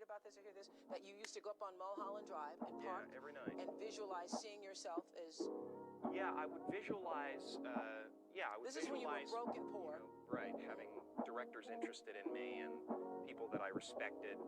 about this or hear this, that you used to go up on Mulholland Drive and park every night and visualize seeing yourself as... Yeah, I would visualize, This is when you were broke and poor. You know, right, having directors interested in me and people that I respected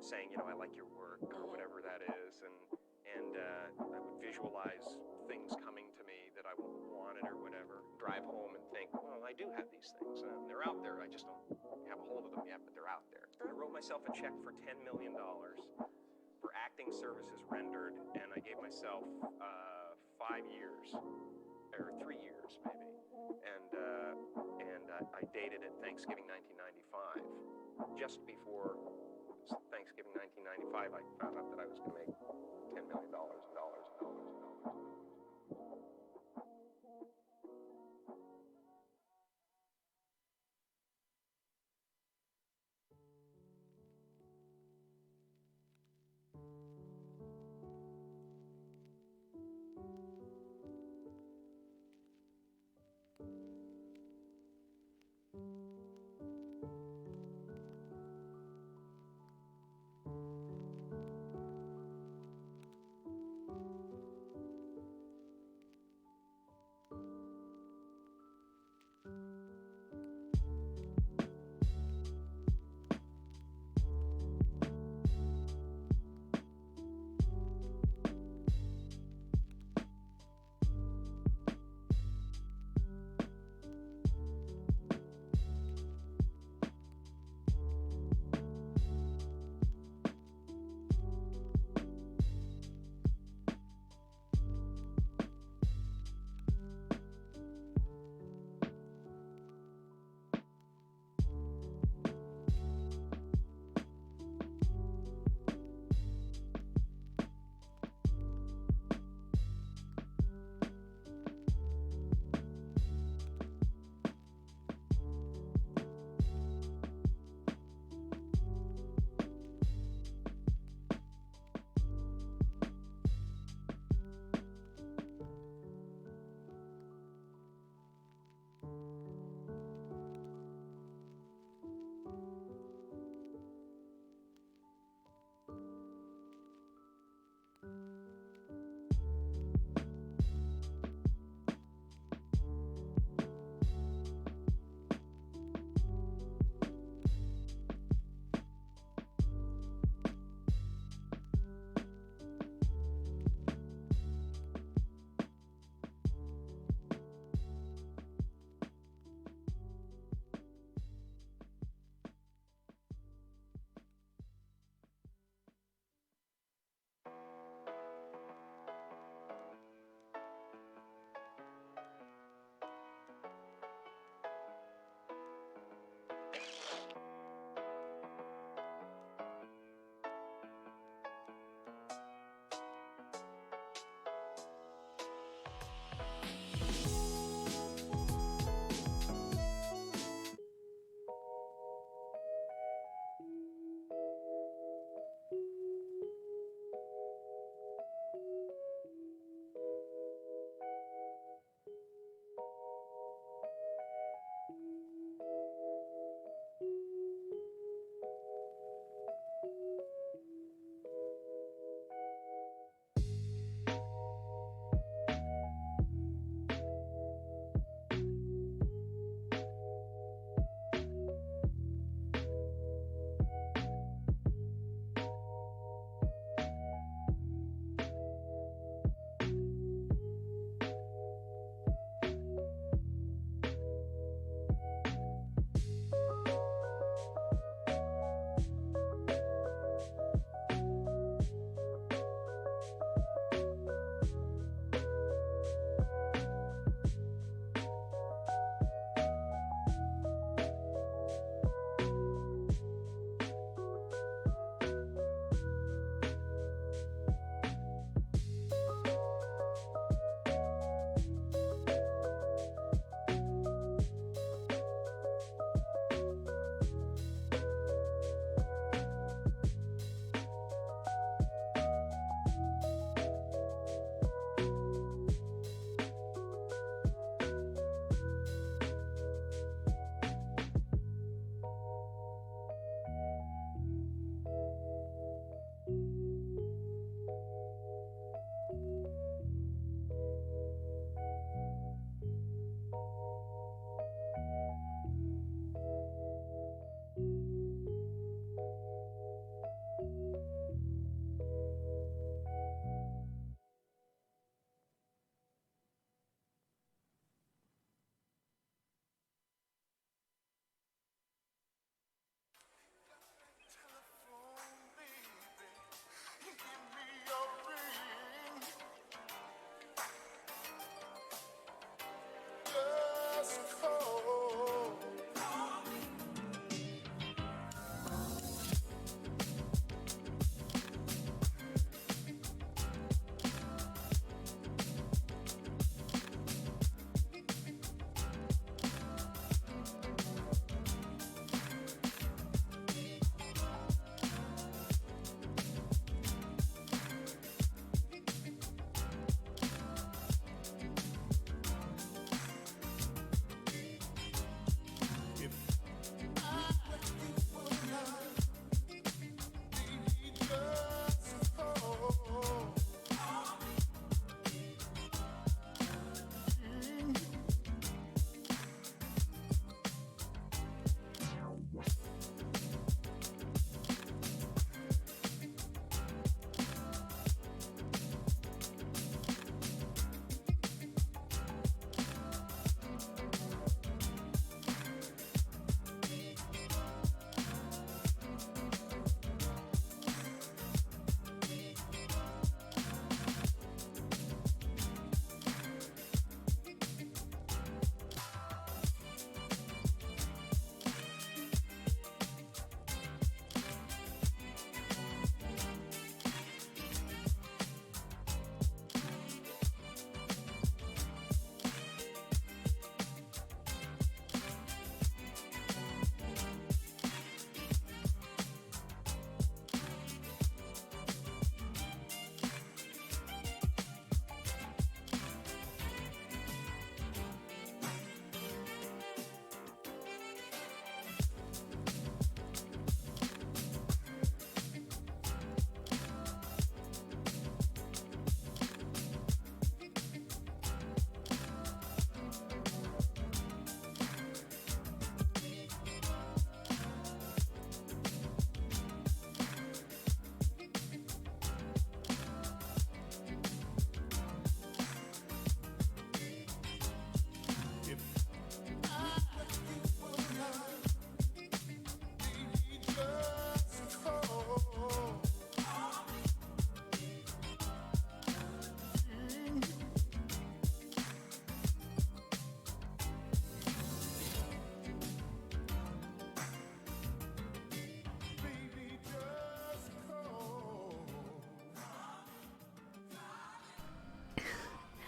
saying, you know, I like your work or whatever that is, and I would visualize things coming to me that I wanted or whatever. Drive home and think, well, I do have these things. They're out there. I just don't have a hold of them yet, but they're out there. I wrote myself a check for $10 million for acting services rendered, and I gave myself 5 years, or 3 years maybe, and I dated it Thanksgiving 1995. Just before Thanksgiving 1995, I found out that I was going to make $10 million and dollars.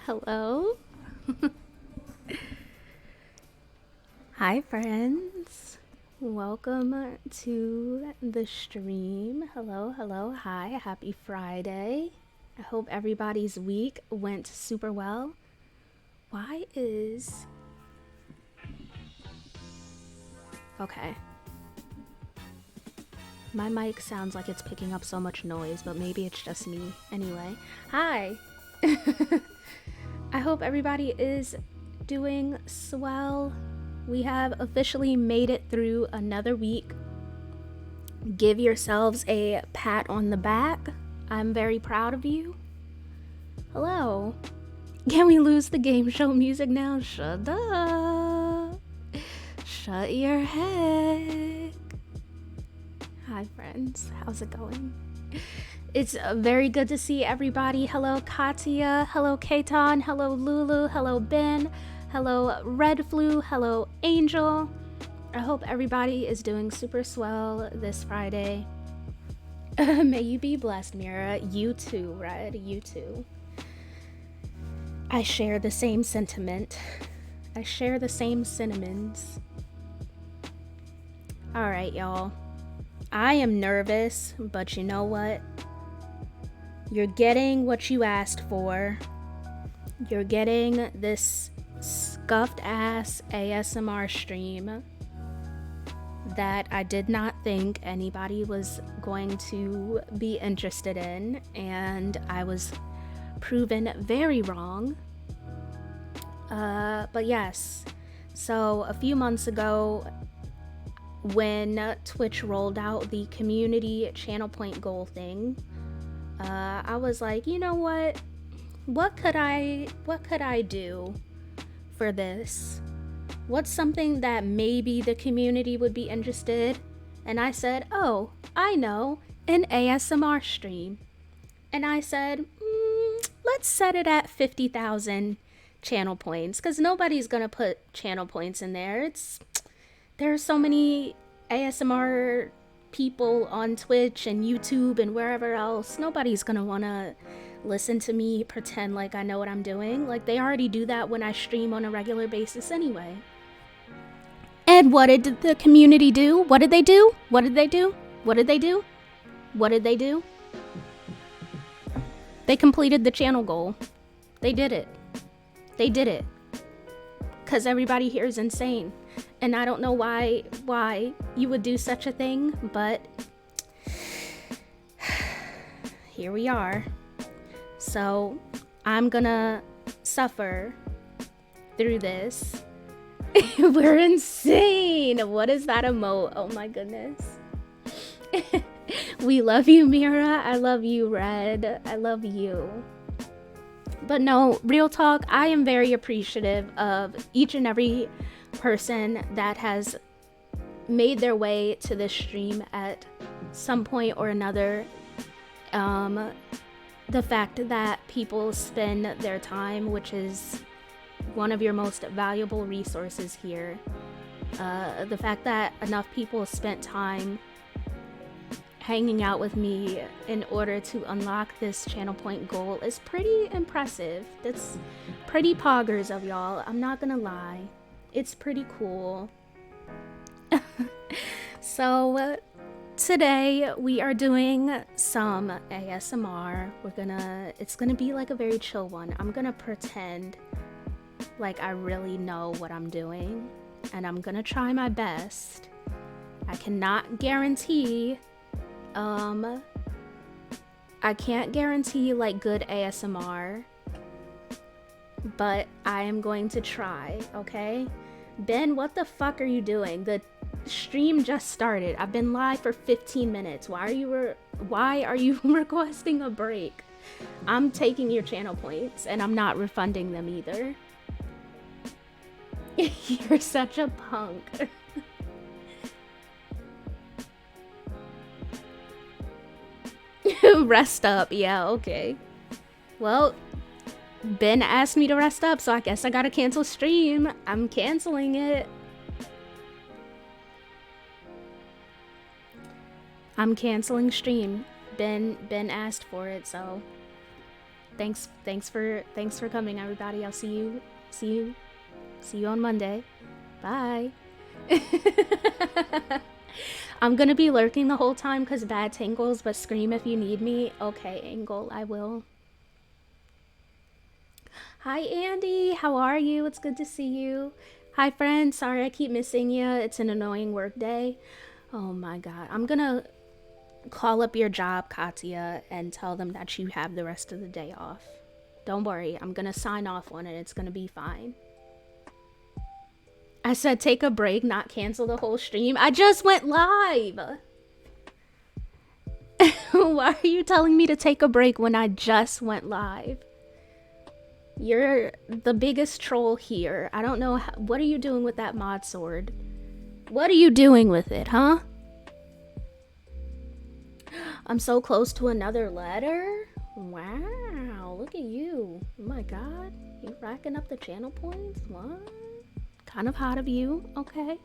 Hello. Hi, friends. Welcome to the stream. Hello, hello, hi. Happy Friday. I hope everybody's week went super well. Why is... Okay. My mic sounds like it's picking up so much noise, but maybe it's just me. Anyway, hi. I hope everybody is doing swell. We have officially made it through another week. Give yourselves a pat on the back. I'm very proud of you. Hello. Can we lose the game show music now? Shut up. Shut your heck. Hi, friends. How's it going? It's very good to see everybody. Hello, Katya. Hello, Kaitan. Hello, Lulu. Hello, Ben. Hello, Red Flu. Hello, Angel. I hope everybody is doing super swell this Friday. May you be blessed, Mira. You too, Red. You too. I share the same sentiment. I share the same sentiments. All right, y'all. I am nervous, but you know what? You're getting what you asked for. You're getting this scuffed ass ASMR stream that I did not think anybody was going to be interested in, and I was proven very wrong. But yes, so a few months ago, when Twitch rolled out the community channel point goal thing, I was like, you know what could I do for this? What's something that maybe the community would be interested? And I said, oh, I know, an ASMR stream. And I said, let's set it at 50,000 channel points, because nobody's gonna put channel points in there. There are so many ASMR people on Twitch and YouTube and wherever else. Nobody's gonna wanna listen to me pretend like I know what I'm doing. Like, they already do that when I stream on a regular basis anyway. And what did the community do? What did they do? What did they do? What did they do? What did they do? They completed the channel goal. They did it. They did it. Because everybody here is insane. And I don't know why you would do such a thing, but here we are. So I'm gonna suffer through this. We're insane. What is that emote? Oh my goodness. We love you, Mira. I love you, Red. I love you. But no, real talk, I am very appreciative of each and every person that has made their way to this stream at some point or another. The fact that people spend their time, which is one of your most valuable resources here. The fact that enough people spent time hanging out with me in order to unlock this channel point goal is pretty impressive. That's pretty poggers of y'all. I'm not gonna lie. It's pretty cool. So today we are doing some ASMR. It's gonna be like a very chill one. I'm gonna pretend like I really know what I'm doing, and I'm gonna try my best. I cannot guarantee I can't guarantee like good ASMR, but I am going to try, okay? Ben, what the fuck are you doing? The stream just started. I've been live for 15 minutes. Why are you requesting a break? I'm taking your channel points and I'm not refunding them either. You're such a punk. Rest up. Yeah, okay. Well, Ben asked me to rest up, so I guess I gotta cancel stream. I'm canceling it. I'm canceling stream. Ben asked for it, so Thanks for coming, everybody. I'll see you on Monday. Bye. I'm gonna be lurking the whole time because bad tingles, but scream if you need me. Okay, Angle, I will. Hi, Andy. How are you? It's good to see you. Hi, friend. Sorry I keep missing you. It's an annoying work day. Oh my god. I'm gonna call up your job, Katya, and tell them that you have the rest of the day off. Don't worry. I'm gonna sign off on it. It's gonna be fine. I said take a break, not cancel the whole stream. I just went live. Why are you telling me to take a break when I just went live? You're the biggest troll here. I don't know. What are you doing with that mod sword? What are you doing with it, huh? I'm so close to another letter. Wow, look at you. Oh my god. You racking up the channel points? What? Kind of hot of you. Okay.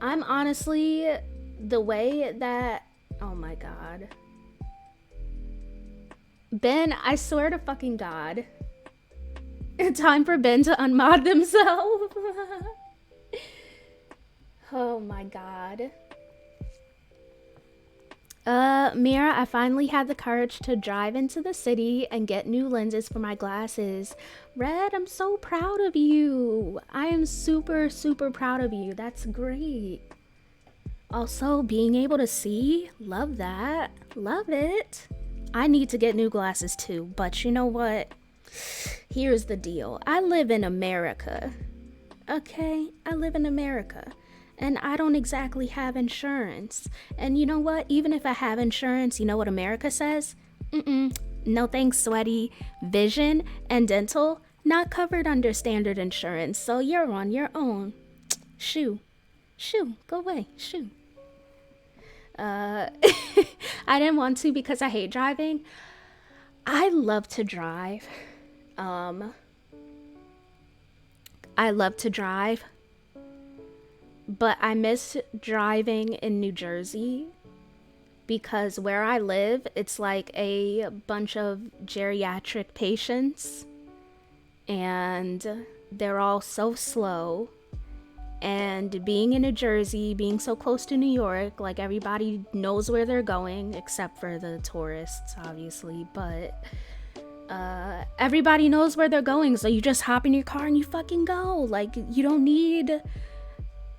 I'm honestly, the way that, oh my god. Ben, I swear to fucking god. Time for Ben to unmod himself. Oh my god. Mira, I finally had the courage to drive into the city and get new lenses for my glasses. Red, I'm so proud of you. I am super, super proud of you. That's great. Also, being able to see, love that. Love it. I need to get new glasses too, but you know what? Here's the deal. I live in America. Okay? I live in America. And I don't exactly have insurance. And you know what? Even if I have insurance, you know what America says? No thanks, sweaty. Vision and dental, not covered under standard insurance. So you're on your own. Shoo. Shoo. Go away. Shoo. I didn't want to because I hate driving. I love to drive. I love to drive. But I miss driving in New Jersey because where I live, it's like a bunch of geriatric patients and they're all so slow. And being in New Jersey, being so close to New York, like everybody knows where they're going, except for the tourists, obviously, but everybody knows where they're going, so you just hop in your car and you fucking go. Like, you don't need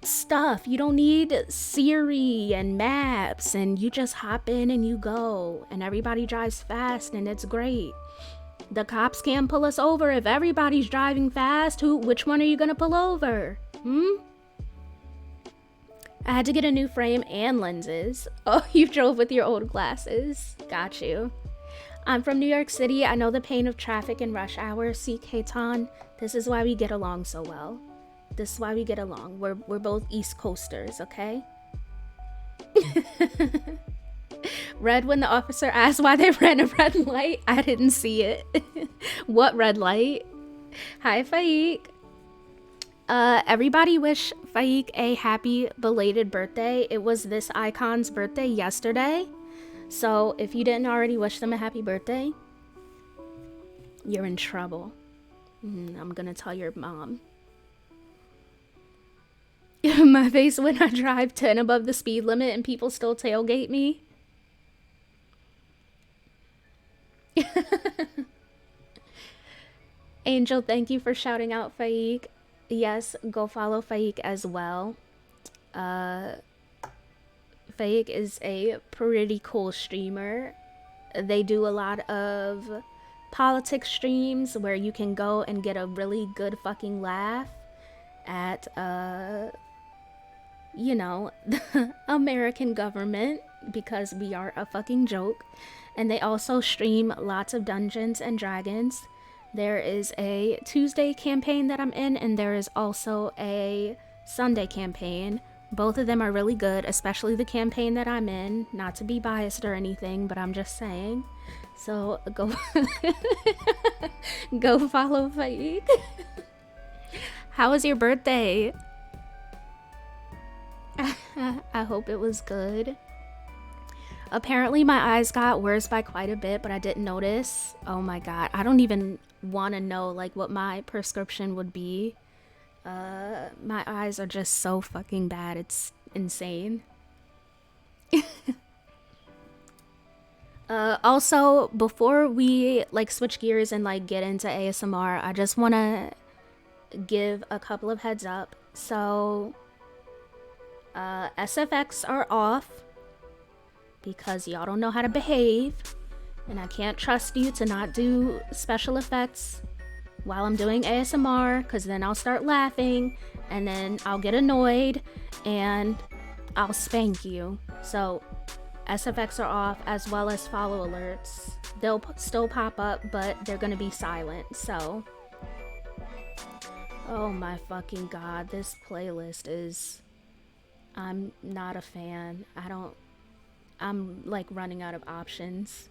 stuff, you don't need Siri and maps, and you just hop in and you go, and everybody drives fast and it's great. The cops can't pull us over if everybody's driving fast. Which one are you gonna pull over? I had to get a new frame and lenses. Oh, you drove with your old glasses. Got you. I'm from New York City. I know the pain of traffic and rush hour. See, Kaitan, this is why we get along so well. This is why we get along. We're both East Coasters, okay? Red, when the officer asked why they ran a red light, I didn't see it. What red light? Hi, Faik. Everybody wish Faik a happy belated birthday. It was this icon's birthday yesterday. So if you didn't already wish them a happy birthday, you're in trouble. I'm gonna tell your mom. My face when I drive 10 above the speed limit and people still tailgate me. Angel, thank you for shouting out Faik. Yes, go follow Faik as well. Faik is a pretty cool streamer. They do a lot of politics streams where you can go and get a really good fucking laugh at, you know, the American government, because we are a fucking joke. And they also stream lots of Dungeons and Dragons. There is a Tuesday campaign that I'm in, and there is also a Sunday campaign. Both of them are really good, especially the campaign that I'm in. Not to be biased or anything, but I'm just saying. So go go follow Faik. How was your birthday? I hope it was good. Apparently my eyes got worse by quite a bit, but I didn't notice. Oh my god, I don't even want to know like what my prescription would be. My eyes are just so fucking bad, it's insane. Also, before we like switch gears and like get into ASMR, I just want to give a couple of heads up. So SFX are off because y'all don't know how to behave, and I can't trust you to not do special effects while I'm doing ASMR, because then I'll start laughing and then I'll get annoyed and I'll spank you. So SFX are off, as well as follow alerts. They'll still pop up, but they're gonna be silent. So oh my fucking god, this playlist is, I'm not a fan. I'm like running out of options.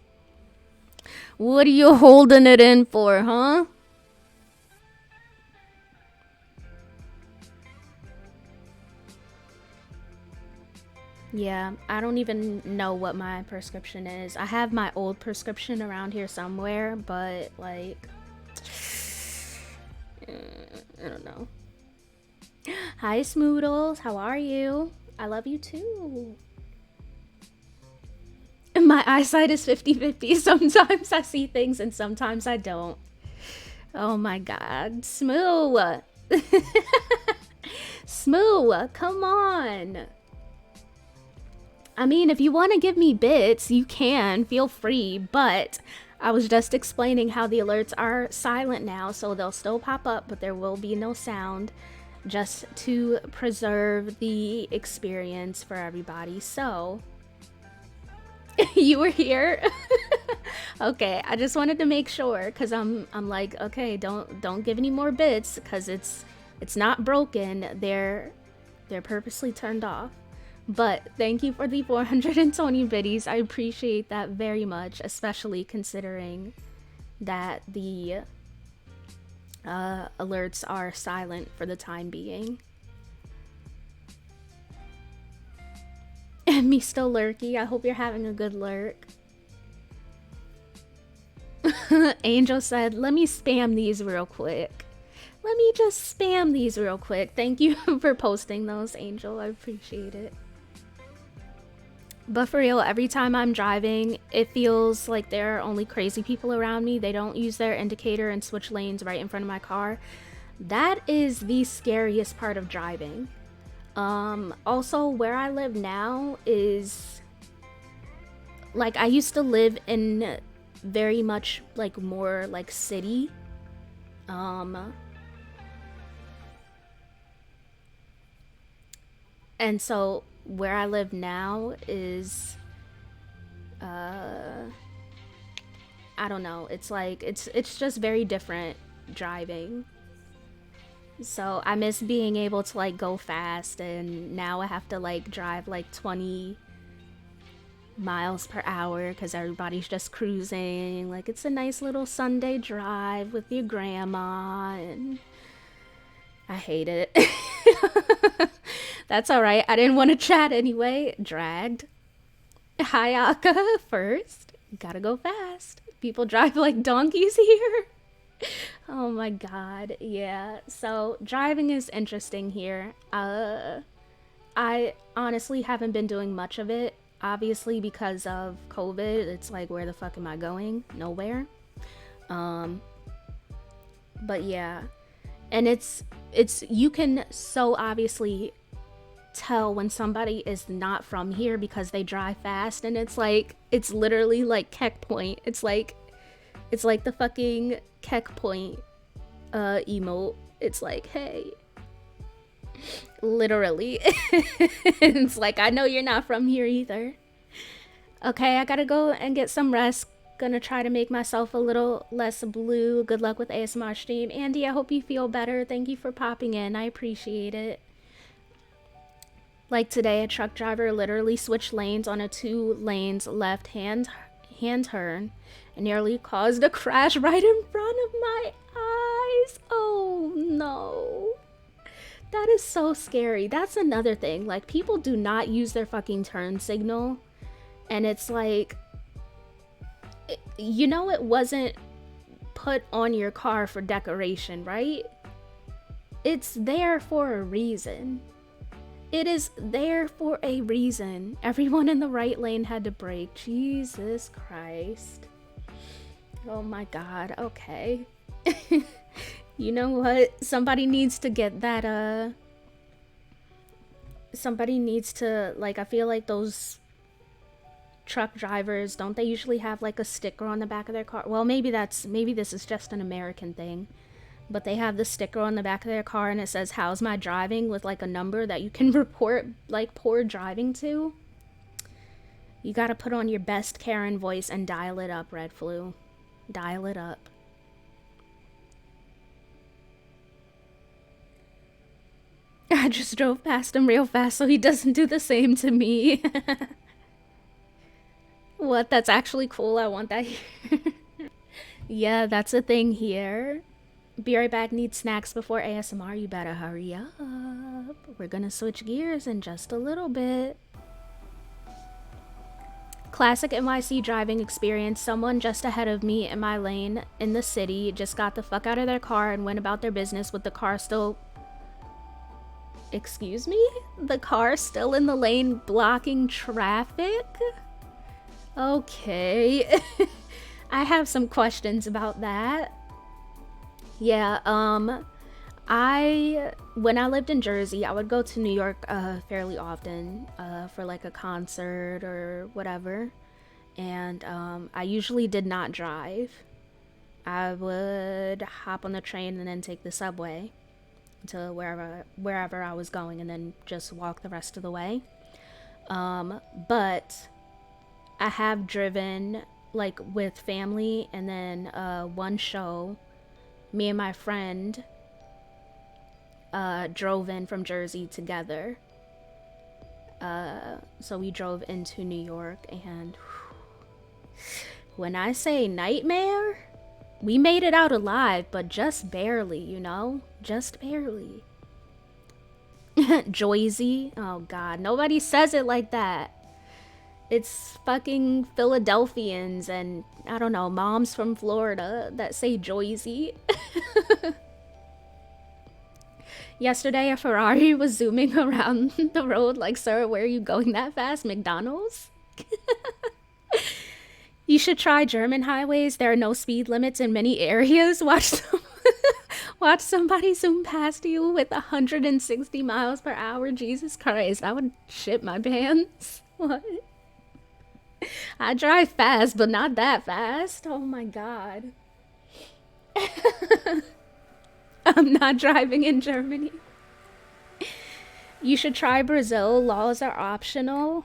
What are you holding it in for, huh? Yeah, I don't even know what my prescription is. I have my old prescription around here somewhere, but like, I don't know. Hi Smoodles, how are you? I love you too. My eyesight is 50-50. Sometimes I see things and sometimes I don't. Oh my god. Smoo! Smoo, come on! I mean, if you want to give me bits, you can. Feel free, but I was just explaining how the alerts are silent now, so they'll still pop up, but there will be no sound, just to preserve the experience for everybody. So you were here. Okay, I just wanted to make sure, because I'm like, okay, don't give any more bits, because it's not broken. They're purposely turned off. But thank you for the 420 biddies. I appreciate that very much, especially considering that the alerts are silent for the time being. And me still lurky. I hope you're having a good lurk. Angel said, let me spam these real quick. Let me just spam these real quick. Thank you for posting those, Angel. I appreciate it. But for real, every time I'm driving, it feels like there are only crazy people around me. They don't use their indicator and switch lanes right in front of my car. That is the scariest part of driving. Also, where I live now is, like, I used to live in very much, like, more, like, city. And so where I live now is, I don't know, it's like, it's just very different driving. So I miss being able to like go fast, and now I have to like drive like 20 miles per hour because everybody's just cruising. Like, it's a nice little Sunday drive with your grandma, and I hate it. That's alright. I didn't want to chat anyway. Dragged. Hi, Aka. First. Gotta go fast. People drive like donkeys here. Oh my god. Yeah. So, driving is interesting here. I honestly haven't been doing much of it. Obviously, because of COVID, it's like, where the fuck am I going? Nowhere. But yeah. And it's you can so obviously tell when somebody is not from here because they drive fast, and it's like, it's literally like Keck Point. It's like the fucking Keck Point emote. It's like, hey, literally. It's like, I know you're not from here either. Okay, I gotta go and get some rest. Gonna try to make myself a little less blue. Good luck with ASMR stream. Andy, I hope you feel better. Thank you for popping in. I appreciate it. Like today, a truck driver literally switched lanes on a 2 lanes left hand turn and nearly caused a crash right in front of my eyes. Oh no. That is so scary. That's another thing. Like, people do not use their fucking turn signal. And it's like, you know, it wasn't put on your car for decoration, right? It's there for a reason. It is there for a reason. Everyone in the right lane had to brake. Jesus Christ. Oh my God. Okay. You know what? Somebody needs to get that, somebody needs to, like, I feel like those truck drivers, don't they usually have like a sticker on the back of their car? Well, maybe this is just an American thing, but they have the sticker on the back of their car and it says, "How's my driving?" with like a number that you can report like poor driving to. You gotta put on your best Karen voice and dial it up, Red Flu. Dial it up. I just drove past him real fast so he doesn't do the same to me. What? That's actually cool. I want that here. Yeah, that's a thing here. Be right back. Need snacks before ASMR. You better hurry up. We're gonna switch gears in just a little bit. Classic NYC driving experience. Someone just ahead of me in my lane in the city just got the fuck out of their car and went about their business with the car still... Excuse me? The car still in the lane blocking traffic? Okay. I have some questions about that. Yeah, when I lived in Jersey, I would go to New York fairly often for like a concert or whatever. And I usually did not drive. I would hop on the train and then take the subway to wherever I was going and then just walk the rest of the way. But I have driven like with family, and then one show, me and my friend drove in from Jersey together. So we drove into New York, and when I say nightmare, we made it out alive, but just barely, you know? Just barely. Joyzy? Oh God, nobody says it like that. It's fucking Philadelphians and, I don't know, moms from Florida that say Joyzy. Yesterday, a Ferrari was zooming around the road like, "Sir, where are you going that fast? McDonald's?" You should try German highways. There are no speed limits in many areas. Watch somebody zoom past you with 160 miles per hour. Jesus Christ, I would shit my pants. What? I drive fast, but not that fast. Oh my God. I'm not driving in Germany. You should try Brazil. Laws are optional.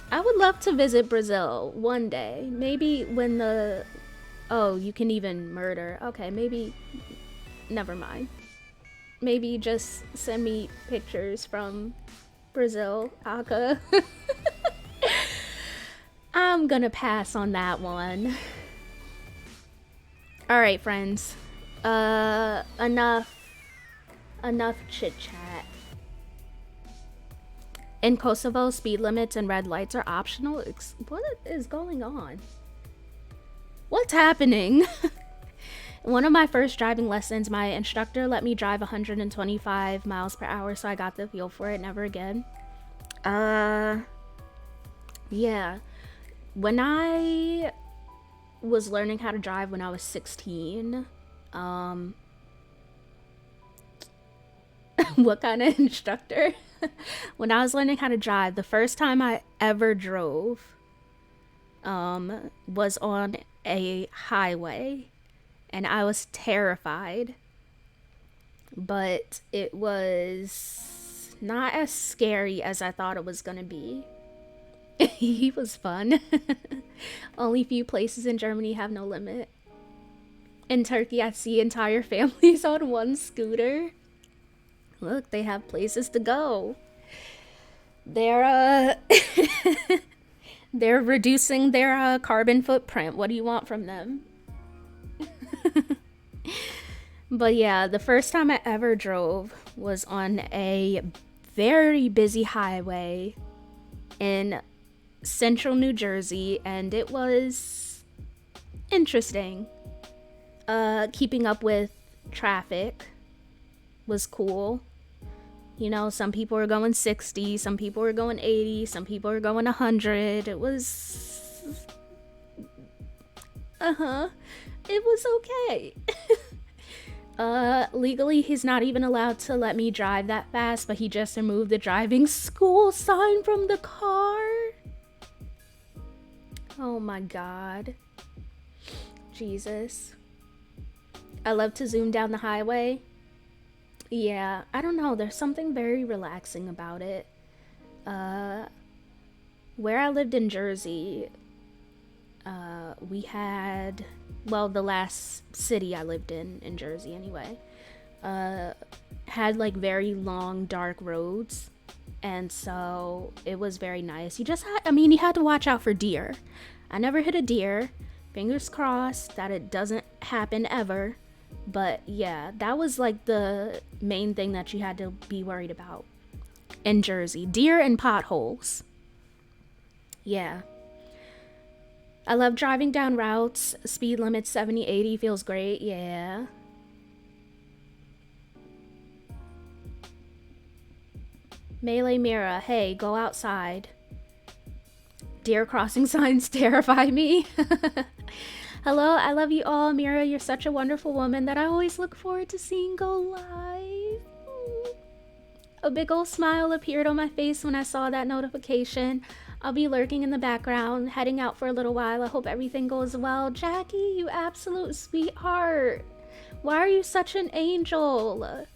I would love to visit Brazil one day. Maybe when the... Oh, you can even murder. Okay, maybe... Never mind. Maybe just send me pictures from Brazil, Aka. I'm gonna pass on that one. Alright, friends. Enough chit-chat. In Kosovo, speed limits and red lights are optional. What is going on? What's happening? One of my first driving lessons, my instructor let me drive 125 miles per hour, so I got the feel for it. Never again. Yeah. When I was learning how to drive when I was 16, what kind of instructor? When I was learning how to drive, the first time I ever drove was on a highway, and I was terrified, but it was not as scary as I thought it was gonna be. He was fun. Only few places in Germany have no limit. In Turkey, I see entire families on one scooter. Look, they have places to go. They're they're reducing their carbon footprint. What do you want from them? But yeah, the first time I ever drove was on a very busy highway in central New Jersey, and it was interesting. Keeping up with traffic was cool. You know, some people were going 60, some people were going 80, some people were going 100. It was... It was okay. Legally, he's not even allowed to let me drive that fast, but he just removed the driving school sign from the car. Oh my god. Jesus. I love to zoom down the highway. Yeah, I don't know. There's something very relaxing about it. Where I lived in Jersey, we had, well, the last city I lived in Jersey anyway, had like very long, dark roads. And so it was very nice. You just had, I mean, you had to watch out for deer. I never hit a deer. Fingers crossed that it doesn't happen ever. But yeah, that was like the main thing that you had to be worried about in Jersey. Deer and potholes. Yeah. I love driving down routes. Speed limit 70, 80 feels great. Yeah. Melee Mira, hey, go outside. Deer crossing signs terrify me. Hello, I love you all. Mira, you're such a wonderful woman that I always look forward to seeing go live. A big old smile appeared on my face when I saw that notification. I'll be lurking in the background, heading out for a little while. I hope everything goes well. Jackie, you absolute sweetheart. Why are you such an angel?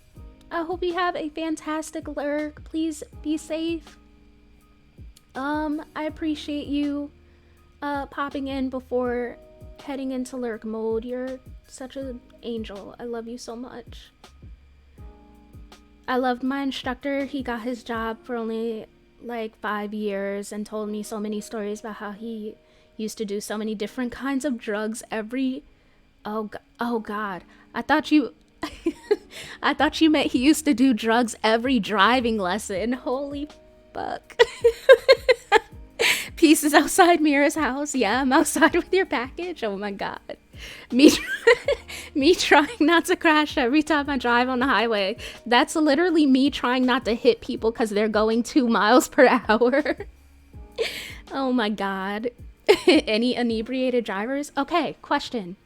I hope you have a fantastic lurk. Please be safe. I appreciate you popping in before heading into lurk mode. You're such an angel. I love you so much. I loved my instructor. He got his job for only like 5 years and told me so many stories about how he used to do so many different kinds of drugs every... Oh god. I thought you I thought you meant he used to do drugs every driving lesson. Holy fuck. Pieces outside Mira's house. Yeah, I'm outside with your package. Oh my god. Me trying not to crash every time I drive on the highway. That's literally me trying not to hit people because they're going 2 miles per hour. Oh my god. Any inebriated drivers? Okay, question.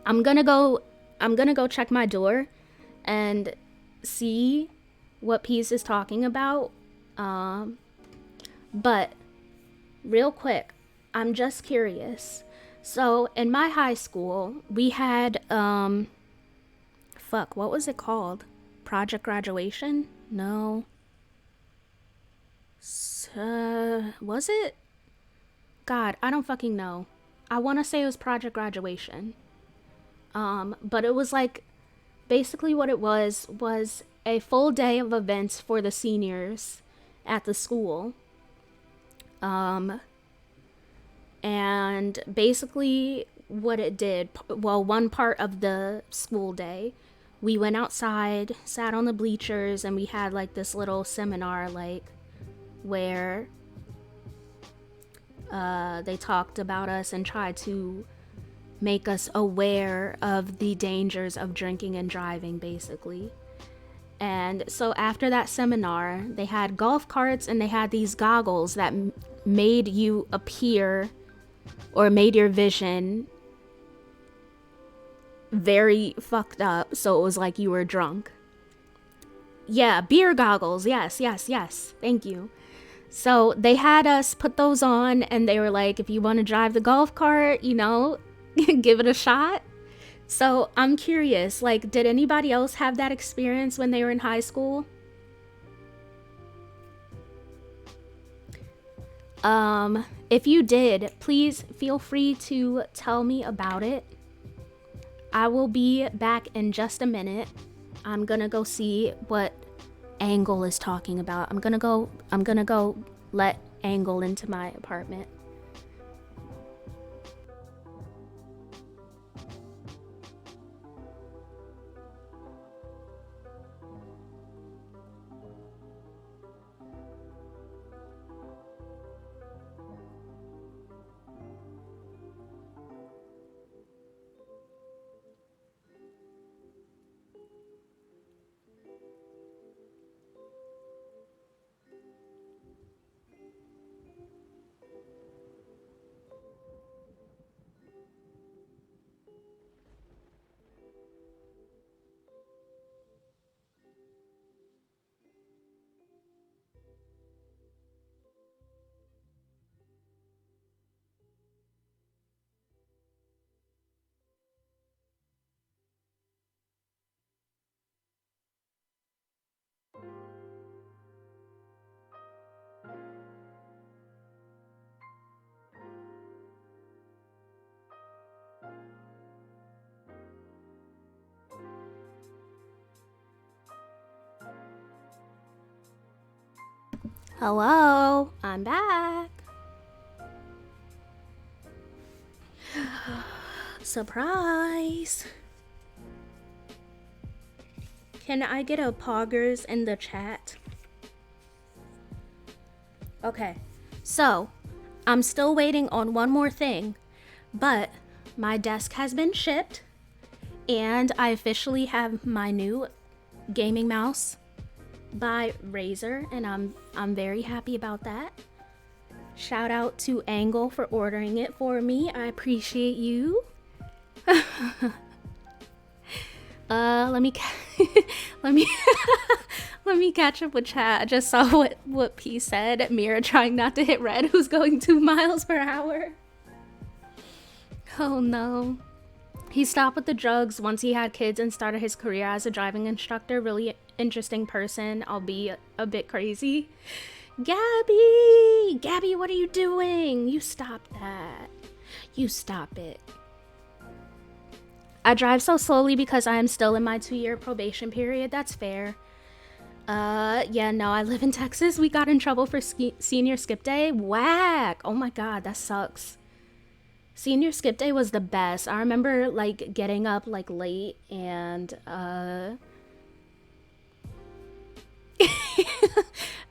I'm gonna go check my door and see what Peace is talking about. But real quick, I'm just curious. So in my high school, we had what was it called? Project graduation? No. Was it? God, I don't fucking know. I want to say it was project graduation. But it was like, basically what it was a full day of events for the seniors at the school. And basically what it did, well, one part of the school day, we went outside, sat on the bleachers, and we had like this little seminar, like, where they talked about us and tried to make us aware of the dangers of drinking and driving, basically. And so after that seminar, they had golf carts and they had these goggles that made you appear, or made your vision very fucked up, so it was like you were drunk. Yeah, beer goggles. Yes. Thank you. So they had us put those on, and they were like, if you want to drive the golf cart, you know, give it a shot. So I'm curious, like, did anybody else have that experience when they were in high school? If you did, please feel free to tell me about it. I will be back in just a minute. I'm gonna go see what Angle is talking about. I'm gonna go let Angle into my apartment. Hello, I'm back. Surprise. Can I get a poggers in the chat? Okay, so I'm still waiting on one more thing, but my desk has been shipped and I officially have my new gaming mouse by Razer, and I'm very happy about that. Shout out to Angle for ordering it for me. I appreciate you. Let me let me let me catch up with chat. I just saw what P said. Mira trying not to hit red, who's going 2 miles per hour. Oh no. He stopped with the drugs once he had kids and started his career as a driving instructor. Really interesting person, albeit a bit crazy. Gabby, what are you doing? You stop that. You stop it. I drive so slowly because I am still in my 2-year probation period. That's fair. Yeah, no, I live in Texas. We got in trouble for senior skip day. Whack. Oh my god, that sucks. Senior skip day was the best. I remember like getting up like late and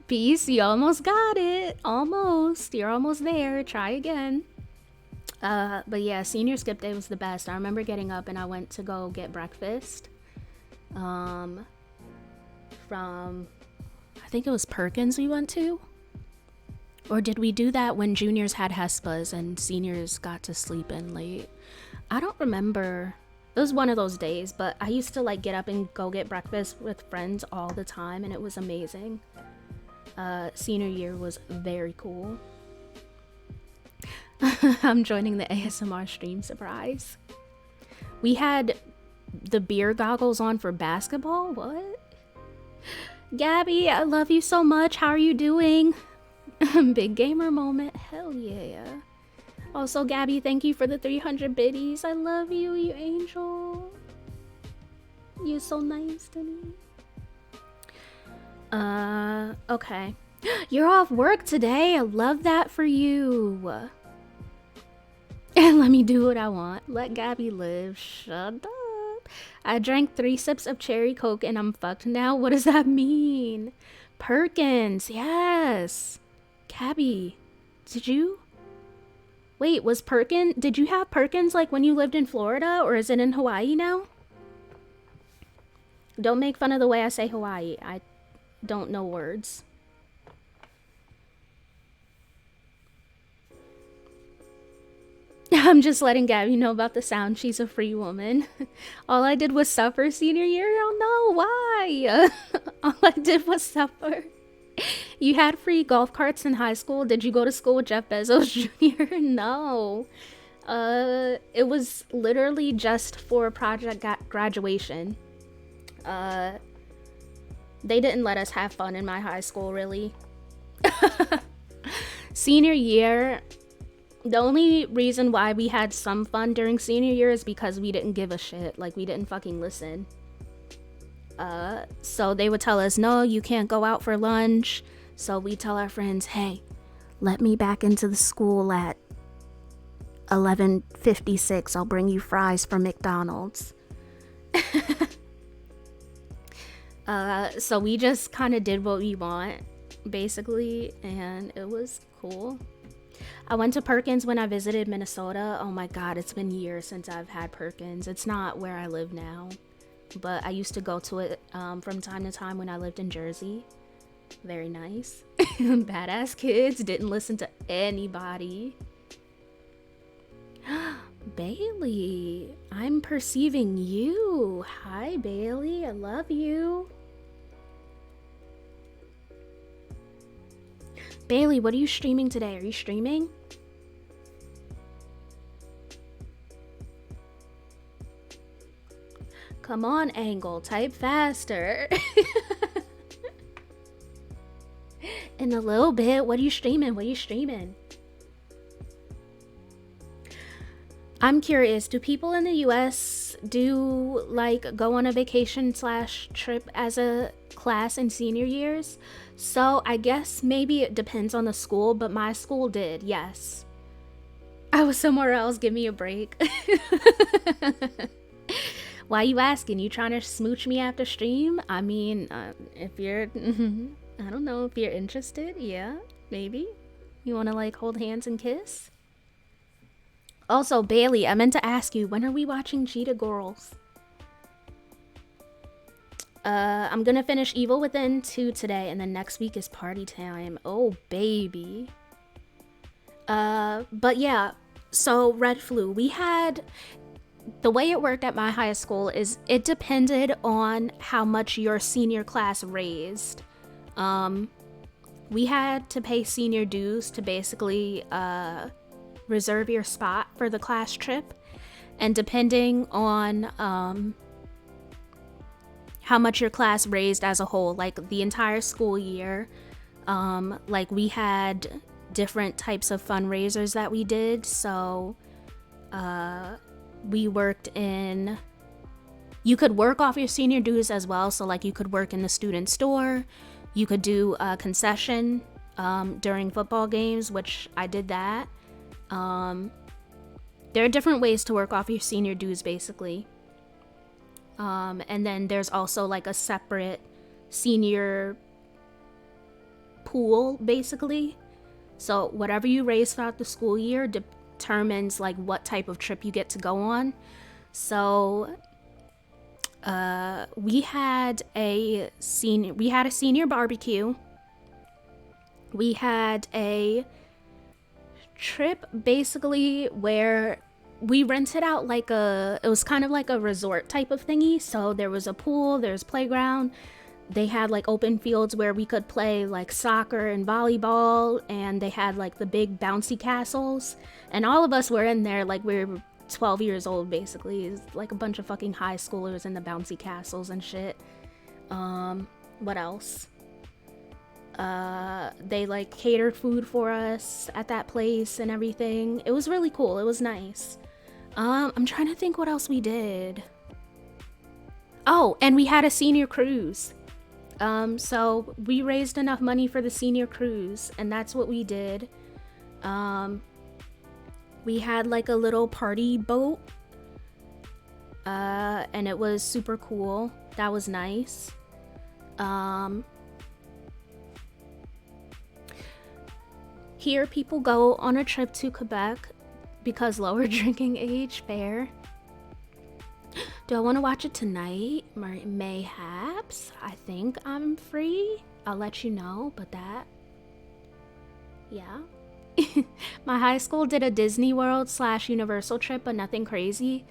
Peace, you almost got it. Almost. You're almost there. Try again. But yeah, senior skip day was the best. I remember getting up and I went to go get breakfast. From I think it was Perkins we went to. Or did we do that when juniors had Hespas and seniors got to sleep in late? I don't remember. It was one of those days, but I used to like get up and go get breakfast with friends all the time, and it was amazing. Senior year was very cool. I'm joining the ASMR stream, surprise. We had the beer goggles on for basketball? What? Gabby, I love you so much. How are you doing? Big gamer moment. Hell yeah. Also, Gabby, thank you for the 300 biddies. I love you, you angel. You're so nice to me. Okay. You're off work today. I love that for you. And let me do what I want. Let Gabby live. Shut up. I drank 3 sips of cherry coke and I'm fucked now. What does that mean? Perkins, yes. Gabby, did you? Wait, did you have Perkins like when you lived in Florida, or is it in Hawaii now? Don't make fun of the way I say Hawaii. I don't know words. I'm just letting Gabby know about the sound. She's a free woman. All I did was suffer senior year. I don't know why. All I did was suffer. You had free golf carts in high school. Did you go to school with Jeff Bezos Jr.? No. It was literally just for project graduation. They didn't let us have fun in my high school, really. Senior year, the only reason why we had some fun during senior year is because we didn't give a shit. Like, we didn't fucking listen. So they would tell us, no, you can't go out for lunch. So we tell our friends, hey, let me back into the school at 11:56. I'll bring you fries from McDonald's. So we just kind of did what we want, basically, and it was cool. I went to Perkins when I visited Minnesota. Oh my god, it's been years since I've had Perkins. It's not where I live now, but I used to go to it from time to time when I lived in Jersey. Very nice. Badass kids, didn't listen to anybody. Bailey, I'm perceiving you. Hi, Bailey, I love you. Bailey, what are you streaming today? Are you streaming? Come on, Angle, type faster. In a little bit. What are you streaming? What are you streaming? I'm curious, do people in the US do like go on a vacation / trip as a class in senior years. So I guess maybe it depends on the school, but my school did, yes. I was somewhere else, give me a break. Why you asking? You trying to smooch me after stream? I mean, if you're, I don't know, if you're interested, yeah, maybe. You want to like hold hands and kiss? Also, Bailey, I meant to ask you, when are we watching Cheetah Girls? I'm gonna finish Evil Within 2 today, and then next week is party time. Oh, baby. But yeah, so Red Flu, we had, the way it worked at my high school is it depended on how much your senior class raised. We had to pay senior dues to basically, reserve your spot for the class trip, and depending on how much your class raised as a whole, like the entire school year, like we had different types of fundraisers that we did. So we worked in, you could work off your senior dues as well, so like you could work in the student store, you could do a concession during football games, which I did that. There are different ways to work off your senior dues, basically. And then there's also like a separate senior pool, basically. So whatever you raise throughout the school year determines like what type of trip you get to go on. So we had a senior barbecue. We had a trip basically where we rented out like it was kind of like a resort type of thingy. So there was a pool, there's playground, they had like open fields where we could play like soccer and volleyball, and they had like the big bouncy castles, and all of us were in there like we were 12 years old basically. It's like a bunch of fucking high schoolers in the bouncy castles and shit. What else? They like catered food for us at that place and everything. It was really cool. It was nice. I'm trying to think what else we did. Oh, and we had a senior cruise. So we raised enough money for the senior cruise, and that's what we did. We had like a little party boat. And it was super cool. That was nice. Here, people go on a trip to Quebec because lower drinking age, fair. Do I want to watch it tonight? Mayhaps. I think I'm free. I'll let you know, but that... yeah. My high school did a Disney World / Universal trip, but nothing crazy.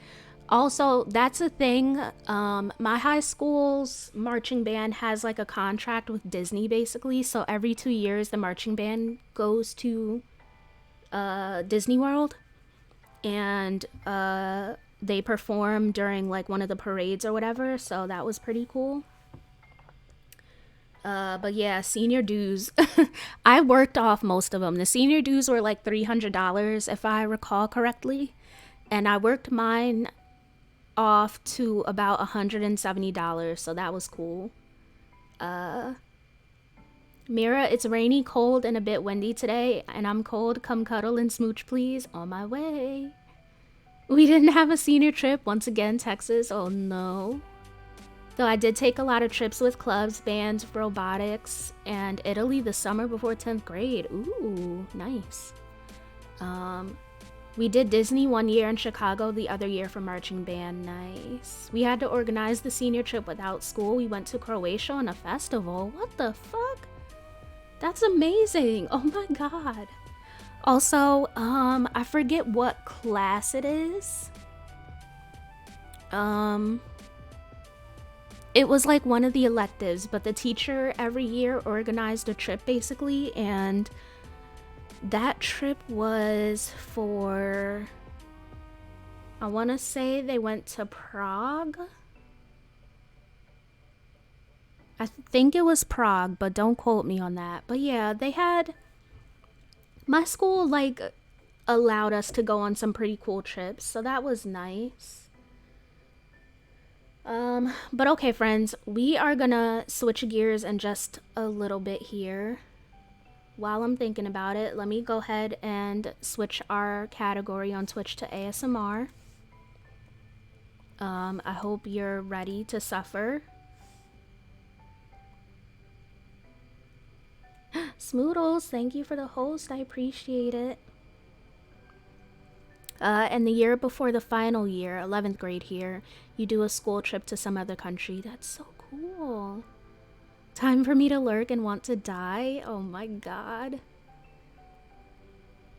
Also, that's a thing. My high school's marching band has like a contract with Disney basically. So every 2 years, the marching band goes to Disney World, and they perform during like one of the parades or whatever. So that was pretty cool. But yeah, senior dues. I worked off most of them. The senior dues were like $300 if I recall correctly, and I worked mine off to about $170, so that was cool. Mira, it's rainy, cold, and a bit windy today, and I'm cold. Come cuddle and smooch, please. On my way. We didn't have a senior trip once again, Texas. Oh no. Though I did take a lot of trips with clubs, bands, robotics, and Italy the summer before 10th grade. Ooh, nice. We did Disney 1 year in Chicago, the other year for marching band. Nice. We had to organize the senior trip without school. We went to Croatia on a festival. What the fuck? That's amazing. Oh my god. Also, I forget what class it is. It was like one of the electives, but the teacher every year organized a trip basically, and that trip was for, I want to say they went to Prague. I think it was Prague, but don't quote me on that. But yeah, they had, my school like allowed us to go on some pretty cool trips, so that was nice. But okay, friends, we are gonna switch gears in just a little bit here. While I'm thinking about it, let me go ahead and switch our category on Twitch to ASMR. I hope you're ready to suffer. Smoodles, thank you for the host. I appreciate it. And the year before the final year, 11th grade here, you do a school trip to some other country. That's so cool. Time for me to lurk and want to die? Oh my god.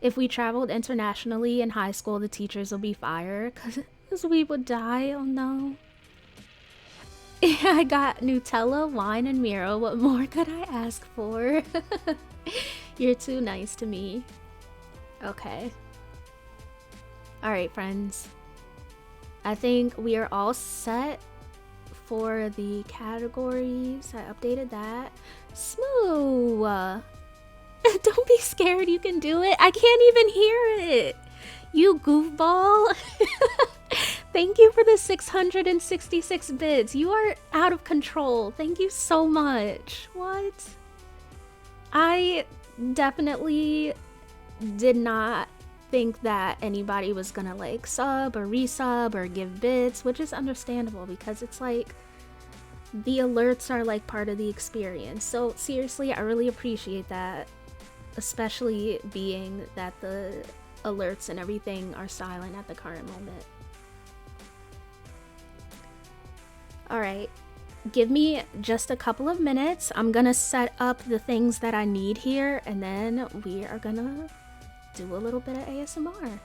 If we traveled internationally in high school, the teachers will be fired because we would die. Oh no. I got Nutella, wine, and Miro. What more could I ask for? You're too nice to me. Okay. Alright, friends. I think we are all set for the categories. I updated that. Smooth. Don't be scared, you can do it. I can't even hear it. You goofball. Thank you for the 666 bits. You are out of control. Thank you so much. What? I definitely did not think that anybody was gonna like sub or resub or give bits, which is understandable because it's like the alerts are like part of the experience. So seriously, I really appreciate that, especially being that the alerts and everything are silent at the current moment. Alright, give me just a couple of minutes. I'm gonna set up the things that I need here, and then we are gonna do a little bit of ASMR.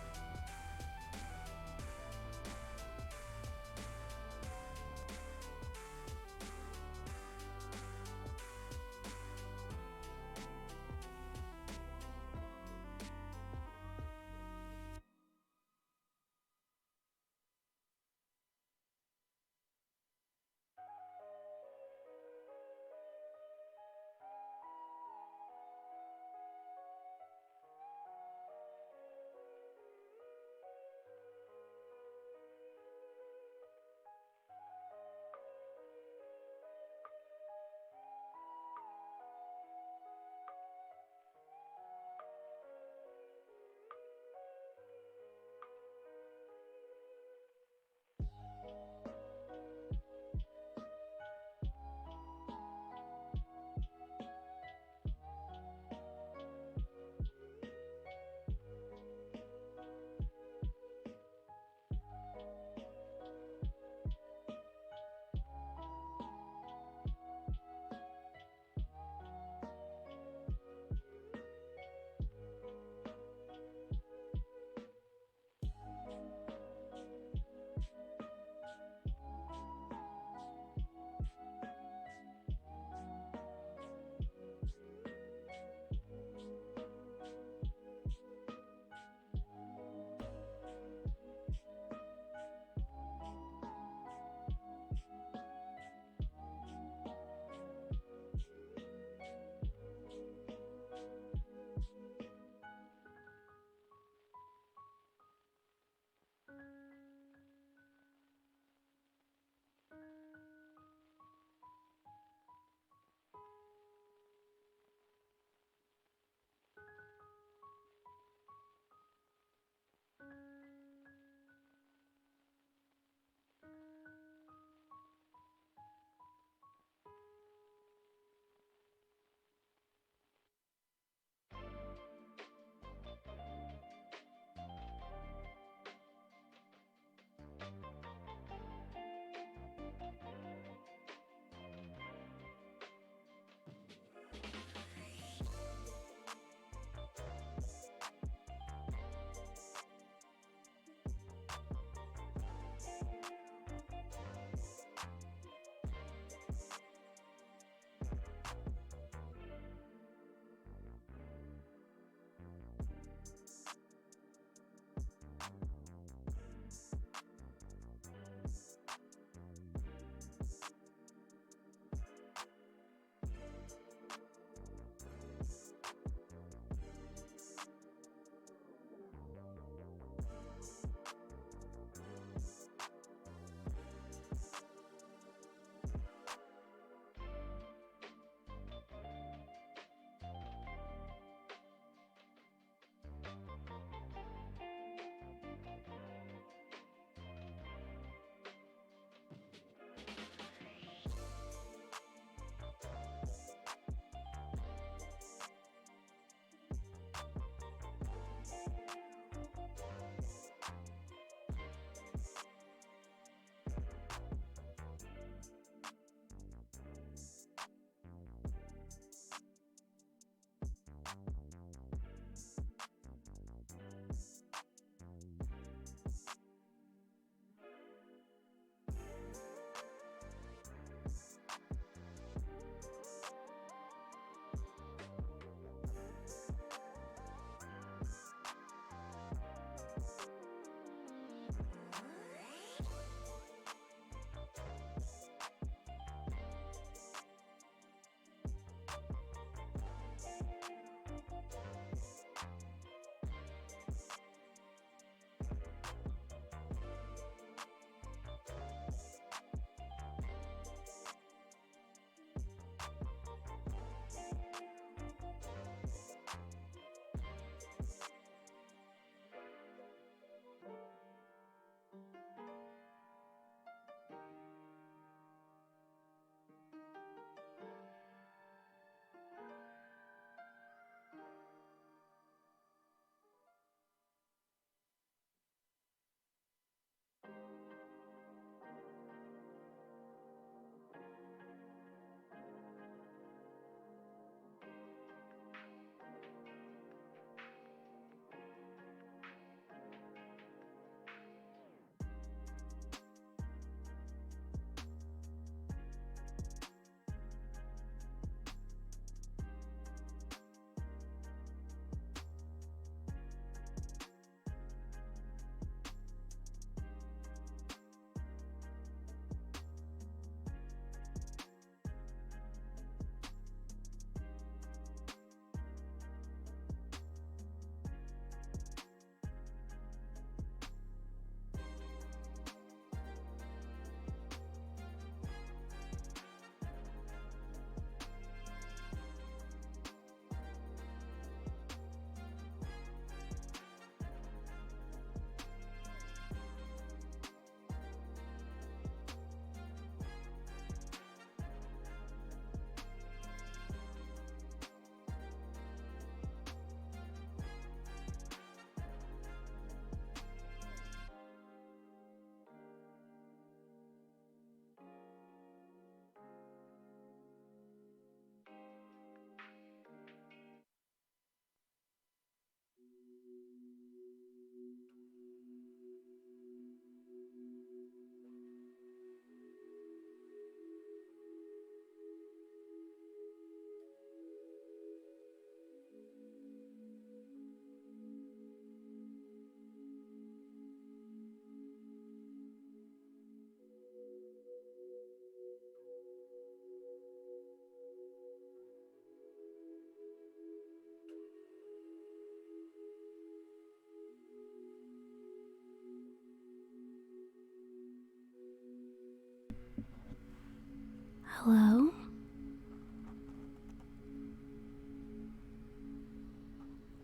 Hello?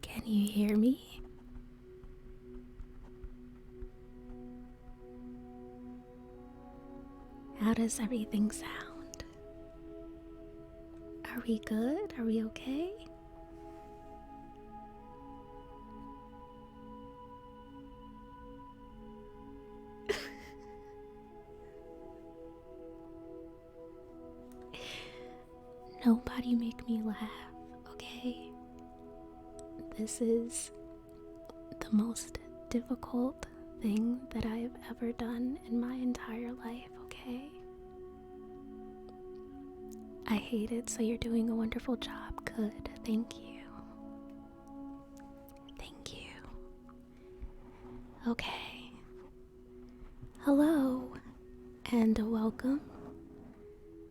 Can you hear me? How does everything sound? Are we good? Are we okay? Nobody make me laugh, okay? This is the most difficult thing that I have ever done in my entire life, okay? I hate it, so you're doing a wonderful job. Good, thank you. Thank you. Okay. Hello, and welcome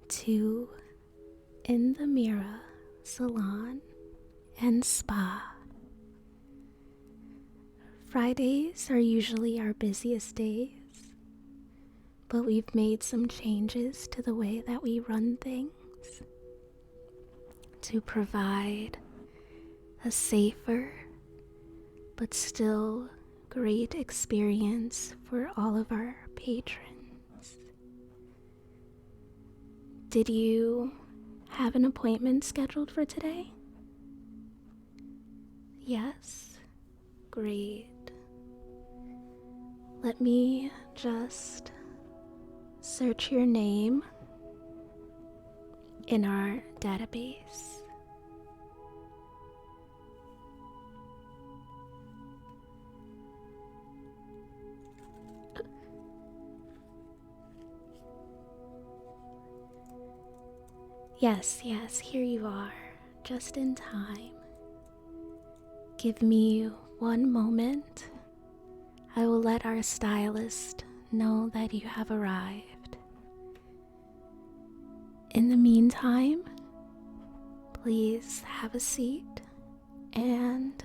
to In the Mirror Salon and Spa. Fridays are usually our busiest days, but we've made some changes to the way that we run things to provide a safer but still great experience for all of our patrons. Did you have an appointment scheduled for today? Yes? Great. Let me just search your name in our database. Yes, here you are, just in time. Give me one moment. I will let our stylist know that you have arrived. In the meantime, please have a seat and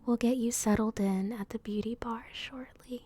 we'll get you settled in at the beauty bar shortly.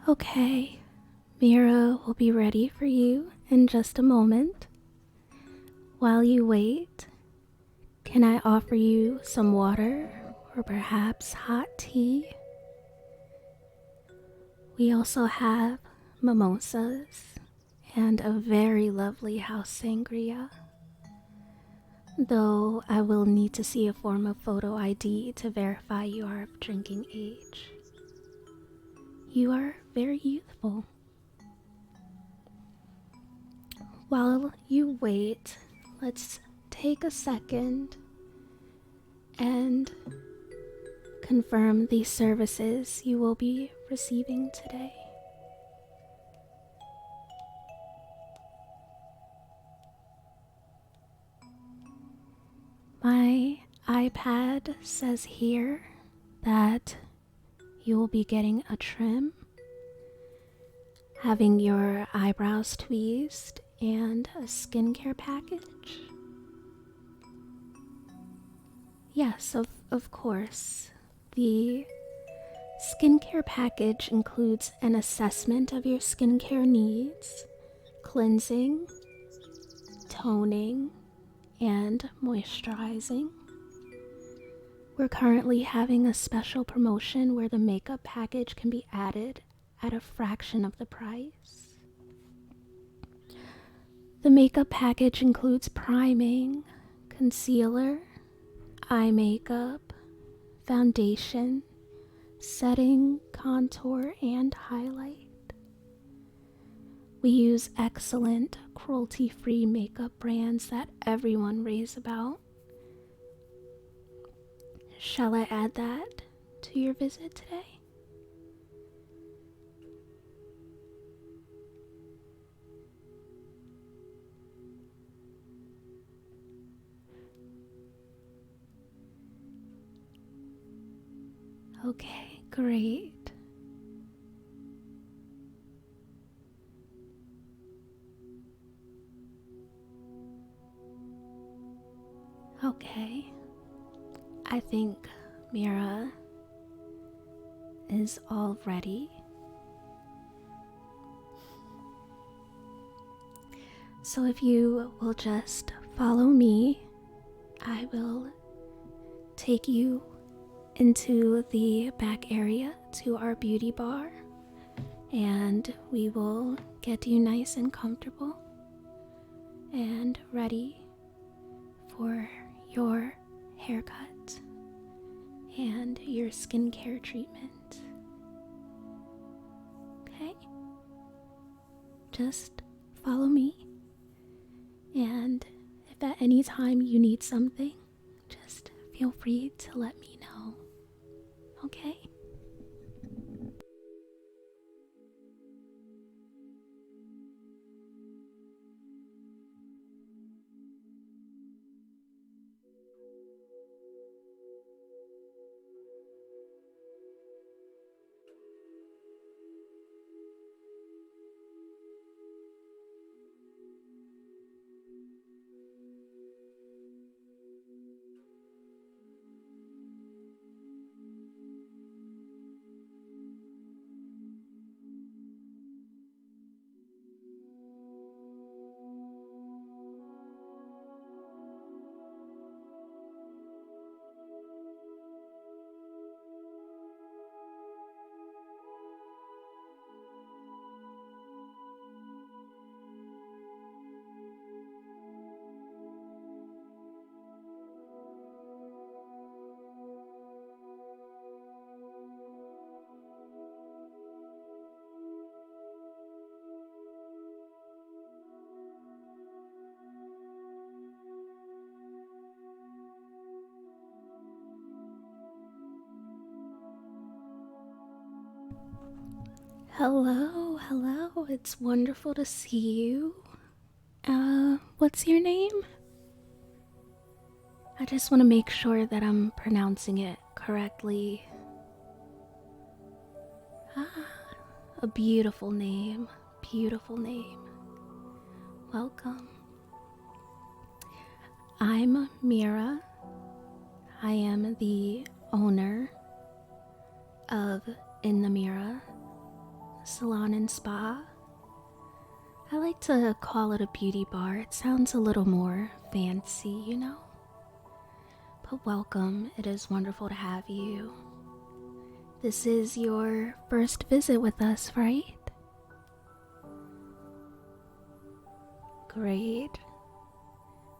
Okay, Mira will be ready for you in just a moment. While you wait, can I offer you some water or perhaps hot tea? We also have mimosas and a very lovely house sangria, though I will need to see a form of photo ID to verify you are of drinking age. You are very youthful. While you wait, let's take a second and confirm the services you will be receiving today. My iPad says here that you will be getting a trim, having your eyebrows tweezed, and a skincare package. Yes, of course. The skincare package includes an assessment of your skincare needs, cleansing, toning, and moisturizing. We're currently having a special promotion where the makeup package can be added at a fraction of the price. The makeup package includes priming, concealer, eye makeup, foundation, setting, contour, and highlight. We use excellent, cruelty-free makeup brands that everyone raves about. Shall I add that to your visit today? Okay, great. Okay, I think Mira is all ready. So if you will just follow me, I will take you into the back area to our beauty bar, and we will get you nice and comfortable and ready for your haircut and your skincare treatment. Okay? Just follow me, and if at any time you need something, just feel free to let me know. Okay? Hello, it's wonderful to see you. What's your name? I just want to make sure that I'm pronouncing it correctly. Ah, a beautiful name, beautiful name. Welcome. I'm Mira. I am the owner of In the Mira Salon and Spa. I like to call it a beauty bar. It sounds a little more fancy, you know? But welcome. It is wonderful to have you. This is your first visit with us, right? Great.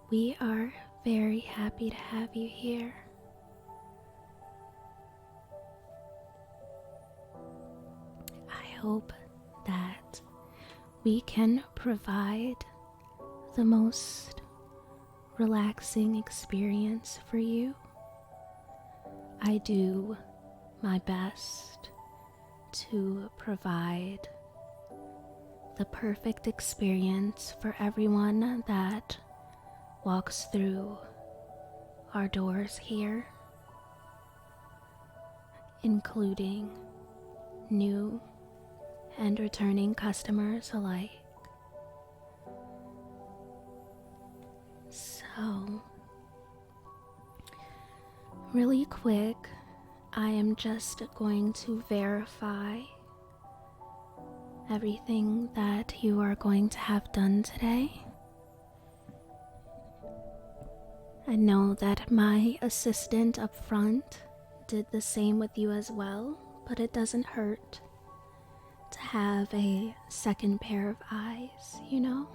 We are very happy to have you here. I hope that we can provide the most relaxing experience for you. I do my best to provide the perfect experience for everyone that walks through our doors here, including new and returning customers alike. So, really quick, I am just going to verify everything that you are going to have done today. I know that my assistant up front did the same with you as well, but it doesn't hurt to have a second pair of eyes, you know?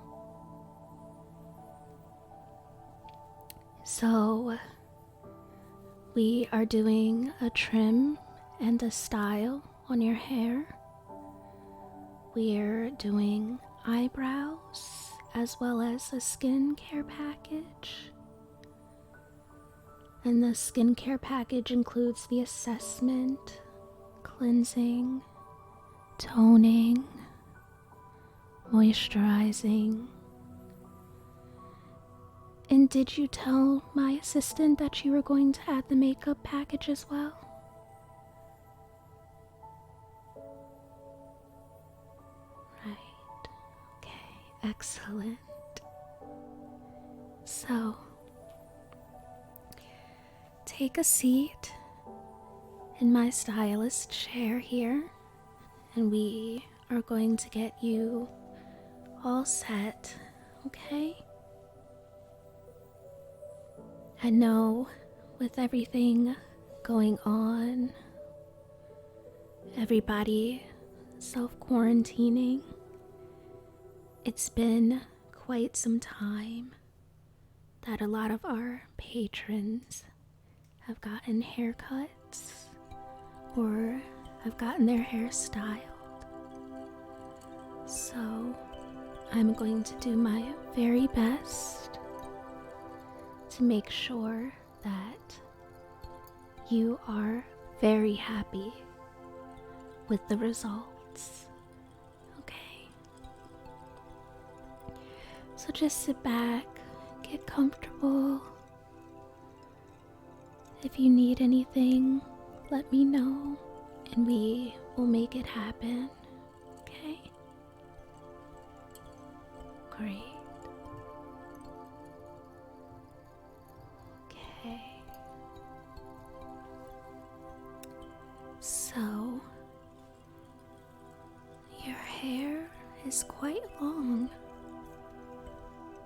So, we are doing a trim and a style on your hair. We're doing eyebrows as well as a skincare package. And the skincare package includes the assessment, cleansing, toning, moisturizing. And did you tell my assistant that you were going to add the makeup package as well? Right. Okay, excellent. So, take a seat in my stylist chair here, and we are going to get you all set, okay? I know with everything going on, everybody self-quarantining, it's been quite some time that a lot of our patrons have gotten haircuts or have gotten their hair styled. So I'm going to do my very best to make sure that you are very happy with the results. Okay? So just sit back, get comfortable. If you need anything, let me know and we will make it happen. Okay? Great. Okay. So, your hair is quite long.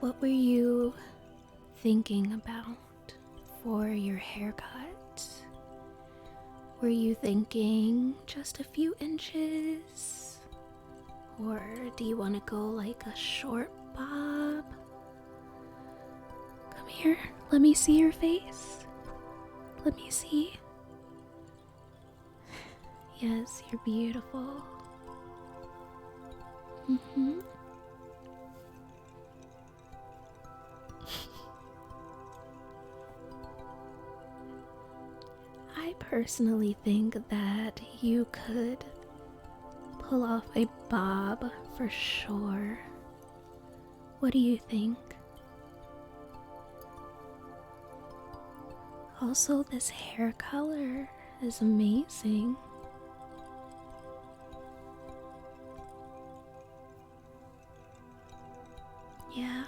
What were you thinking about for your haircut? Were you thinking just a few inches? Or do you want to go like a short bob? Come here, let me see your face. Let me see. Yes, you're beautiful. I personally think that you could pull off a bob for sure. What do you think? Also, this hair color is amazing. Yeah.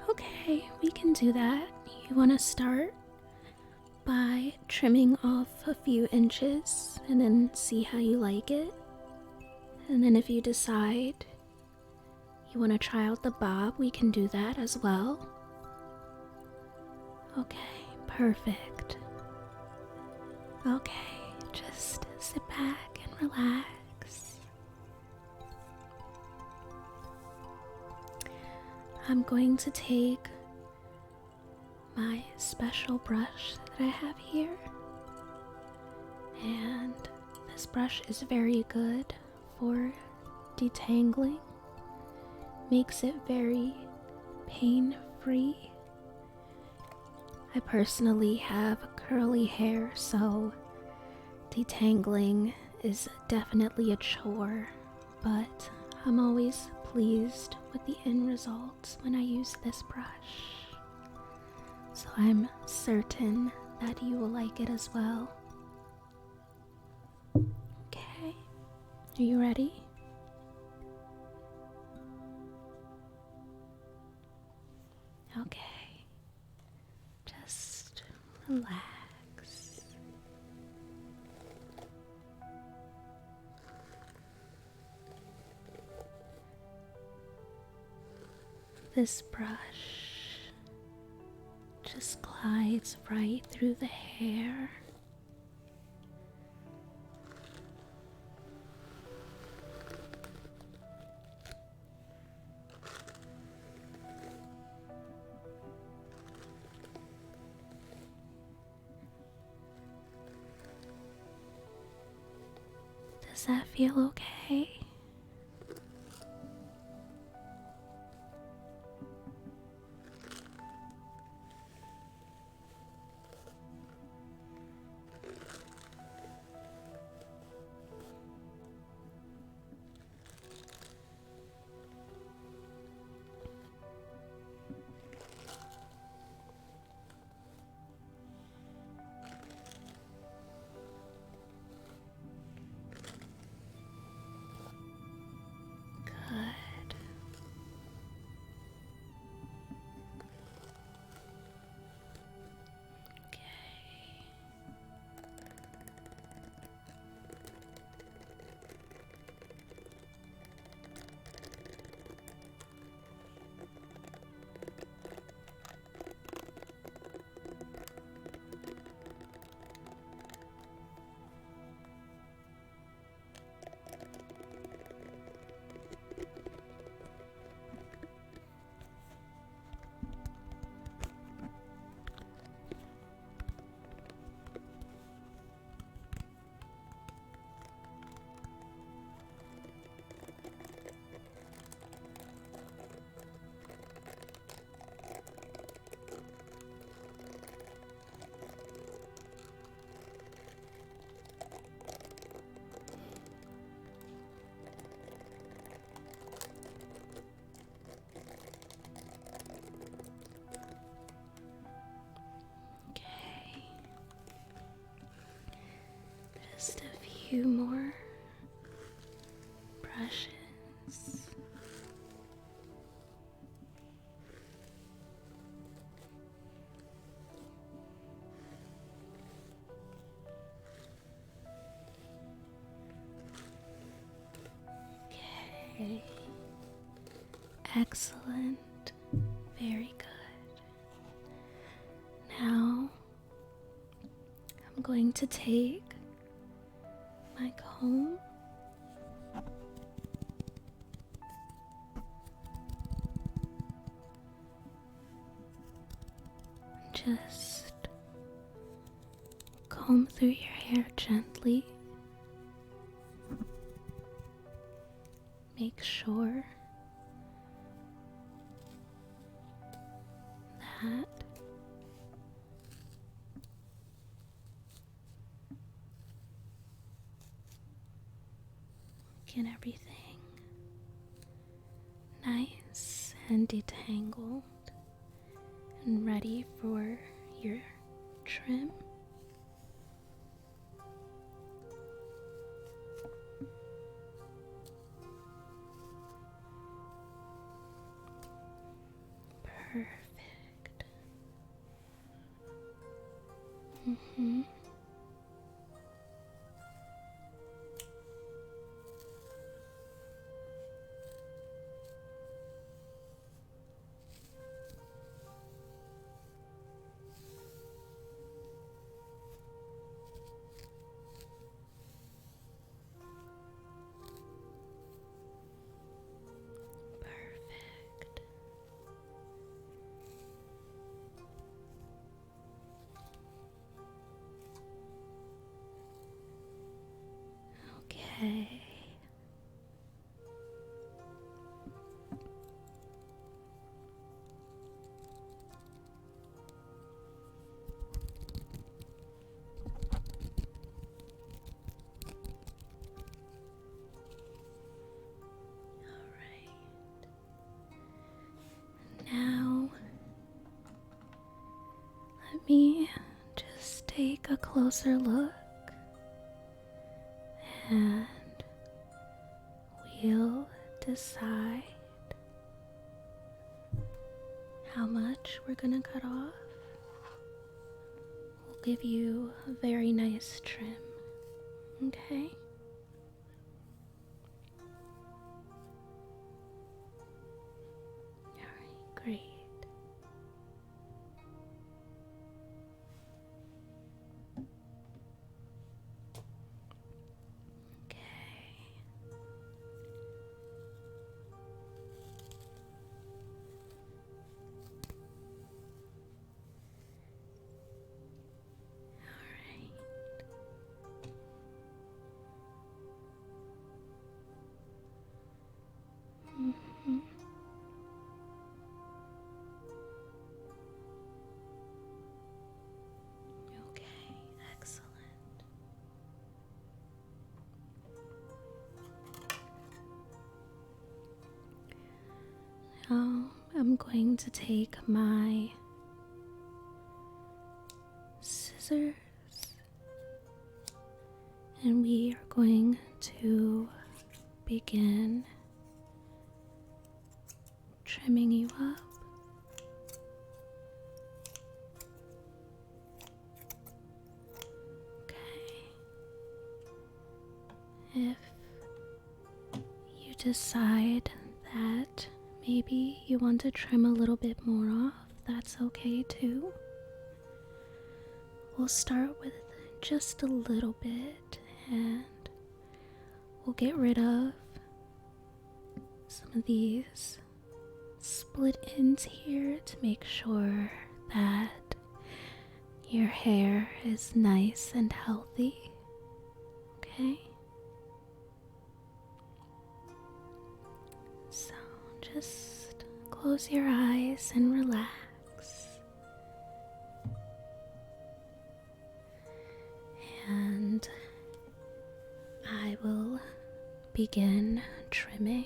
Okay, we can do that. You want to start by trimming off a few inches and then see how you like it. And then if you decide you want to try out the bob, we can do that as well. Okay, perfect. Okay, just sit back and relax. I'm going to take my special brush that I have here, and this brush is very good for detangling, makes it very pain-free. I personally have curly hair, so detangling is definitely a chore, but I'm always pleased with the end results when I use this brush. So I'm certain that you will like it as well. Okay. Are you ready? Okay. Just relax. This brush just glides right through the hair. Does that feel okay? Good. Okay. Okay. Just a few more brushes. Okay. Excellent. Very good. Now I'm going to take my comb and just comb through your hair gently. Make sure that get everything nice and detangled and ready for your trim. Perfect. Perfect. Okay. Now, let me just take a closer look and we'll decide how much we're gonna cut off. We'll give you a very nice trim, okay? Alright, great. Mhm. Okay, excellent. Now I'm going to take my scissors and we are going to begin trimming you up. Okay. If you decide that maybe you want to trim a little bit more off, that's okay too. We'll start with just a little bit and we'll get rid of some of these split ends here to make sure that your hair is nice and healthy. Okay? So just close your eyes and relax. And I will begin trimming.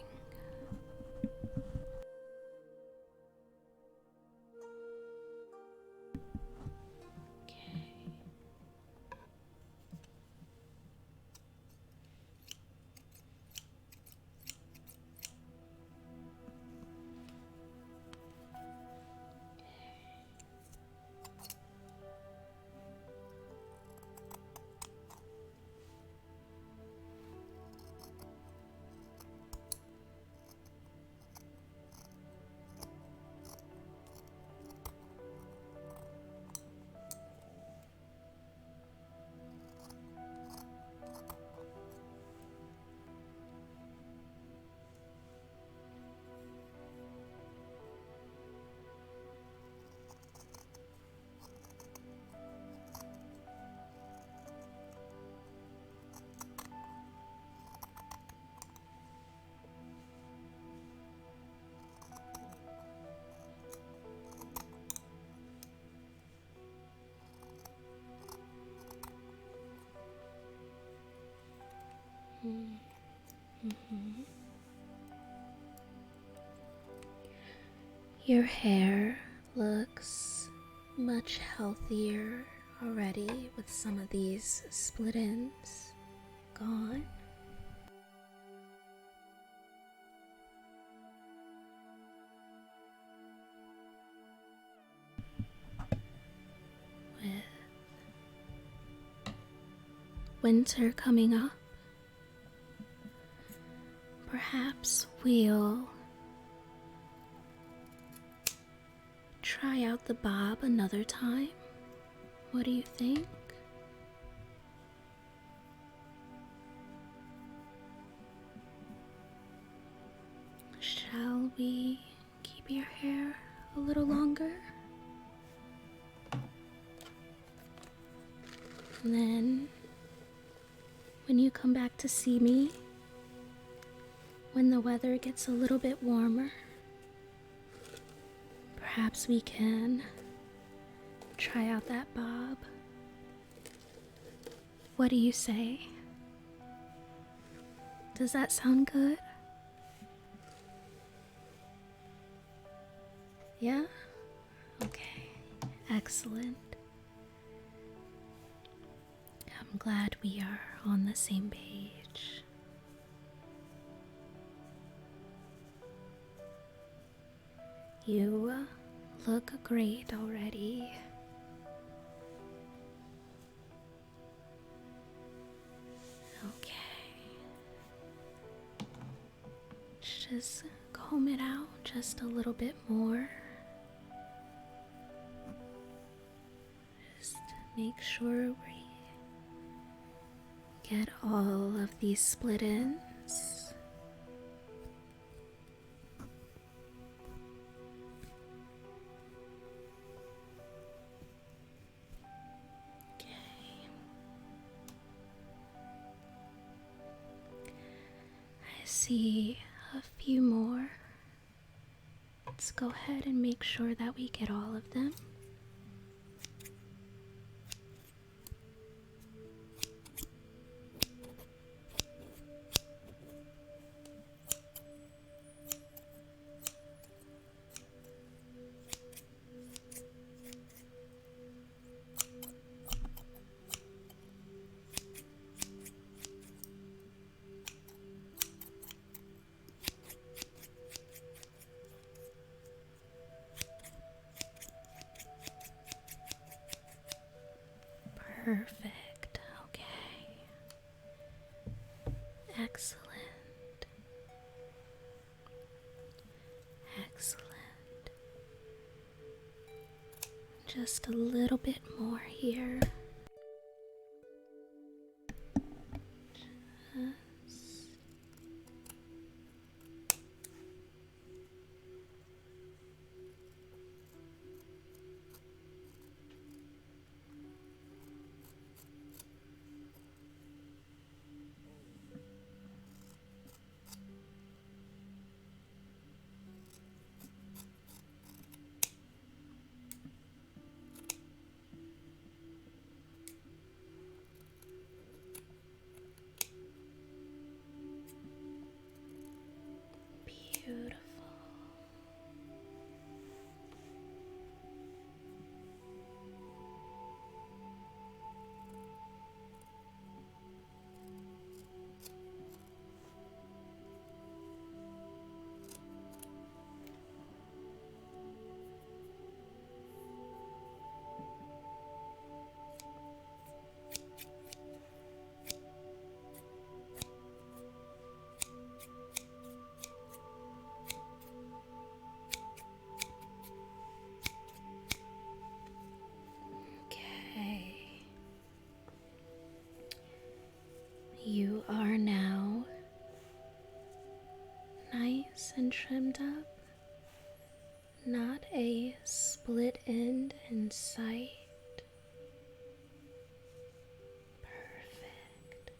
Mm-hmm. Your hair looks much healthier already with some of these split ends gone. With winter coming up, perhaps we'll try out the bob another time. What do you think? Shall we keep your hair a little longer? And then, when you come back to see me, when the weather gets a little bit warmer, perhaps we can try out that bob. What do you say? Does that sound good? Yeah? Okay, excellent. I'm glad we are on the same page. You look great already. Okay. Just comb it out just a little bit more. Just make sure we get all of these split ends. Okay. I see a few more. Let's go ahead and make sure that we get all of them. Perfect. Okay. Excellent. Excellent. Just a little bit more here. Just beautiful. Okay. You are now nice and trimmed up. Not a split end in sight. Perfect.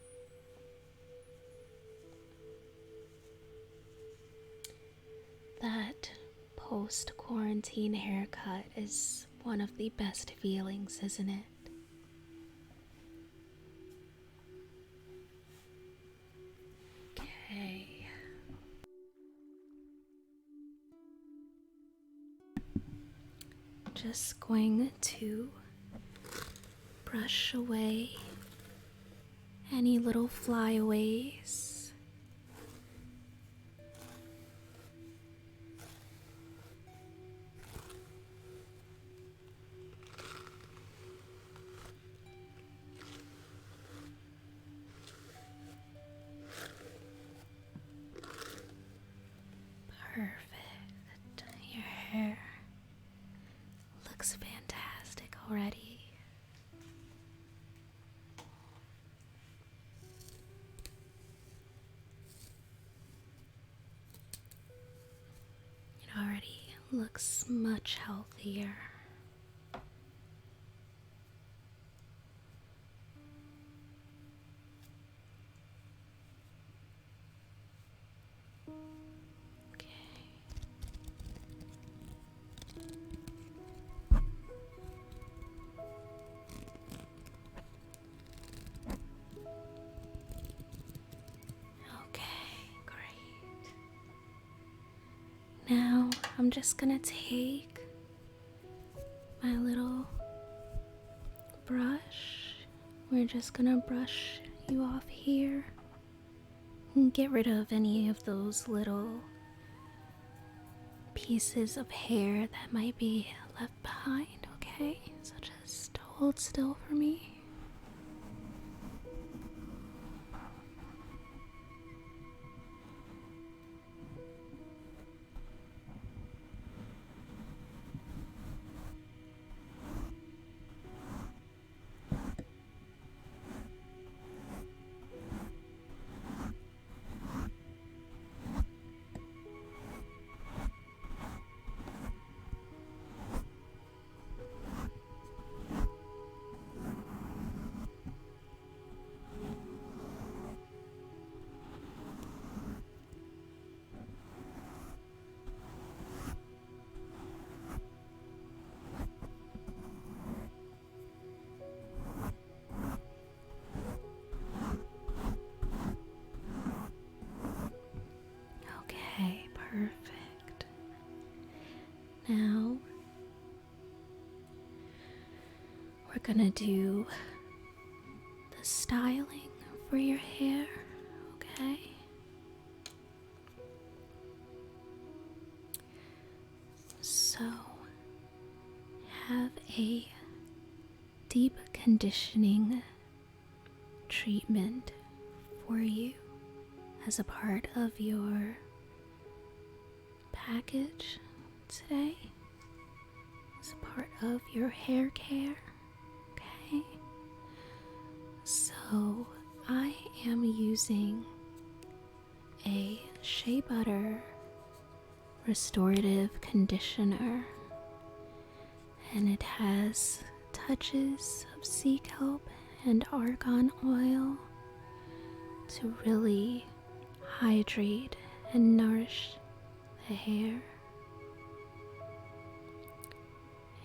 That post-quarantine haircut is one of the best feelings, isn't it? Okay. Just going to brush away any little flyaways. Perfect. Your hair looks fantastic already. It already looks much healthier. Now I'm just gonna take my little brush. We're just gonna brush you off here and get rid of any of those little pieces of hair that might be left behind, okay? So just hold still for me. Okay, perfect. Now we're gonna do the styling for your hair, okay? So, have a deep conditioning treatment for you as a part of your package today, as a part of your hair care, okay? So I am using a Shea Butter restorative conditioner, and it has touches of sea kelp and argan oil to really hydrate and nourish the hair.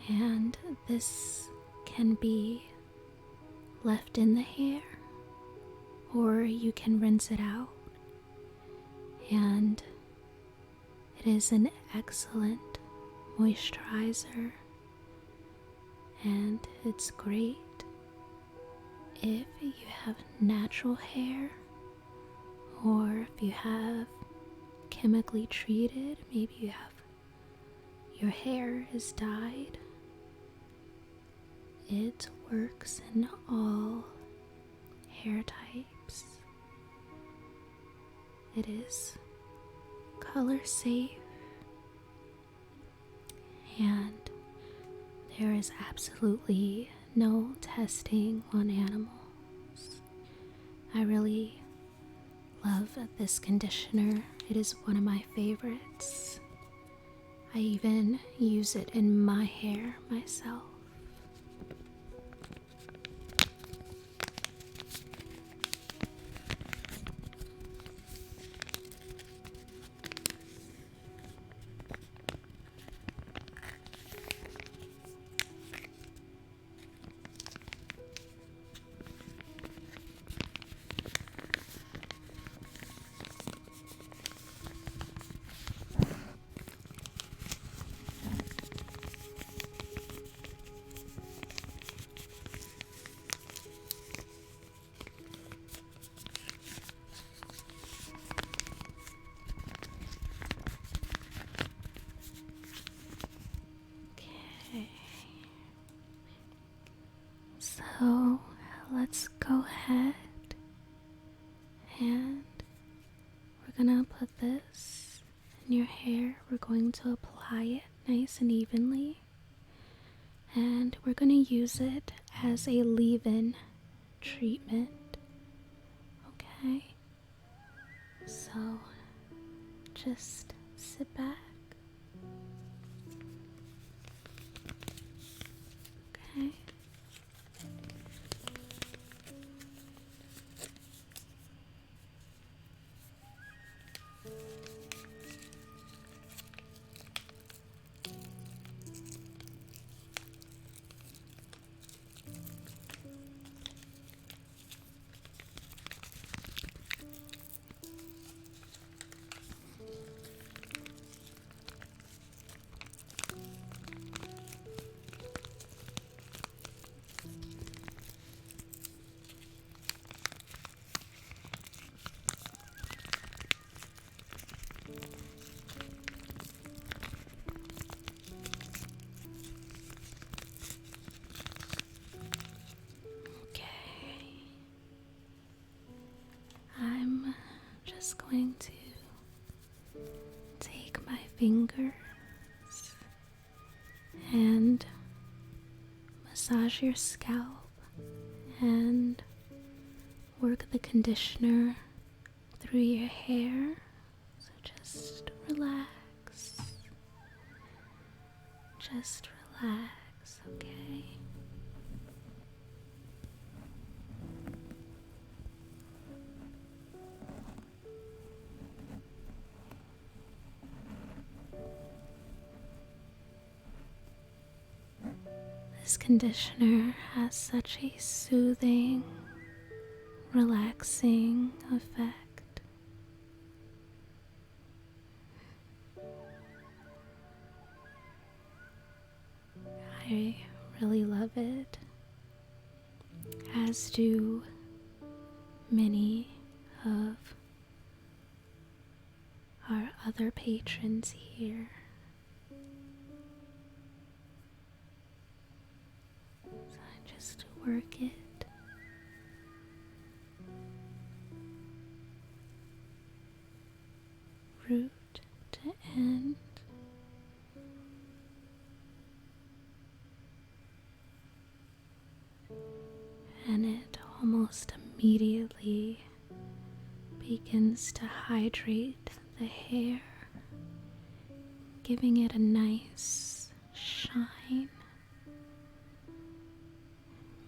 And this can be left in the hair, or you can rinse it out, and it is an excellent moisturizer, and it's great if you have natural hair, or if you have chemically treated, maybe you have your hair is dyed. It works in all hair types. It is color safe, and there is absolutely no testing on animals. I really love this conditioner. It is one of my favorites. I even use it in my hair myself. So let's go ahead and we're gonna put this in your hair. We're going to apply it nice and evenly, and we're gonna use it as a leave-in treatment. Okay, so just sit back. Okay. fingers and massage your scalp and work the conditioner through your hair. So just relax. Just relax, okay? This conditioner has such a soothing, relaxing effect. I really love it, as do many of our other patrons here. So I just work it. Root to end. And it almost immediately begins to hydrate the hair, giving it a nice shine,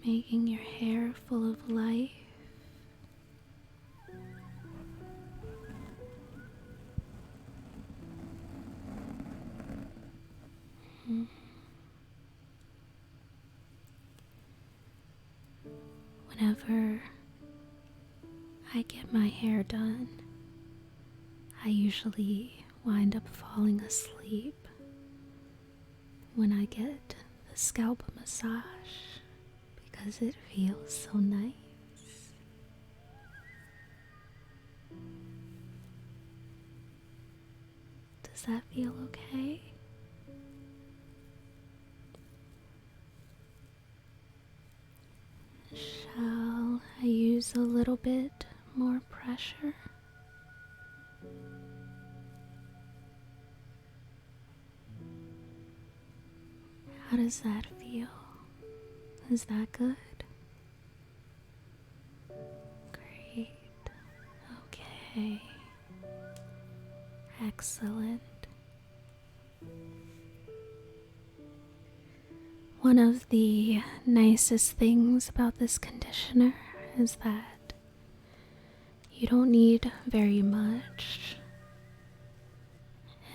making your hair full of life. Whenever I get my hair done, I usually wind up falling asleep when I get the scalp massage because it feels so nice. Does that feel okay? Shall I use a little bit more pressure? How does that feel? Is that good? Great. Okay. Excellent. One of the nicest things about this conditioner is that you don't need very much,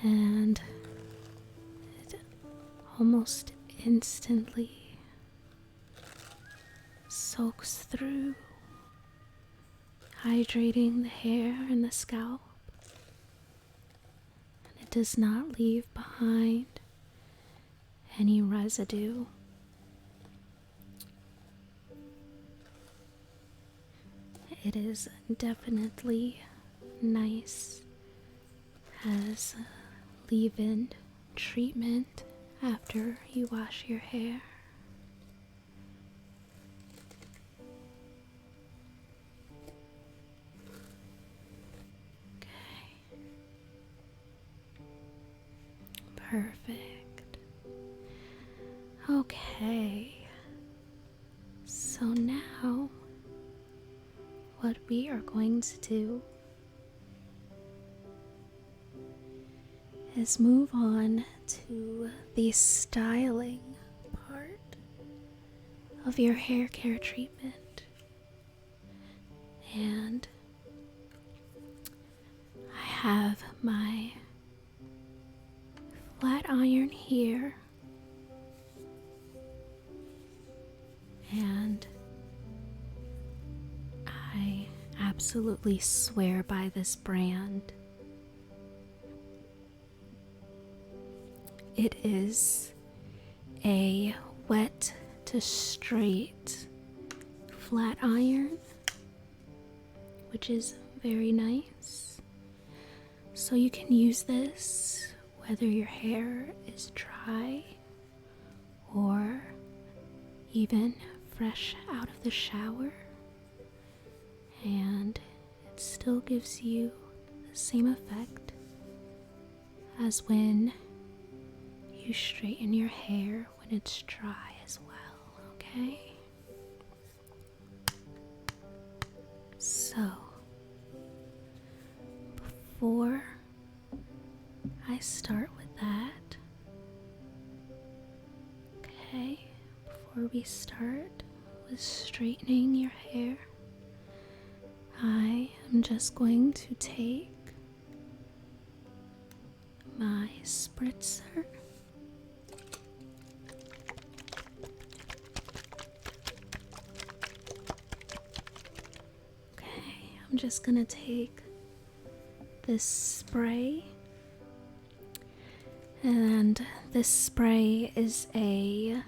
and it almost instantly soaks through, hydrating the hair and the scalp, and it does not leave behind any residue. It is definitely nice as a leave-in treatment after you wash your hair. Okay. Perfect. Okay. So now what we are going to do is move on to the styling part of your hair care treatment. And I have my flat iron here, and I absolutely swear by this brand. It is a wet to straight flat iron, which is very nice. So you can use this whether your hair is dry or even fresh out of the shower, and it still gives you the same effect as when you straighten your hair when it's dry as well, okay? So, before I start with that, okay, before we start with straightening your hair, I am just going to take my spritzer I'm just gonna take this spray, and this spray is a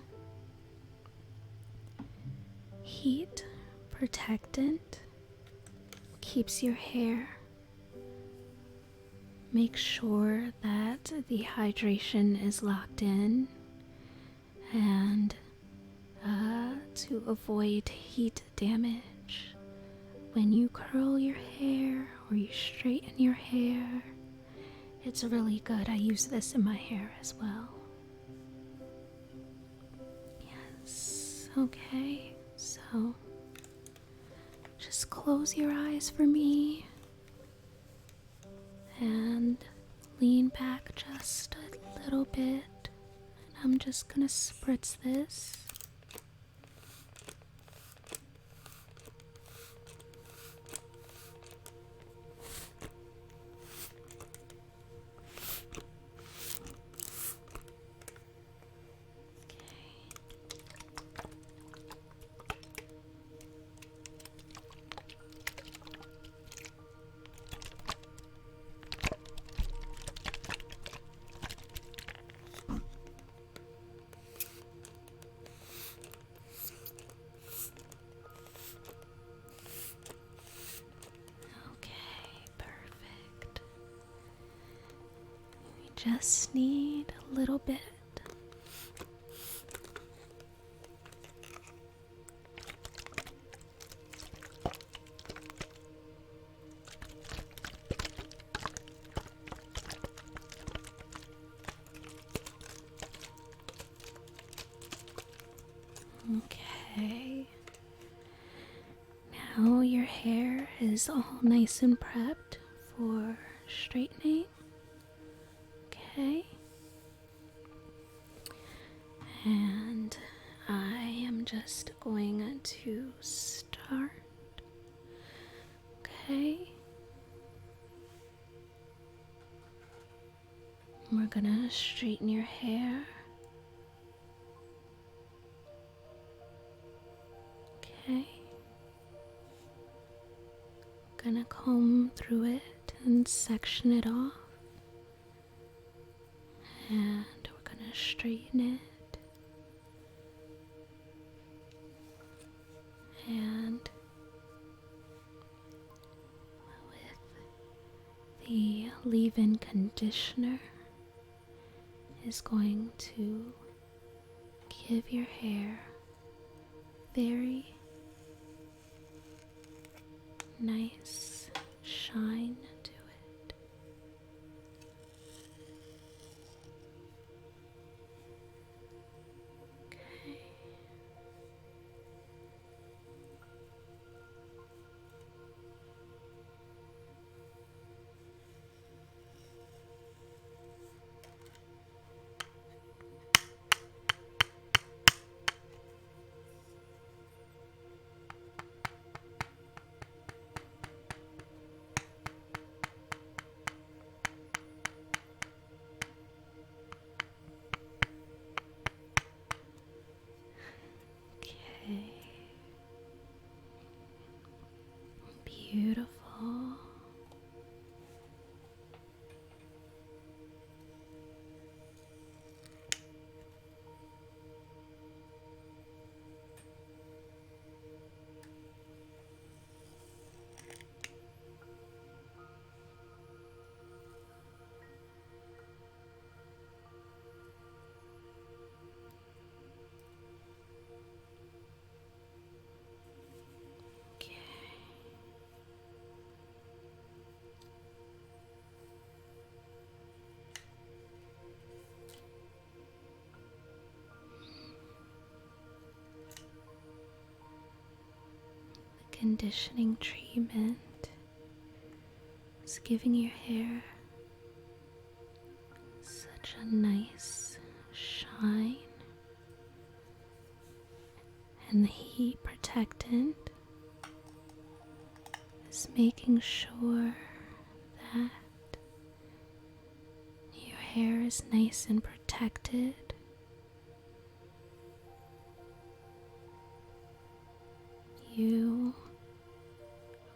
heat protectant, keeps your hair. Make sure that the hydration is locked in, and to avoid heat damage when you curl your hair or you straighten your hair. It's really good. I use this in my hair as well. Yes, okay, so just close your eyes for me and lean back just a little bit, and I'm just gonna spritz this. Just need a little bit. Okay. Now your hair is all nice and prepped for straightening. Okay, and I am just going to start. Okay, we're gonna straighten your hair. Okay, gonna comb through it and section it off. And we're gonna straighten it, and with the leave-in conditioner is going to give your hair very nice shine to it. Okay. Beautiful. conditioning treatment is giving your hair such a nice shine, and the heat protectant is making sure that your hair is nice and protected. You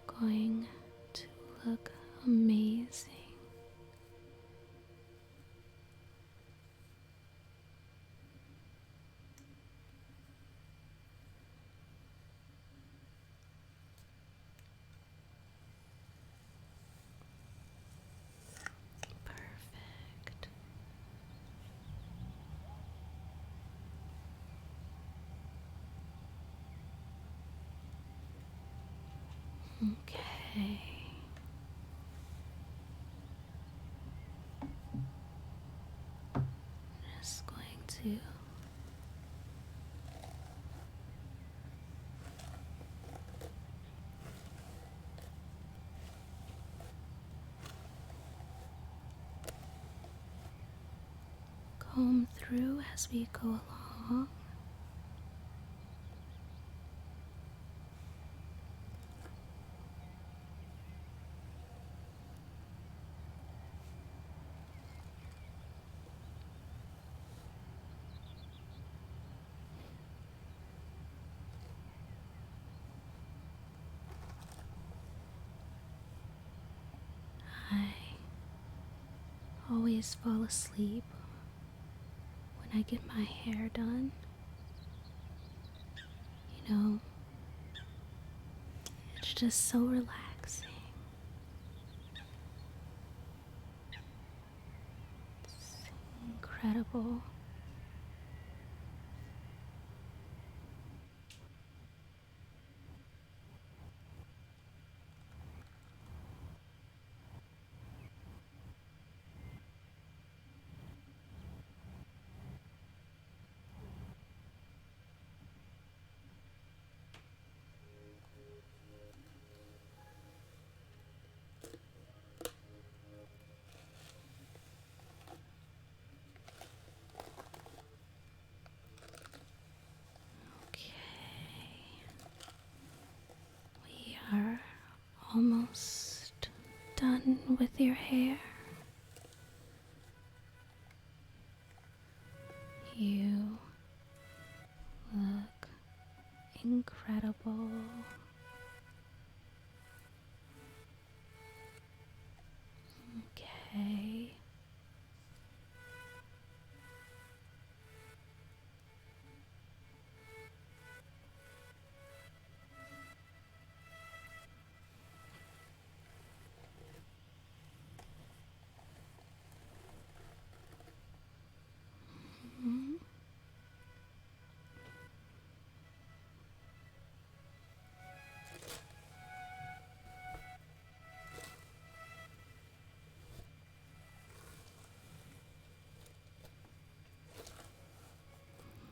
are going to look amazing. Perfect. Okay. Just going to comb through as we go along. I always fall asleep when I get my hair done. You know, it's just so relaxing. It's incredible. We are almost done with your hair. You look incredible. Okay.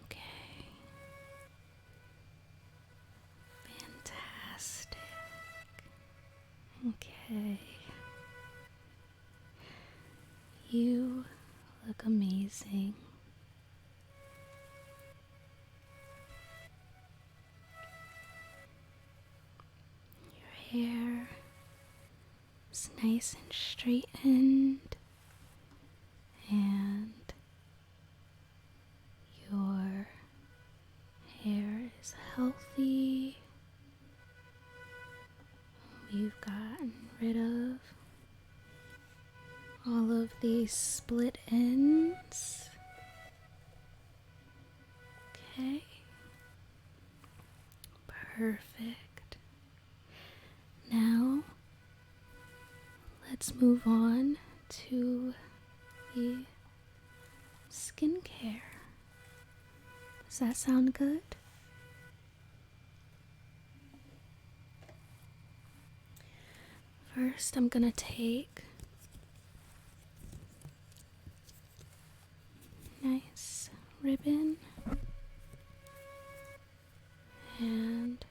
Okay. Fantastic. Okay. You look amazing. Your hair is nice and straightened, and your hair is healthy. We've gotten rid of all of these split ends. Okay. Perfect. Now, let's move on to the skincare. Does that sound good? First, I'm gonna take nice ribbon and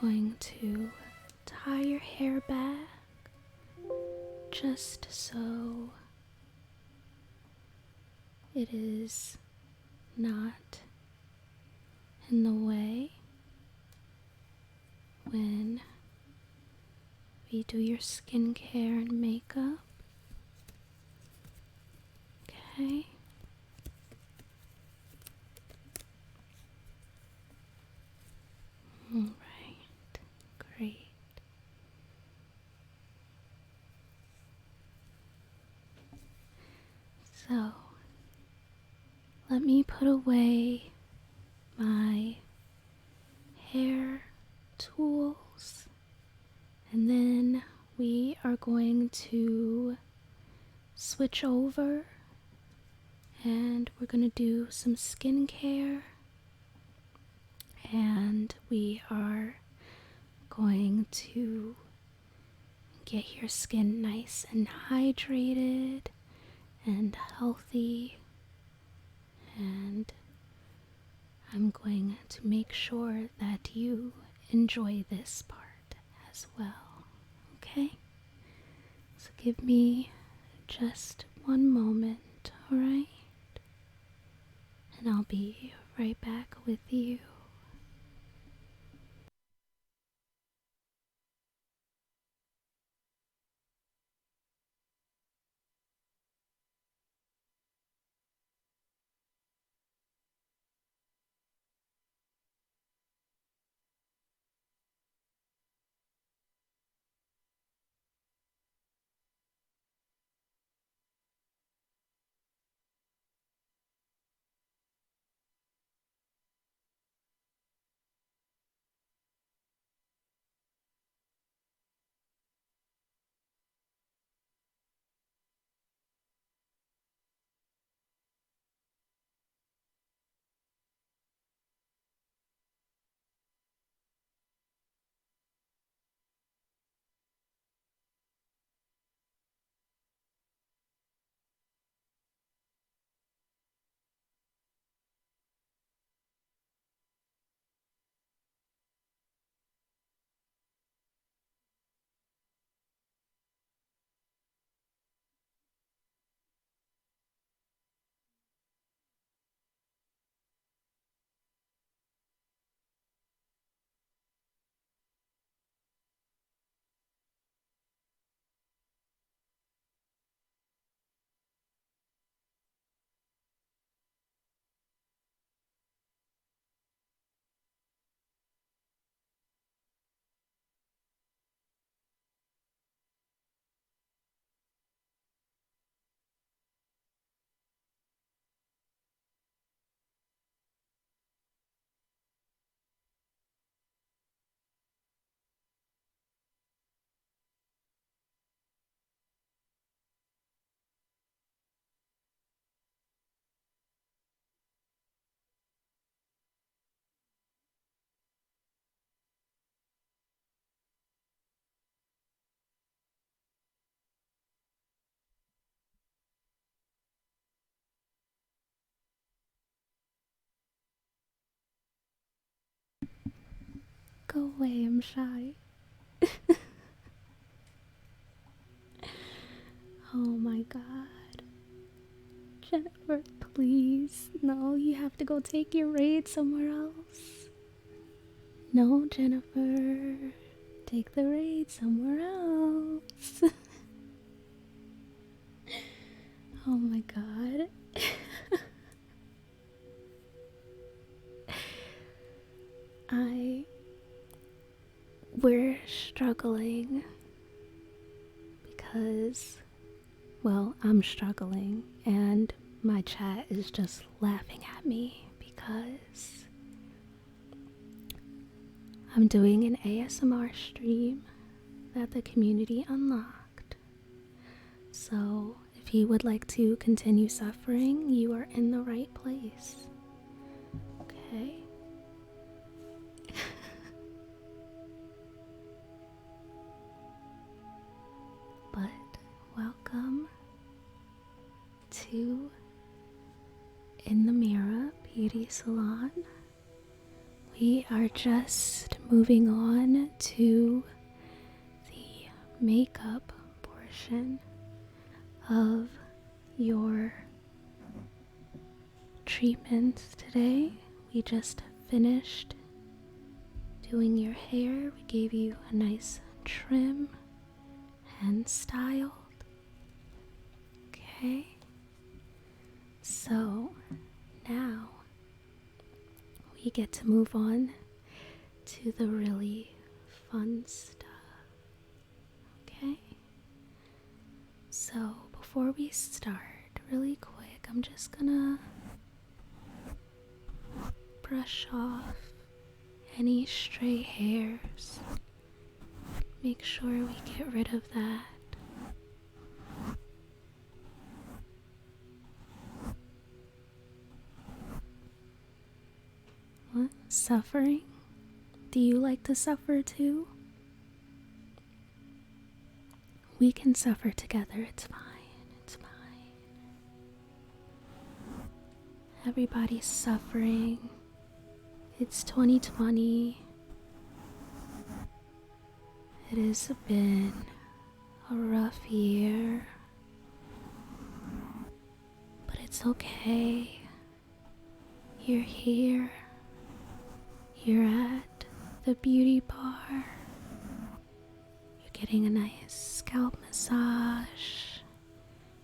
going to tie your hair back just so it is not in the way when we do your skincare and makeup. Okay. Alright, great. So, let me put away my hair tools, and then we are going to switch over and we're going to do some skincare, and we are going to get your skin nice and hydrated and healthy, and I'm going to make sure that you enjoy this part as well. Okay? So give me just one moment, alright? And I'll be right back with you. Go away, I'm shy. Oh my god. Jennifer, please. No, you have to go take your raid somewhere else. No, Jennifer. Take the raid somewhere else. Oh my god. We're struggling because, well, I'm struggling and my chat is just laughing at me because I'm doing an ASMR stream that the community unlocked. So, if you would like to continue suffering, you are in the right place. Okay? But welcome to In the Mirror Beauty Salon. we are just moving on to the makeup portion of your treatments today. We just finished doing your hair. We gave you a nice trim and styled. Okay, so now we get to move on to the really fun stuff. Okay, so before we start, really quick, I'm just gonna brush off any stray hairs. Make sure we get rid of that. What? Suffering? Do you like to suffer too? We can suffer together, it's fine, it's fine. Everybody's suffering. It's 2020. It has been a rough year, but it's okay. You're here. You're at the beauty bar. You're getting a nice scalp massage.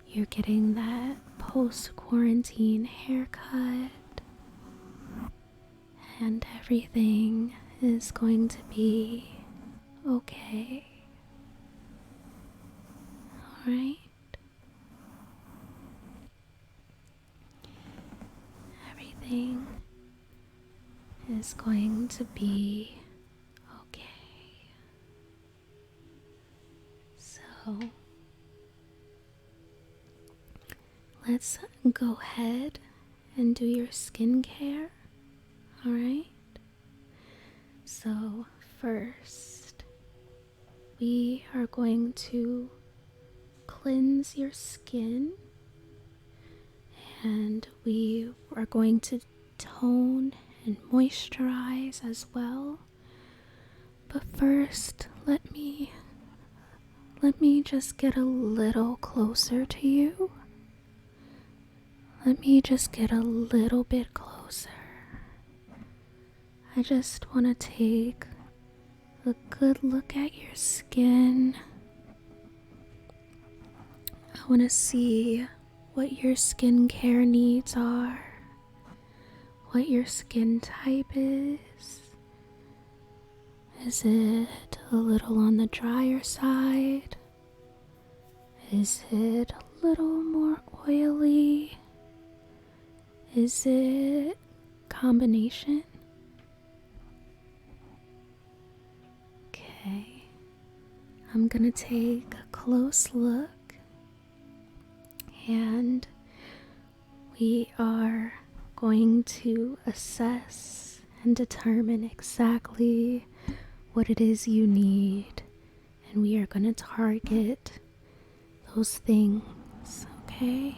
You're getting that post-quarantine haircut. And everything is going to be okay. Alright? Everything is going to be okay. So, let's go ahead and do your skincare. Alright? So, first, we are going to cleanse your skin, and we are going to tone and moisturize as well. But first, let me just get a little closer to you. Let me just get a little bit closer. I just want to take a good look at your skin. I want to see what your skincare needs are, what your skin type is. Is it a little on the drier side? Is it a little more oily? Is it combination? Okay, I'm gonna take a close look, and we are going to assess and determine exactly what it is you need, and we are going to target those things, okay?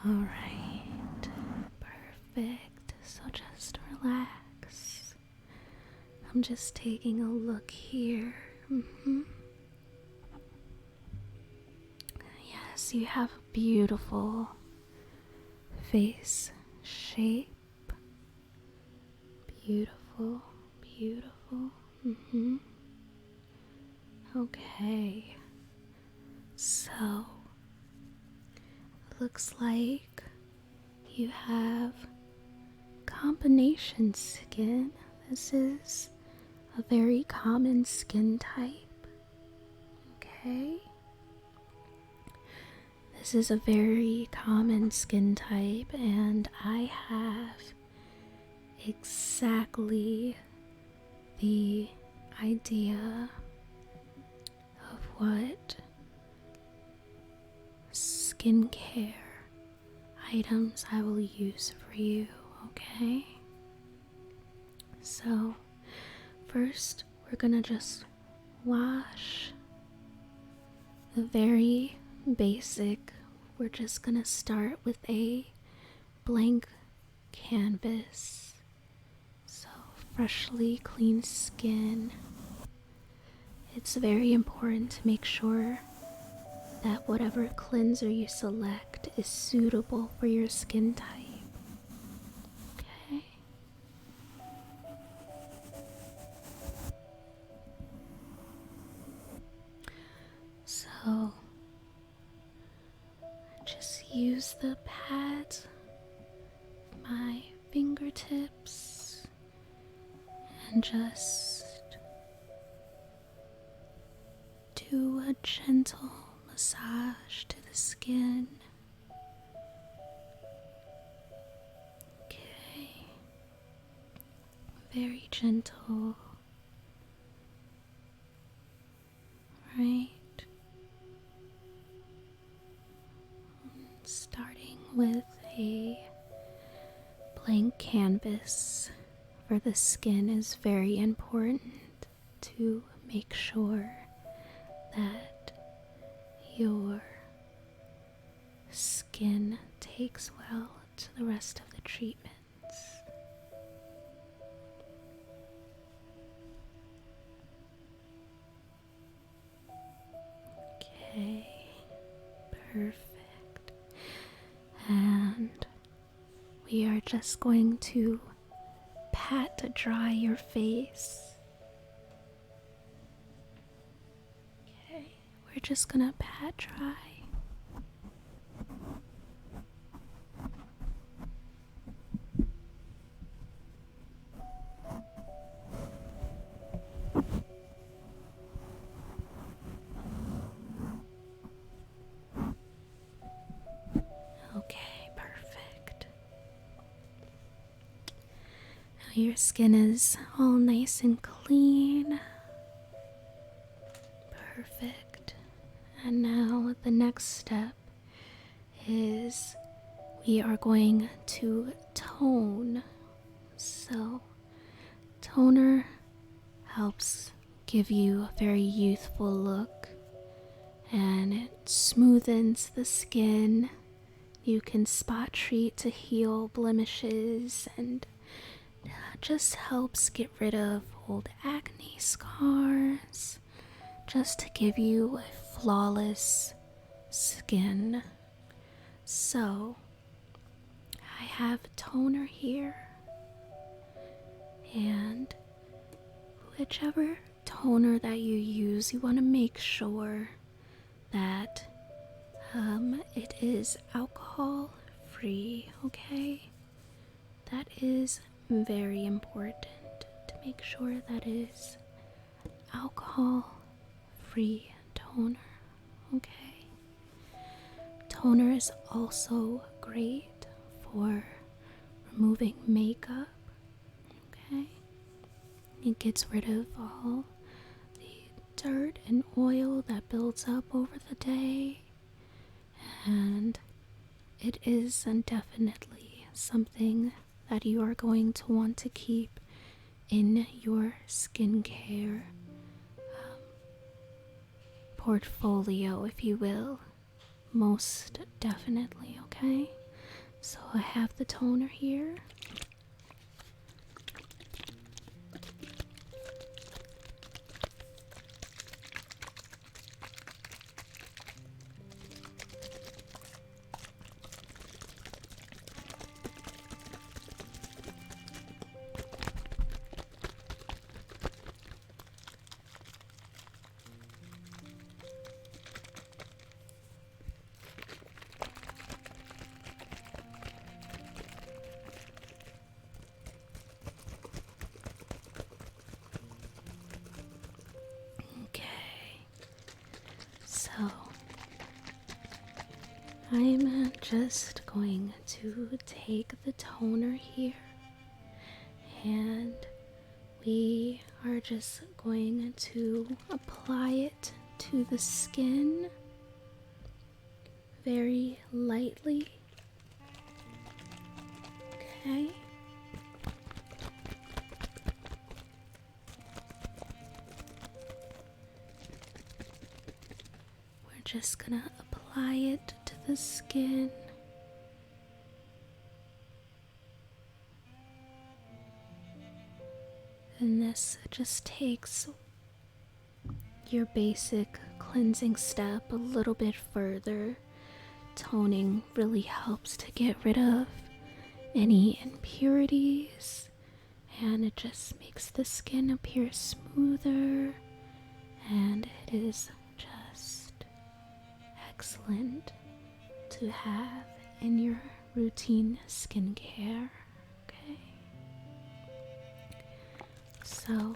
Alright, perfect. So just relax. I'm just taking a look here. Yes, you have a beautiful face shape. Beautiful, beautiful. Okay, so looks like you have combination skin. This is a very common skin type. Okay, this is a very common skin type, and I have exactly the idea of what skincare items I will use for you, okay? So first we're gonna just wash the very basic. We're just gonna start with a blank canvas. So, freshly clean skin. It's very important to make sure that whatever cleanser you select is suitable for your skin type. Okay? So, just use the pads, my fingertips, and just do a gentle massage to the skin. Okay, very gentle. Right. Starting with a blank canvas for the skin is very important to make sure that your skin takes well to the rest of the treatments. Okay, perfect. And we are just going to pat to dry your face. Okay, we're just gonna pat dry. Okay, perfect. Now your skin is all nice and clean. Perfect. And now the next step is we are going to tone. So, toner helps give you a very youthful look, and it smoothens the skin. You can spot treat to heal blemishes and just helps get rid of old acne scars, just to give you a flawless skin. So, I have toner here, and whichever toner that you use, you want to make sure that it is alcohol free, okay? That is very important to make sure that it is alcohol free toner, okay? Toner is also great for removing makeup, okay? It gets rid of all the dirt and oil that builds up over the day, and it is definitely something that you are going to want to keep in your skincare portfolio, if you will. Most definitely, okay? So I have the toner here. So, I'm just going to take the toner here, and we are just going to apply it to the skin very lightly. Okay. Just gonna apply it to the skin and this just takes your basic cleansing step a little bit further. Toning really helps to get rid of any impurities, and it just makes the skin appear smoother, and it is just excellent to have in your routine skincare. Okay, so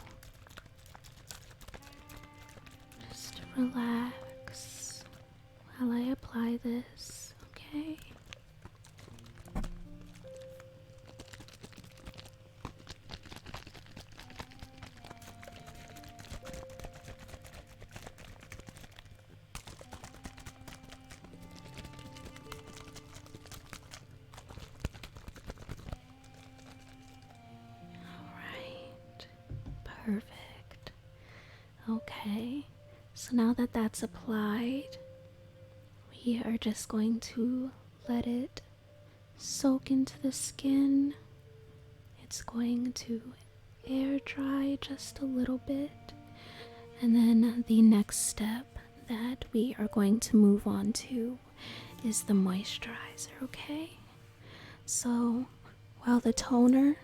just relax while I apply this, okay? Alright, perfect. Okay, so now that that's applied, we are just going to let it soak into the skin. It's going to air dry just a little bit. And then the next step that we are going to move on to is the moisturizer, okay? So while the toner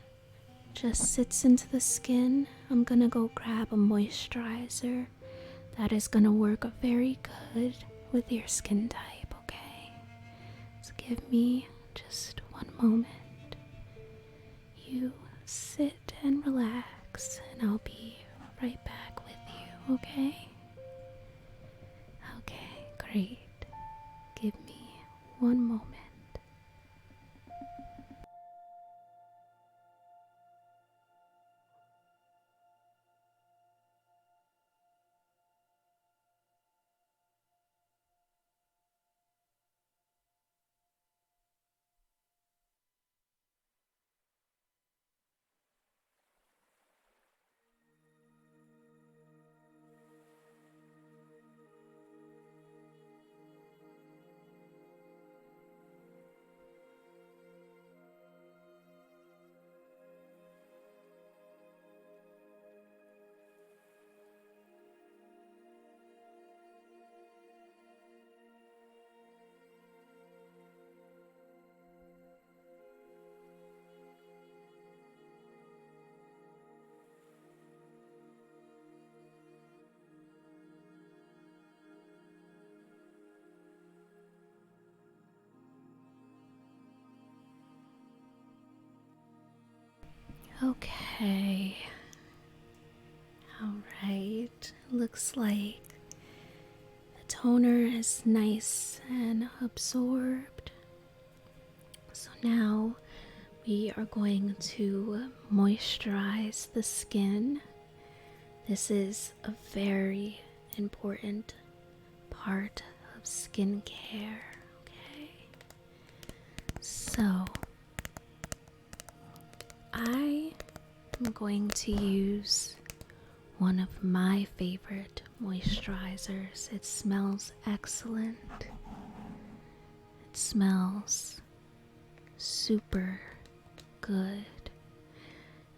just sits into the skin, I'm gonna go grab a moisturizer that is gonna work very good with your skin type, okay? So give me just one moment. You sit and relax, and I'll be right back with you, okay? Okay, great. Give me one moment. Okay. Alright. Looks like the toner is nice and absorbed. So now we are going to moisturize the skin. This is a very important part of skincare, okay? So I am going to use one of my favorite moisturizers. It smells excellent. It smells super good.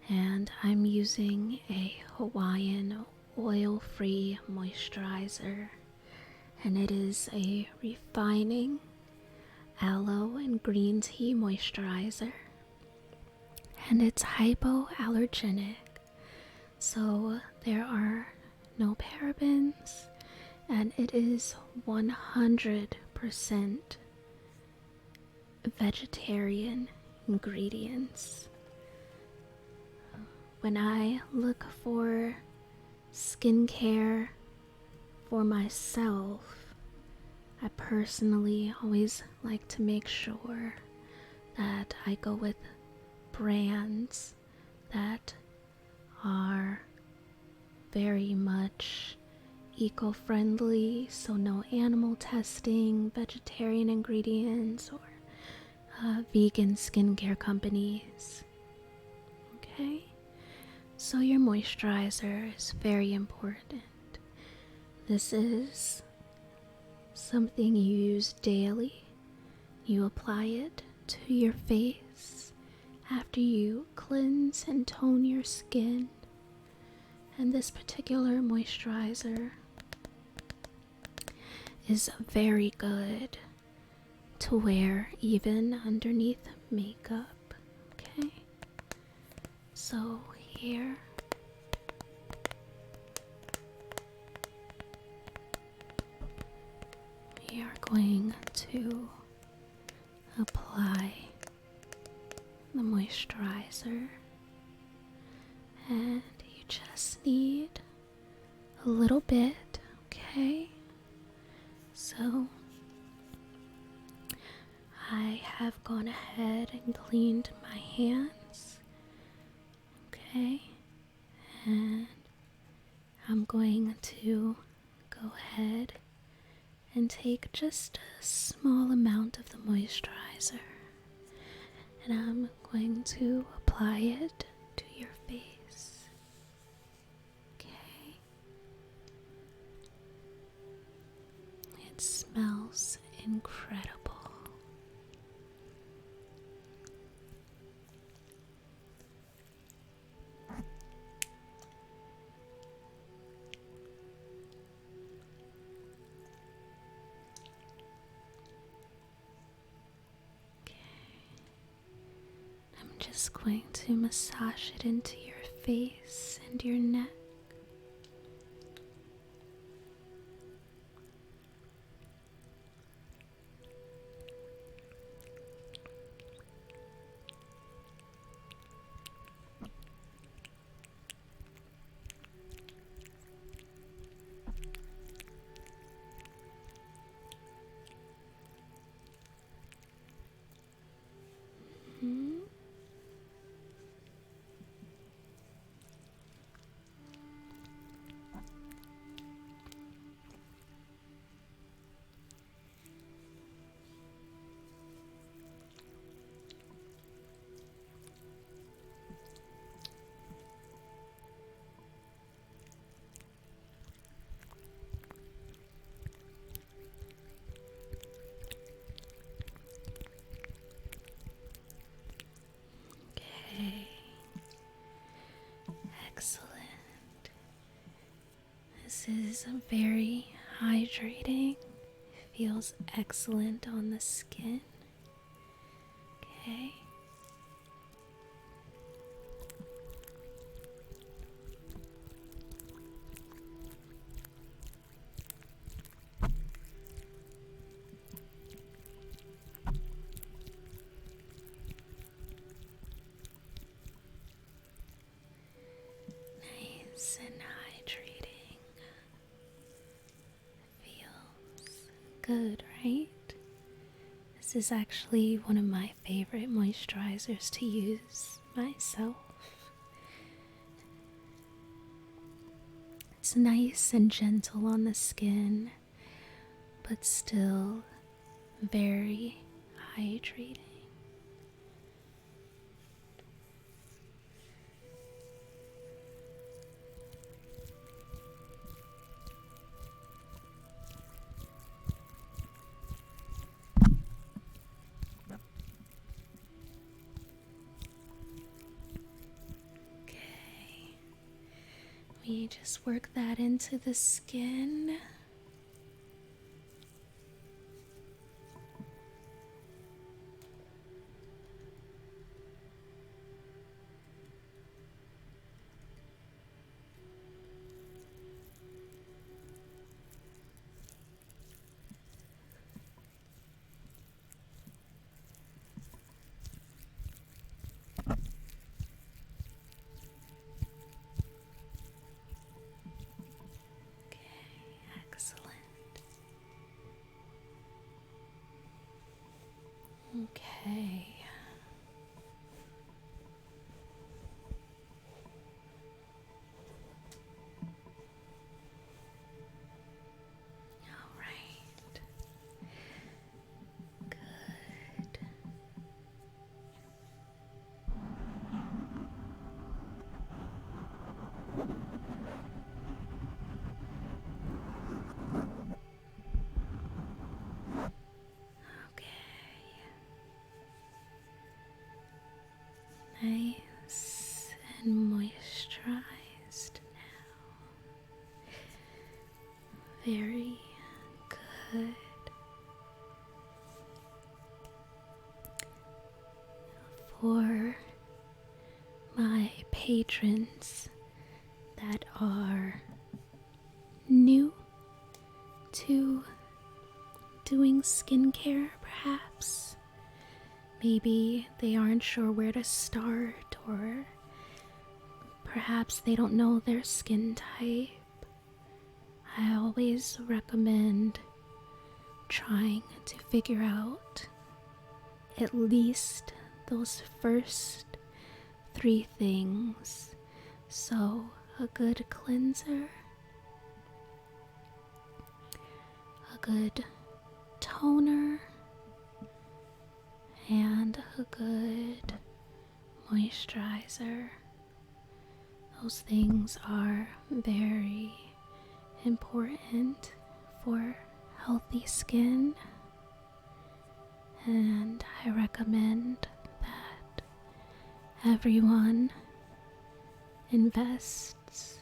And I'm using a Hawaiian oil-free moisturizer, and it is a refining aloe and green tea moisturizer, and it's hypoallergenic, so there are no parabens, and it is 100% vegetarian ingredients. When I look for skincare for myself, I personally always like to make sure that I go with brands that are very much eco-friendly, so no animal testing, vegetarian ingredients, or vegan skincare companies. Okay? So your moisturizer is very important. This is something you use daily. You apply it to your face after you cleanse and tone your skin. And this particular moisturizer is very good to wear even underneath makeup. Okay, so here we are going to apply the moisturizer, and you just need a little bit, okay? So I have gone ahead and cleaned my hands, okay? And I'm going to go ahead and take just a small amount of the moisturizer, and I'm going to apply it to your face. Okay. It smells incredible. I'm just going to massage it into your face and your neck. Hmm? Okay. Excellent. This is very hydrating. Feels excellent on the skin. Okay. Nice and hydrating. Feels good, right? This is actually one of my favorite moisturizers to use myself. It's nice and gentle on the skin, but still very hydrating. Okay, we just work that into the skin. Excellent. Okay. All right. Good. Okay. Nice and moisturized now. patrons that are new to doing skincare, perhaps. Maybe they aren't sure where to start, or perhaps they don't know their skin type. I always recommend trying to figure out at least those first 3 things. So, a good cleanser, a good toner, and a good moisturizer. Those things are very important for healthy skin, and I recommend that everyone invests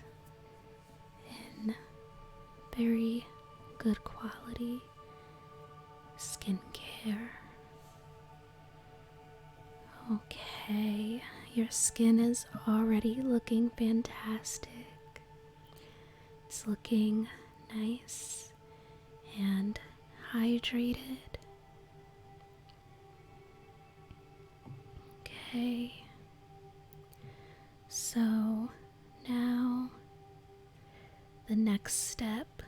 in very good quality skincare. Okay, your skin is already looking fantastic. It's looking nice and hydrated. Okay, so now the next step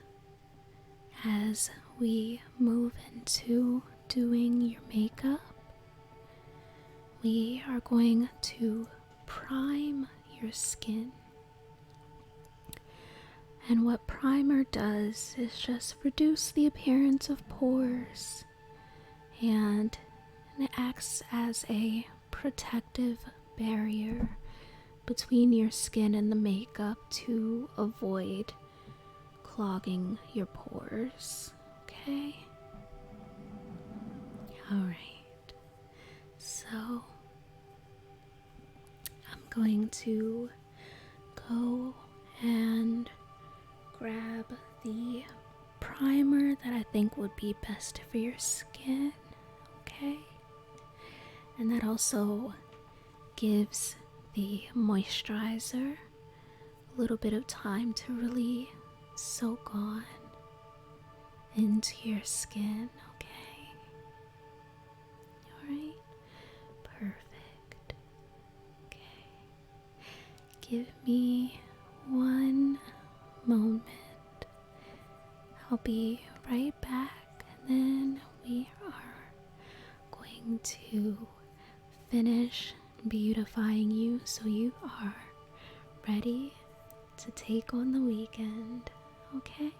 as we move into doing your makeup, we are going to prime your skin. And what primer does is just reduce the appearance of pores, and it acts as a protective barrier between your skin and the makeup to avoid clogging your pores. Okay? Alright. So, I'm going to go and grab the primer that I think would be best for your skin, okay? And that also gives the moisturizer a little bit of time to really soak on into your skin, okay? Alright, perfect. Okay, give me one moment. I'll be right back, and then we are going to finish beautifying you so you are ready to take on the weekend. Okay?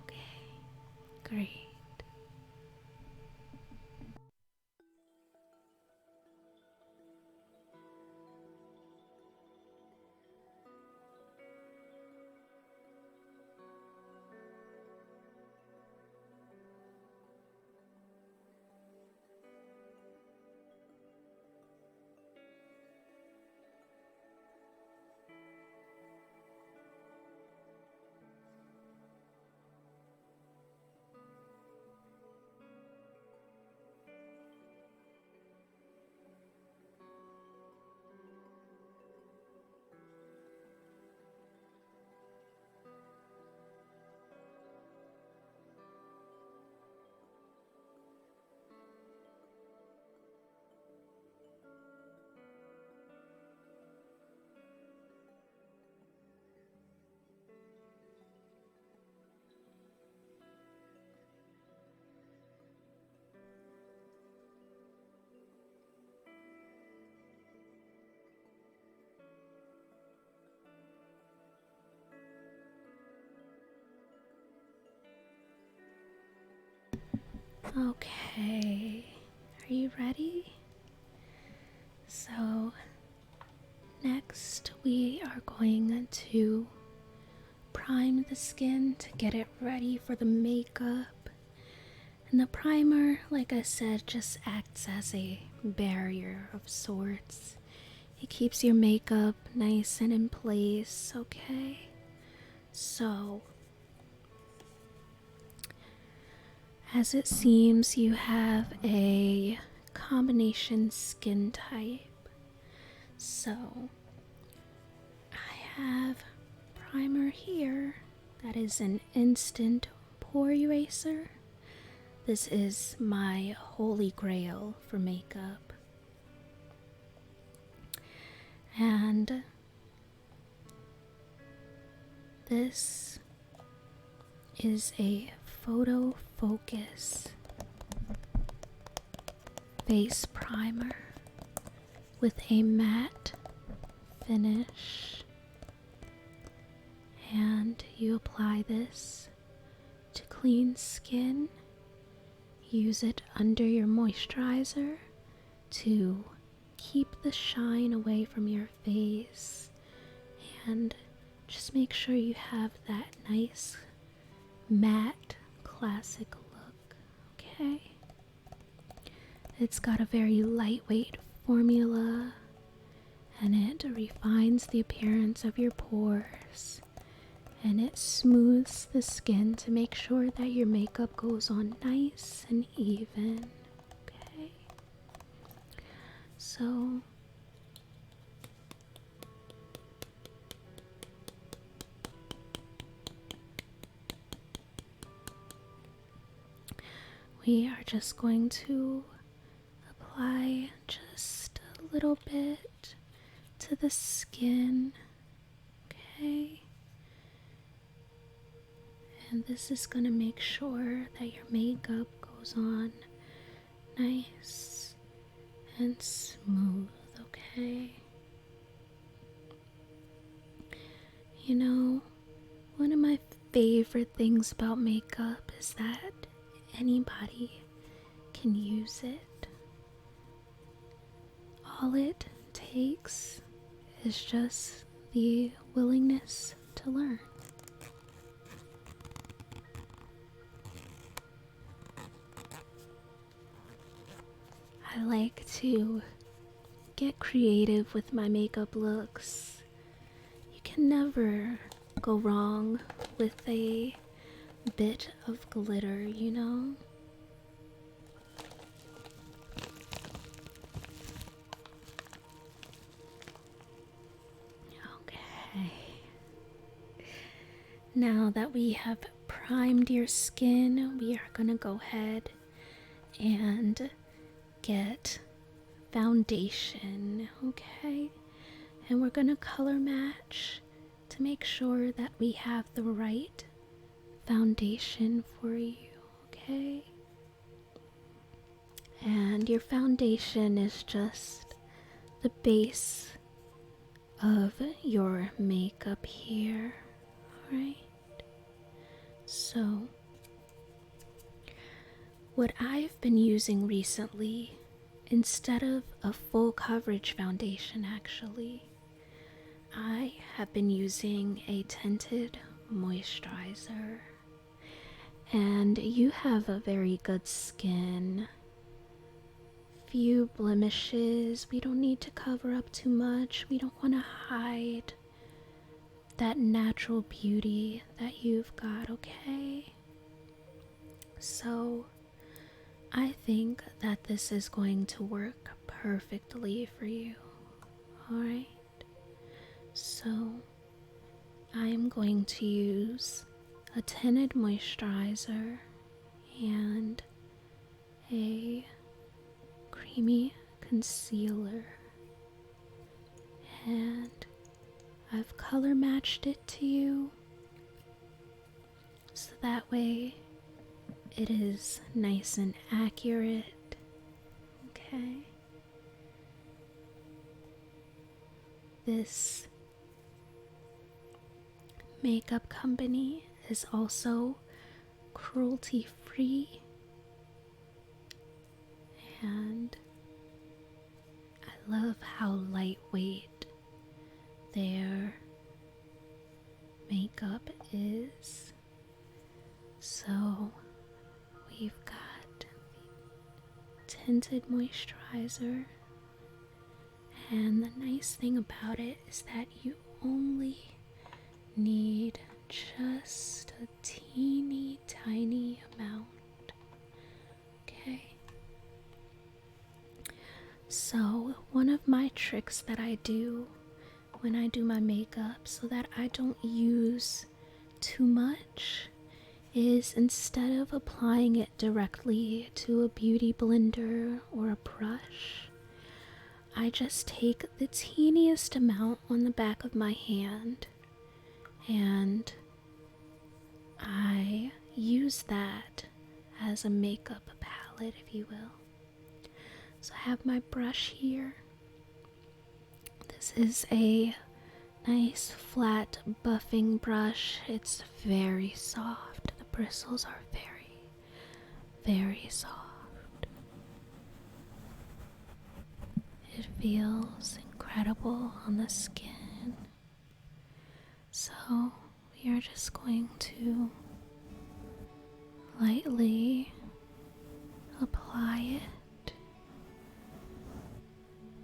Okay, great. Okay, are you ready? So, next we are going to prime the skin to get it ready for the makeup. And the primer, like I said, just acts as a barrier of sorts. It keeps your makeup nice and in place, okay? So, as it seems, you have a combination skin type. So, I have primer here that is an instant pore eraser. This is my holy grail for makeup. And this is a Photo Focus face primer with a matte finish, and you apply this to clean skin. Use it under your moisturizer to keep the shine away from your face, and just make sure you have that nice matte classic look. Okay, it's got a very lightweight formula, and it refines the appearance of your pores, and it smooths the skin to make sure that your makeup goes on nice and even. Okay, so we are just going to apply just a little bit to the skin, okay? And this is going to make sure that your makeup goes on nice and smooth, okay? You know, one of my favorite things about makeup is that anybody can use it. All it takes is just the willingness to learn. I like to get creative with my makeup looks. You can never go wrong with a bit of glitter, you know? Okay. Now that we have primed your skin, we are gonna go ahead and get foundation, okay? And we're gonna color match to make sure that we have the right foundation for you, okay? And your foundation is just the base of your makeup here, alright? So, what I've been using recently, instead of a full coverage foundation actually, I have been using a tinted moisturizer. And you have a very good skin, few blemishes. We don't need to cover up too much. We don't want to hide that natural beauty that you've got, okay? So I think that this is going to work perfectly for you, alright? So I'm going to use a tinted moisturizer and a creamy concealer, and I've color matched it to you so that way it is nice and accurate, okay? This makeup company is also cruelty free, and I love how lightweight their makeup is. So we've got the tinted moisturizer, and the nice thing about it is that you only need just a teeny tiny amount, okay? So, one of my tricks that I do when I do my makeup so that I don't use too much is instead of applying it directly to a beauty blender or a brush, I just take the teeniest amount on the back of my hand and I use that as a makeup palette, if you will. So I have my brush here. This is a nice flat buffing brush. It's very soft. The bristles are very, very soft. It feels incredible on the skin. So we are just going to lightly apply it.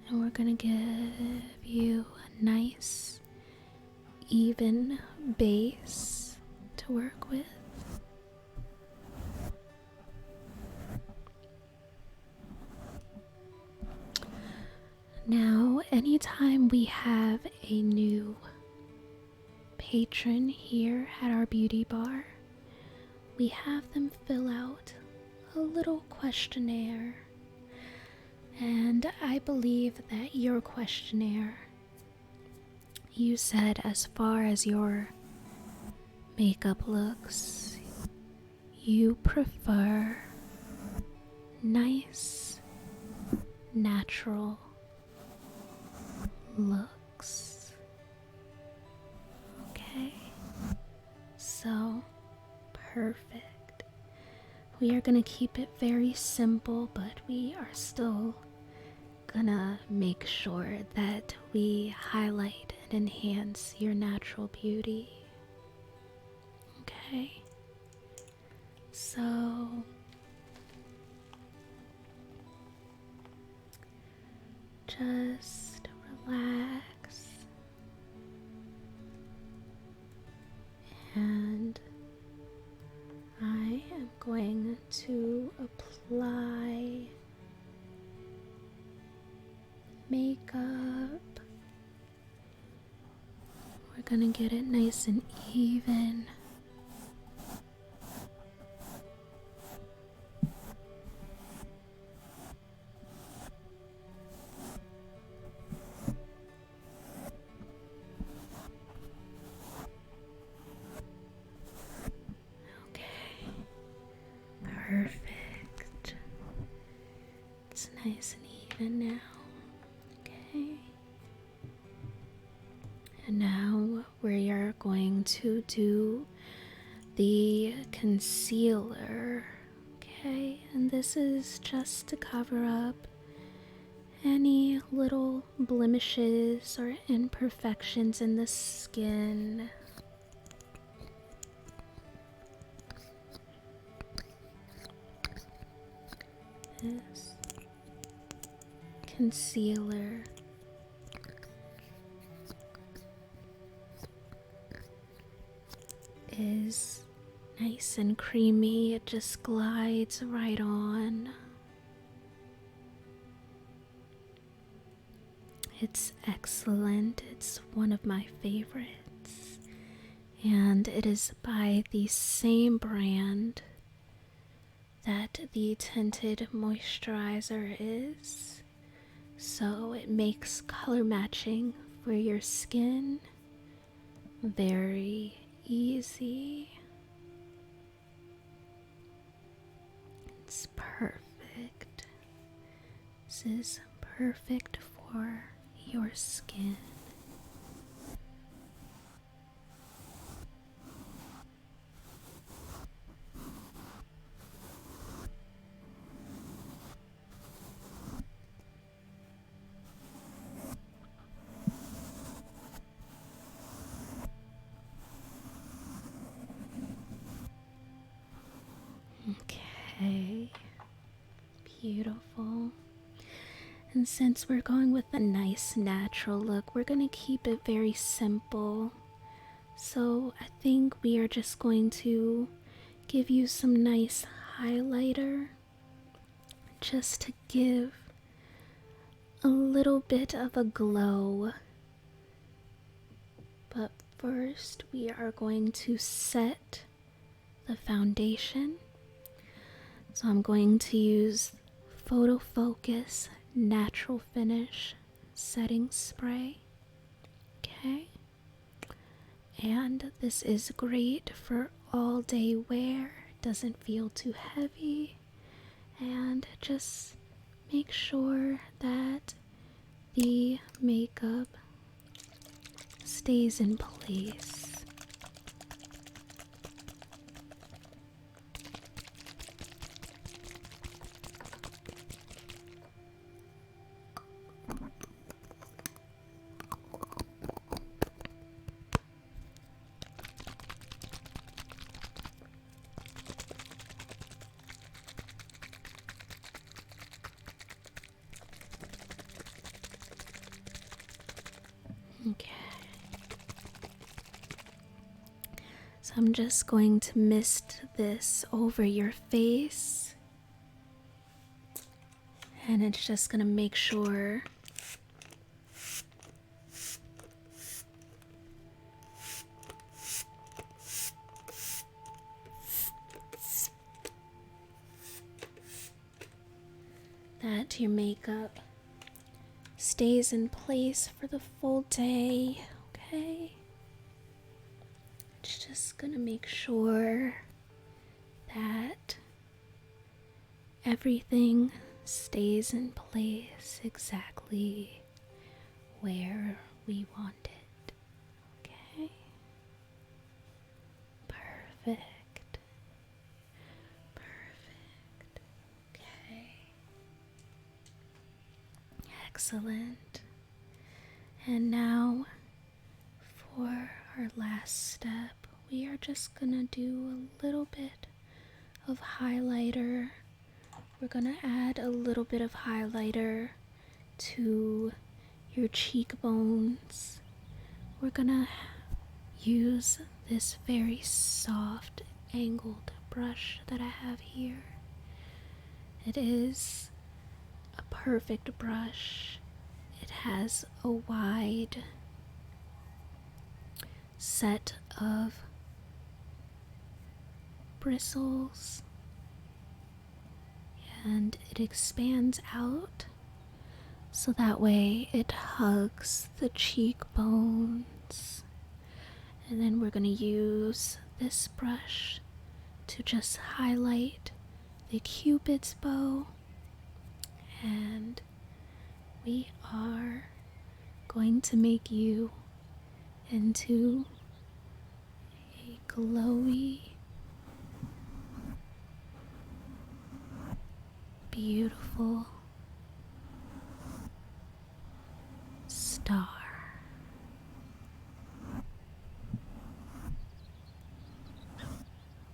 And we're gonna give you a nice, even base to work with. Now, anytime we have a new patron here at our beauty bar, we have them fill out a little questionnaire. And I believe that your questionnaire, you said as far as your makeup looks, you prefer nice, natural looks. Okay, so perfect. We are gonna keep it very simple, but we are still gonna make sure that we highlight and enhance your natural beauty. Okay, so just relax and I am going to apply makeup. We're gonna get it nice and even. Okay, perfect. It's nice and even now. Okay. And now we are going to do the concealer. Okay, and this is just to cover up any little blemishes or imperfections in the skin. This concealer is nice and creamy. It just glides right on. It's excellent. It's one of my favorites. And it is by the same brand that the tinted moisturizer is. So it makes color matching for your skin very easy. It's perfect. This is perfect for your skin. Okay, beautiful. And since we're going with a nice natural look, we're going to keep it very simple. So I think we are just going to give you some nice highlighter just to give a little bit of a glow. But first, we are going to set the foundation. So I'm going to use Photo Focus Natural Finish Setting Spray. Okay. And this is great for all day wear. Doesn't feel too heavy. And just make sure that the makeup stays in place. Okay. So I'm just going to mist this over your face. And it's just going to make sure that your makeup stays in place for the full day, okay? It's just gonna make sure that everything stays in place exactly where we want it, okay? Perfect. Perfect. Okay. Excellent. And now for our last step, we are just gonna do a little bit of highlighter. We're gonna add a little bit of highlighter to your cheekbones. We're gonna use this very soft angled brush that I have here. It is a perfect brush. It has a wide set of bristles and it expands out so that way it hugs the cheekbones. And then we're going to use this brush to just highlight the Cupid's bow, and we are going to make you into a glowy, beautiful star.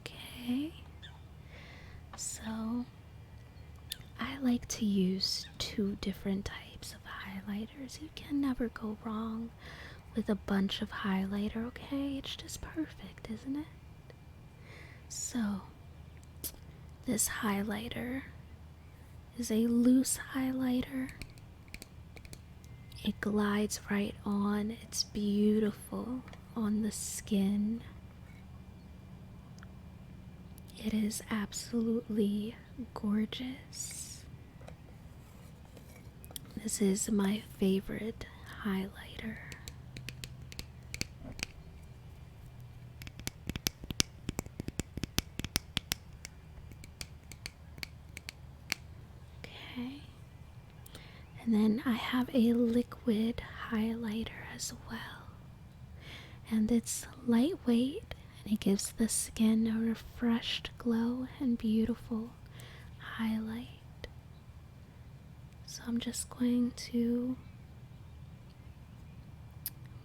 Okay, so I like to use 2 different types of highlighters. You can never go wrong with a bunch of highlighter, okay? It's just perfect, isn't it? So, this highlighter is a loose highlighter. It glides right on. It's beautiful on the skin. It is absolutely gorgeous. This is my favorite highlighter. Okay. And then I have a liquid highlighter as well. And it's lightweight and it gives the skin a refreshed glow and beautiful highlight. So I'm just going to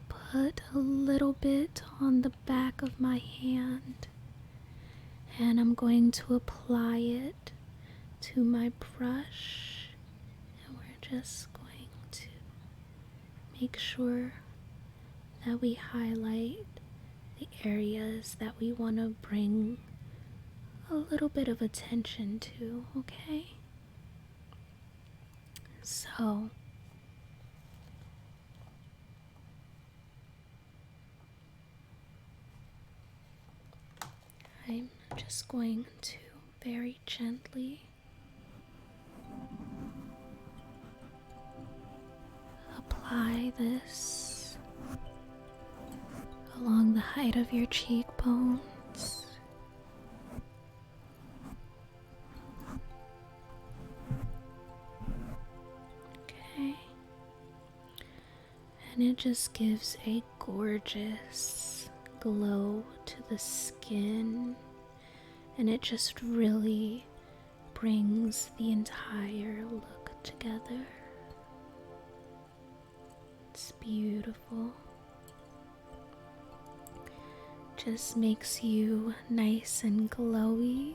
put a little bit on the back of my hand and I'm going to apply it to my brush, and we're just going to make sure that we highlight the areas that we want to bring a little bit of attention to, okay? So I'm just going to very gently apply this along the height of your cheekbones. Okay. And it just gives a gorgeous glow to the skin, and it just really brings the entire look together. It's beautiful. Just makes you nice and glowy.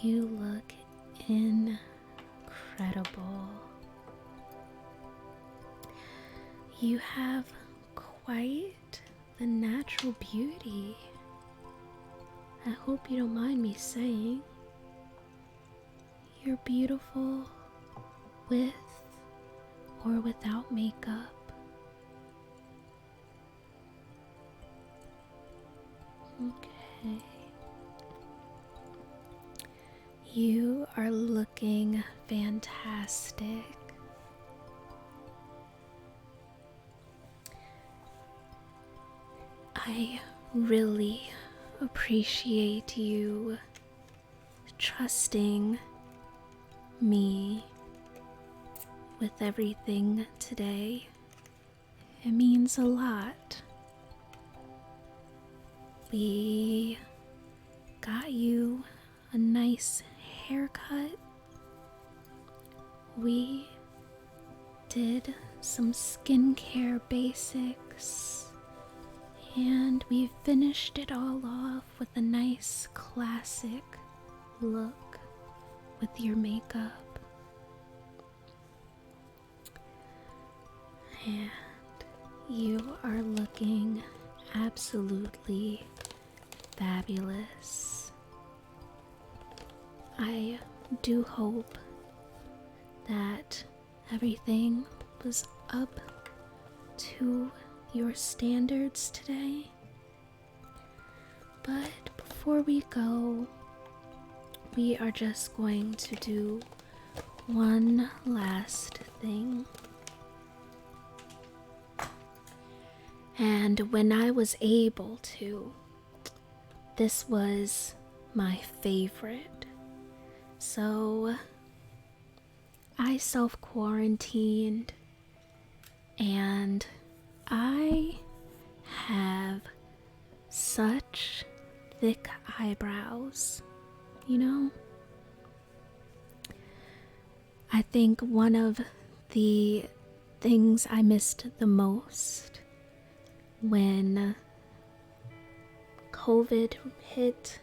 You look incredible. You have quite the natural beauty. I hope you don't mind me saying. You're beautiful with or without makeup. Okay. You are looking fantastic. I really appreciate you trusting me with everything today. It means a lot. We got you a nice haircut. We did some skincare basics, and we finished it all off with a nice classic look with your makeup. And you are looking absolutely fabulous. I do hope that everything was up to your standards today. But before we go, we are just going to do one last thing. And when I was able to, this was my favorite. So I self-quarantined, and I have such thick eyebrows, you know? I think one of the things I missed the most when COVID hit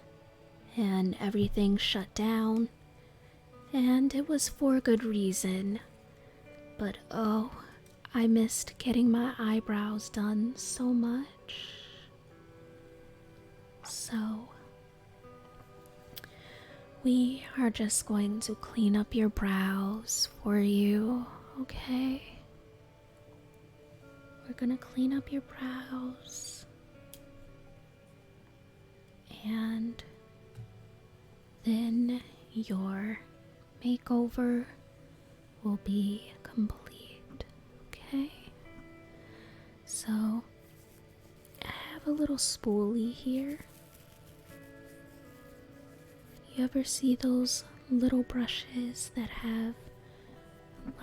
and everything shut down, and it was for good reason, but oh, I missed getting my eyebrows done so much. So we are just going to clean up your brows for you, okay? We're gonna clean up your brows, and then your makeover will be complete, okay? So I have a little spoolie here. You ever see those little brushes that have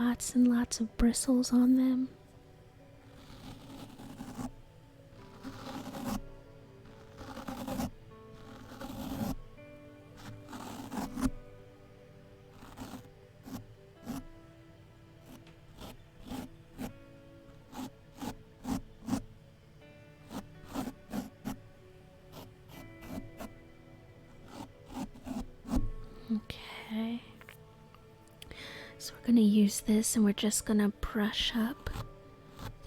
lots and lots of bristles on them? Okay. So we're gonna use this and we're just gonna brush up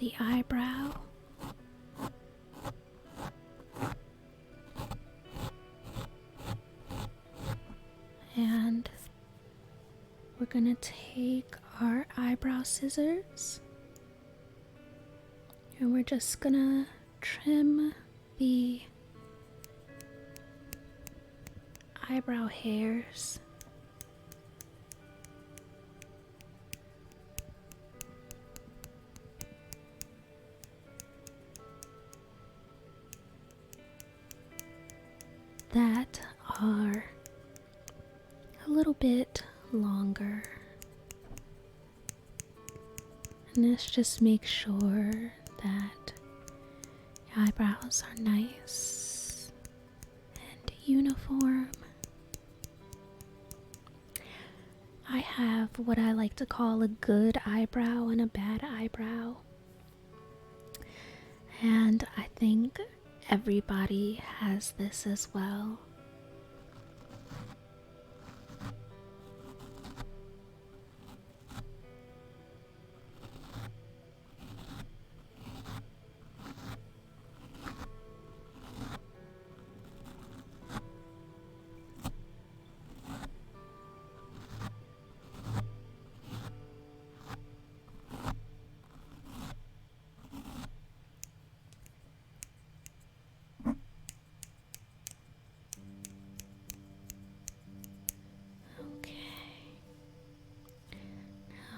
the eyebrow. And we're gonna take our eyebrow scissors and we're just gonna trim the eyebrow hairs. That are a little bit longer. And this just makes sure that your eyebrows are nice and uniform. I have what I like to call a good eyebrow and a bad eyebrow. And I think everybody has this as well.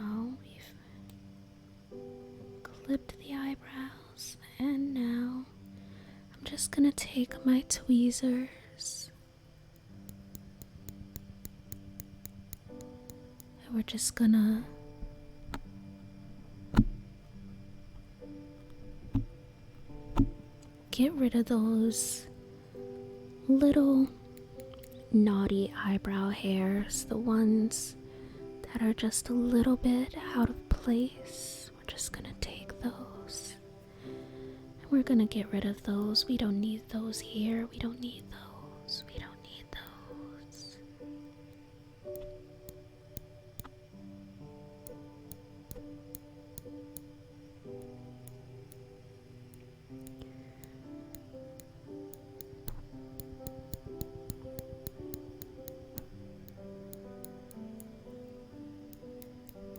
Now we've clipped the eyebrows, and now I'm just gonna take my tweezers and we're just gonna get rid of those little naughty eyebrow hairs, the ones that are just a little bit out of place. We're just gonna take those and we're gonna get rid of those. We don't need those here. We don't need those. We don't need those.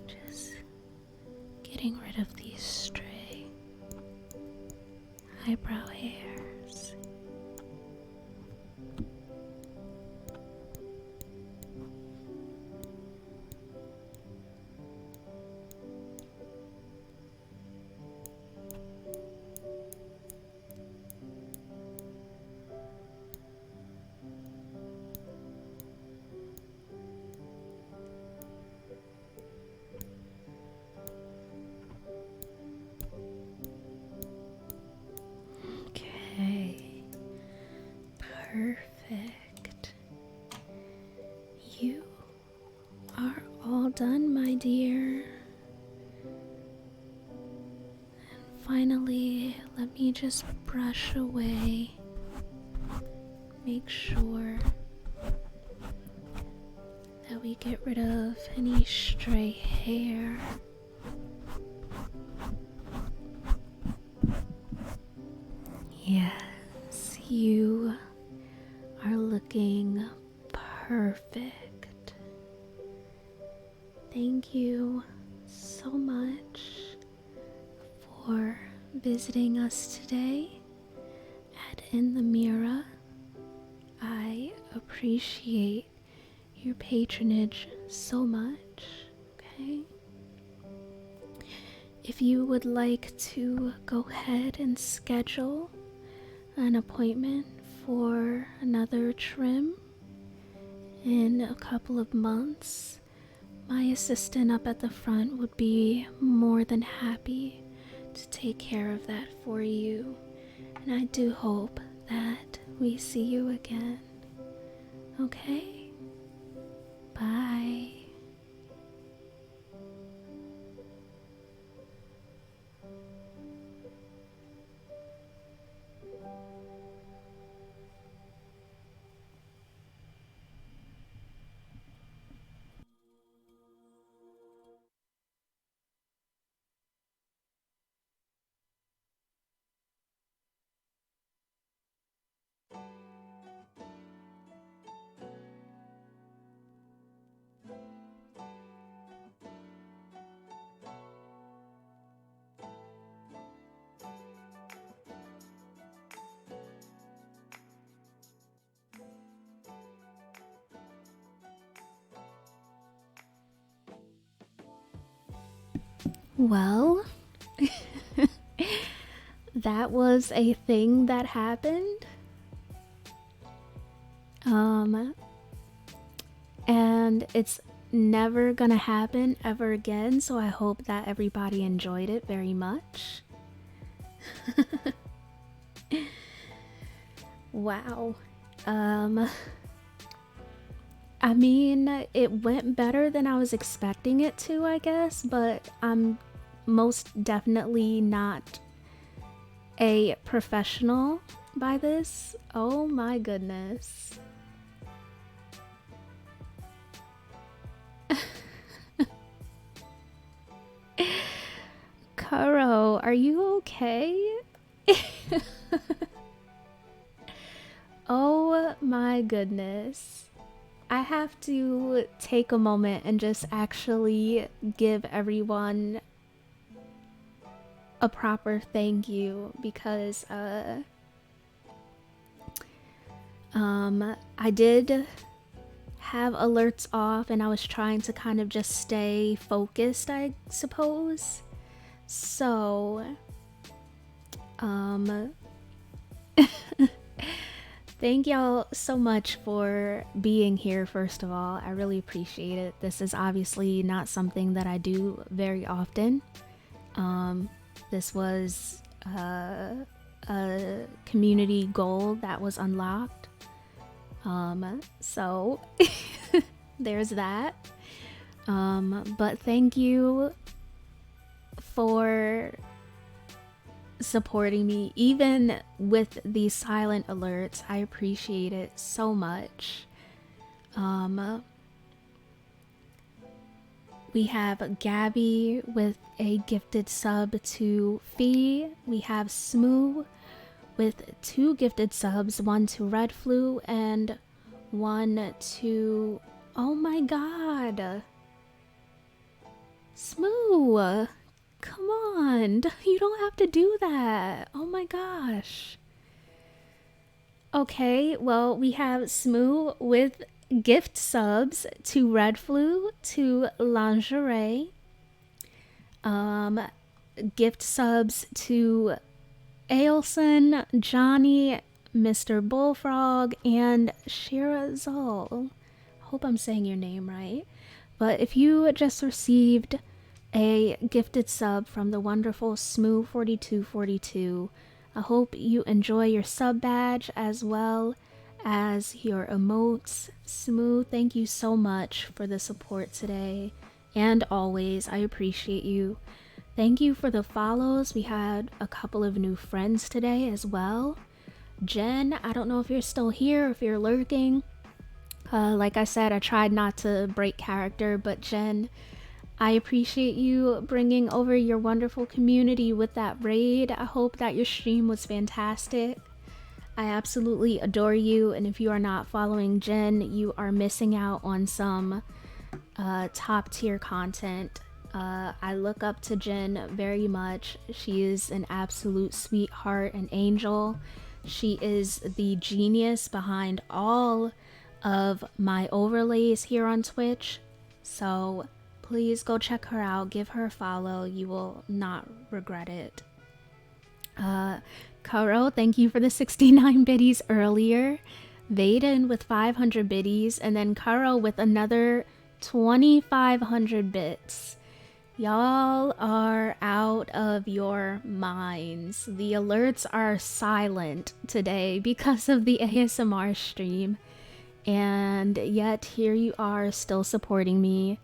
Just getting rid of these stray eyebrow hairs. Okay, perfect. You are all done, my dear. And finally, let me just brush away. Make sure that we get rid of any stray hair. Yes, you are looking perfect. Thank you so much for visiting us today at In the Mirror. I appreciate your patronage so much, okay? If you would like to go ahead and schedule an appointment for another trim in a couple of months, my assistant up at the front would be more than happy to take care of that for you. And I do hope that we see you again. Okay? Bye. Well, that was a thing that happened. And it's never gonna happen ever again, so I hope that everybody enjoyed it very much. Wow. I mean, it went better than I was expecting it to, I guess, but I'm most definitely not a professional by this. Oh my goodness. Kuro, are you okay? Oh my goodness. I have to take a moment and just actually give everyone a proper thank you because I did have alerts off and I was trying to kind of just stay focused, I suppose. So thank y'all so much for being here, first of all. I really appreciate it. This is obviously not something that I do very often. This was a community goal that was unlocked. So there's that. But thank you for supporting me even with these silent alerts. I appreciate it so much. We have Gabby with a gifted sub to Fee. We have Smoo with 2 gifted subs, 1 to Red Flu and 1 to... Oh my god! Smoo! Come on! You don't have to do that! Oh my gosh! Okay, well, we have Smoo with gift subs to Red Flu, to Lingerie, gift subs to Ailson, Johnny, Mr. Bullfrog, and Shirazal. Hope I'm saying your name right. But if you just received a gifted sub from the wonderful Smoo4242, I hope you enjoy your sub badge as well as your emotes. Smoo, thank you so much for the support today and always. I appreciate you. Thank you for the follows. We had a couple of new friends today as well. Jen, I don't know if you're still here, if you're lurking. Like I said, I tried not to break character, but Jen, I appreciate you bringing over your wonderful community with that raid. I hope that your stream was fantastic. I absolutely adore you, and if you are not following Jen, you are missing out on some top tier content. I look up to Jen very much. She is an absolute sweetheart and angel. She is the genius behind all of my overlays here on Twitch. So please go check her out, give her a follow. You will not regret it. Kuro, thank you for the 69 biddies earlier. Vaden with 500 biddies, and then Kuro with another 2,500 bits. Y'all are out of your minds. The alerts are silent today because of the ASMR stream. And yet here you are still supporting me.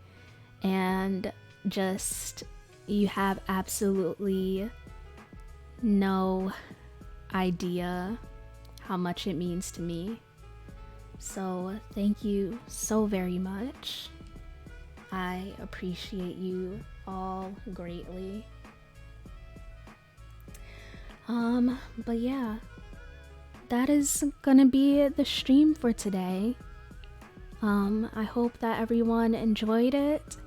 And just, you have absolutely no idea how much it means to me. So thank you so very much. I appreciate you all greatly. But yeah, that is gonna be the stream for today. I hope that everyone enjoyed it.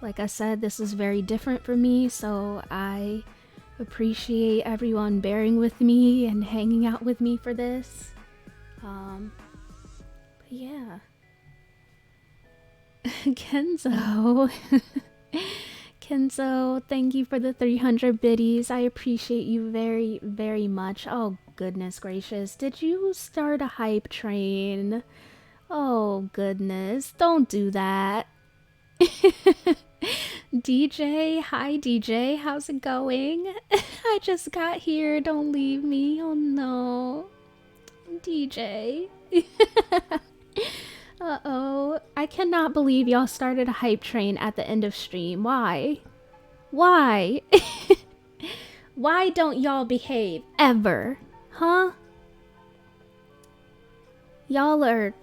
Like I said, this is very different for me, so I appreciate everyone bearing with me and hanging out with me for this. But yeah. Kenzo. Kenzo, thank you for the 300 biddies. I appreciate you very, very much. Oh, goodness gracious. Did you start a hype train? Oh, goodness. Don't do that. DJ, hi DJ, how's it going? I just got here, don't leave me. Oh no. DJ. Uh-oh. I cannot believe y'all started a hype train at the end of stream. Why? Why? Why don't y'all behave? Ever? Huh? Y'all are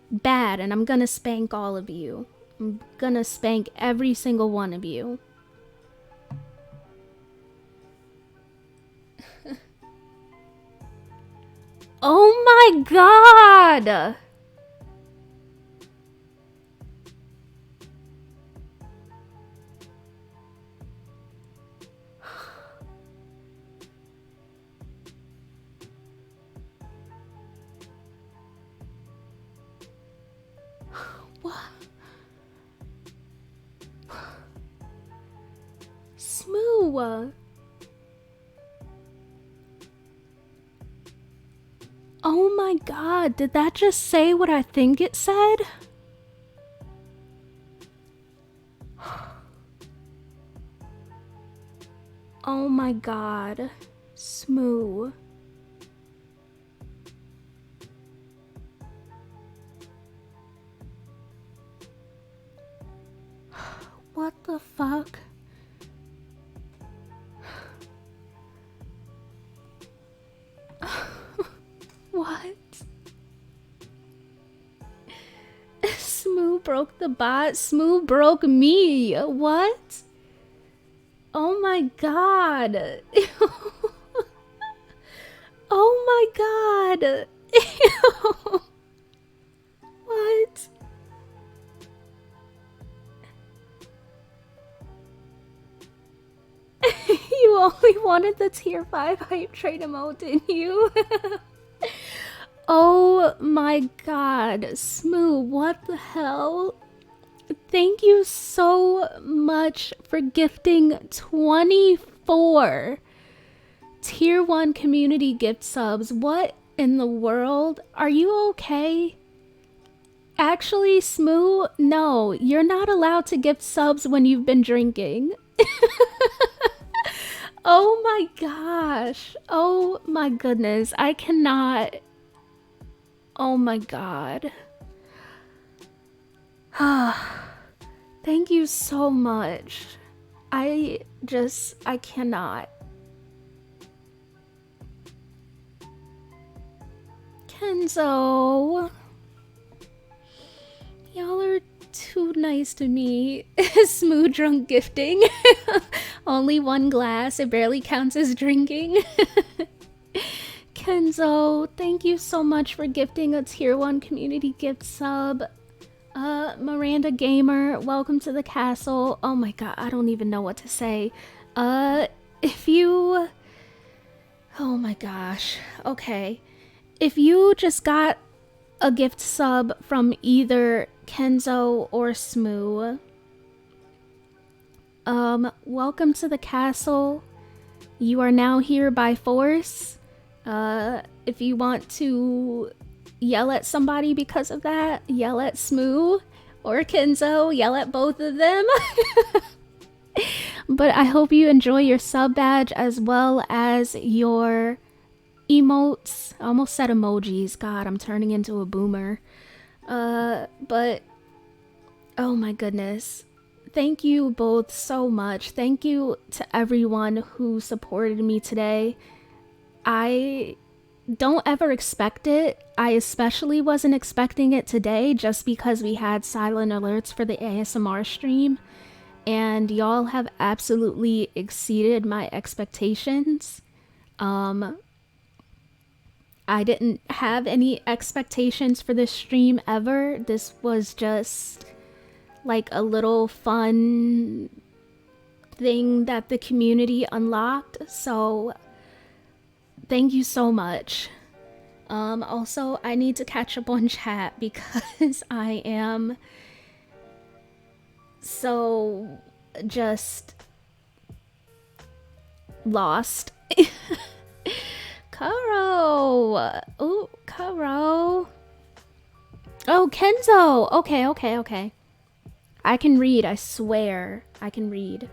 bad and I'm gonna spank all of you. I'm gonna spank every single one of you. Oh my god! What? Smoo! Oh my god, did that just say what I think it said? Oh my god. Smoo. What the fuck? What? Smoo broke the bot. Smoo broke me. What? Oh my god. Oh my god. What? You only wanted the tier 5 hype train emote, didn't you? Oh my god, Smoo, what the hell? Thank you so much for gifting 24 tier 1 community gift subs. What in the world? Are you okay? Actually, Smoo, no, you're not allowed to gift subs when you've been drinking. Oh my gosh. Oh my goodness. I cannot. Oh my god. Thank you so much. I cannot. Kenzo. Y'all are too nice to me. Smooth drunk gifting. Only one glass. It barely counts as drinking. Kenzo, thank you so much for gifting a tier 1 community gift sub. Miranda Gamer, welcome to the castle. Oh my god, I don't even know what to say. If you... Oh my gosh. Okay. If you just got a gift sub from either Kenzo or Smoo, welcome to the castle. You are now here by force. If you want to yell at somebody because of that, yell at Smoo or Kenzo, yell at both of them. But I hope you enjoy your sub badge as well as your emotes. I almost said emojis. God, I'm turning into a boomer. But oh my goodness. Thank you both so much. Thank you to everyone who supported me today. I don't ever expect it. I especially wasn't expecting it today just because we had silent alerts for the ASMR stream. And y'all have absolutely exceeded my expectations. I didn't have any expectations for this stream ever. This was just like a little fun thing that the community unlocked. So thank you so much. Also, I need to catch up on chat because I am so just lost. Kuro! Ooh, Kuro! Oh, Kenzo! Okay. I can read, I swear. I can read.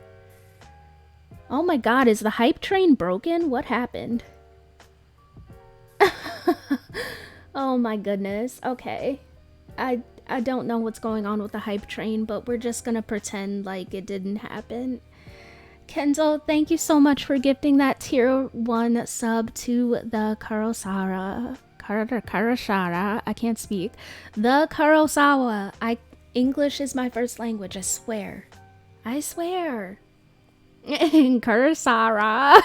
Oh my god, is the hype train broken? What happened? Oh my goodness. Okay. I don't know what's going on with the hype train, but we're just gonna pretend like it didn't happen. Kenzo, thank you so much for gifting that tier 1 sub to the Kurosara. Kurosara. I can't speak. The Kurosawa. English is my first language, I swear. I swear. Kurosara.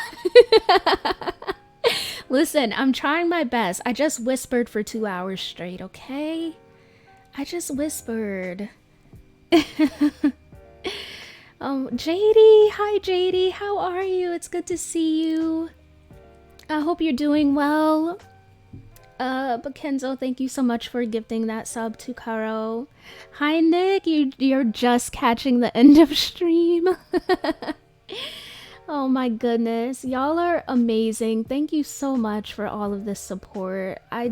Listen, I'm trying my best. I just whispered for 2 hours straight, okay? I just whispered. JD, hi JD, how are you? It's good to see you. I hope you're doing well. But Kenzo, thank you so much for gifting that sub to Karo. Hi Nick, you're just catching the end of stream. Oh my goodness, y'all are amazing. Thank you so much for all of this support. I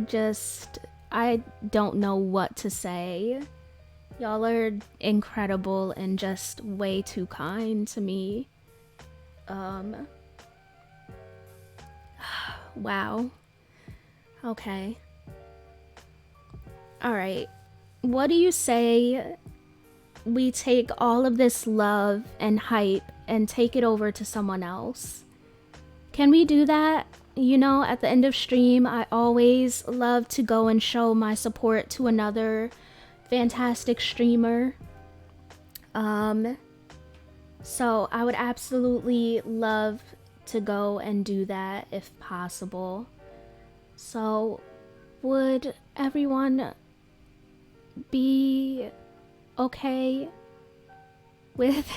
don't know what to say. Y'all are incredible and just way too kind to me. Wow. Okay. Alright. What do you say we take all of this love and hype and take it over to someone else? Can we do that? You know, at the end of stream, I always love to go and show my support to another fantastic streamer. So I would absolutely love to go and do that if possible. So would everyone be okay with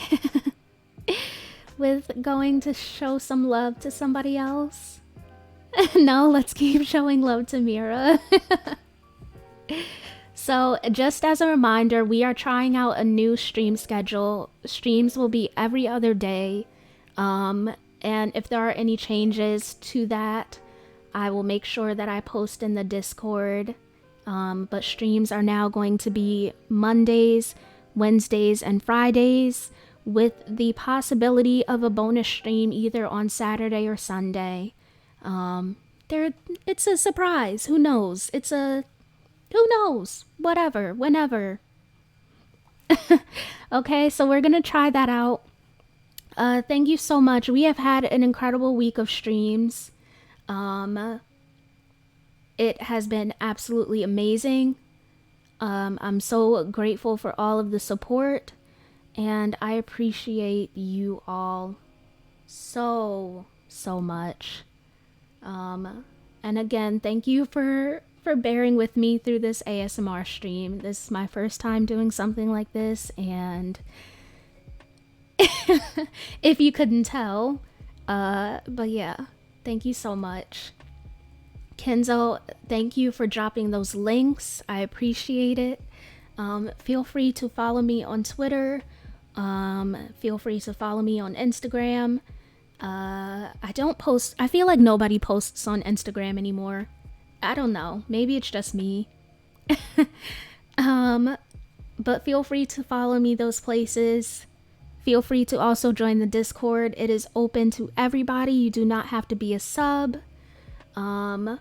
with going to show some love to somebody else? No, let's keep showing love to Mira. So just as a reminder, we are trying out a new stream schedule. Streams will be every other day. And if there are any changes to that, I will make sure that I post in the Discord. But streams are now going to be Mondays, Wednesdays, and Fridays, with the possibility of a bonus stream either on Saturday or Sunday. It's a surprise. Who knows? Who knows? Whatever, whenever. Okay, so we're gonna try that out. Thank you so much. We have had an incredible week of streams. It has been absolutely amazing. I'm so grateful for all of the support, and I appreciate you all so much. And again, thank you for bearing with me through this ASMR stream. This is my first time doing something like this, and if you couldn't tell, but yeah, thank you so much. Kenzo, thank you for dropping those links. I appreciate it. Feel free to follow me on Twitter. Feel free to follow me on Instagram. I don't post. I feel like nobody posts on Instagram anymore. I don't know. Maybe it's just me. But feel free to follow me those places. Feel free to also join the Discord. It is open to everybody. You do not have to be a sub. All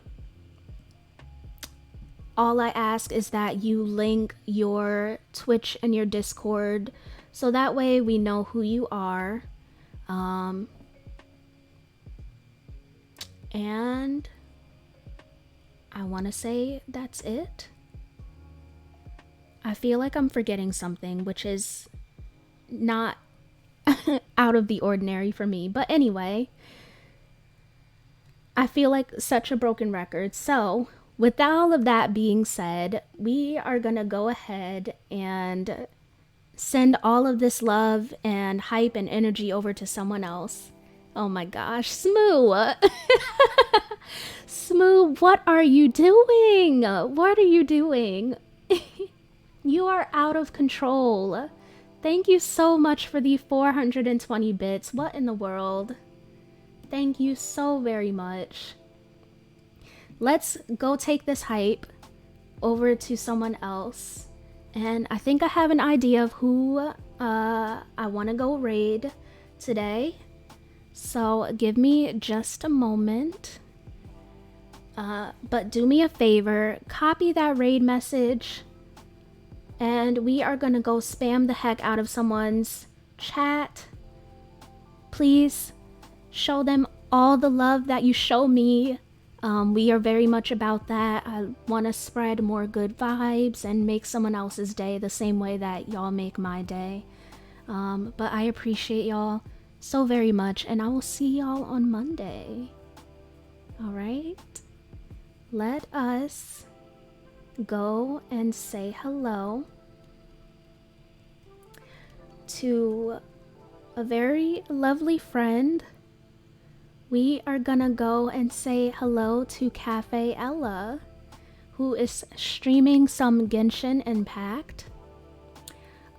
I ask is that you link your Twitch and your Discord so that way we know who you are. And I want to say that's it. I feel like I'm forgetting something, which is not out of the ordinary for me. But anyway, I feel like such a broken record. So with all of that being said, we are going to go ahead and send all of this love and hype and energy over to someone else. Oh my gosh, Smoo! Smoo, what are you doing? What are you doing? You are out of control. Thank you so much for the 420 bits. What in the world? Thank you so very much. Let's go take this hype over to someone else. And I think I have an idea of who I want to go raid today. So give me just a moment. But do me a favor, copy that raid message. And we are gonna go spam the heck out of someone's chat. Please show them all the love that you show me. We are very much about that. I want to spread more good vibes and make someone else's day the same way that y'all make my day. But I appreciate y'all so very much, and I will see y'all on Monday. Alright? Let us go and say hello to a very lovely friend. We are gonna go and say hello to Cafe Ella, who is streaming some Genshin Impact.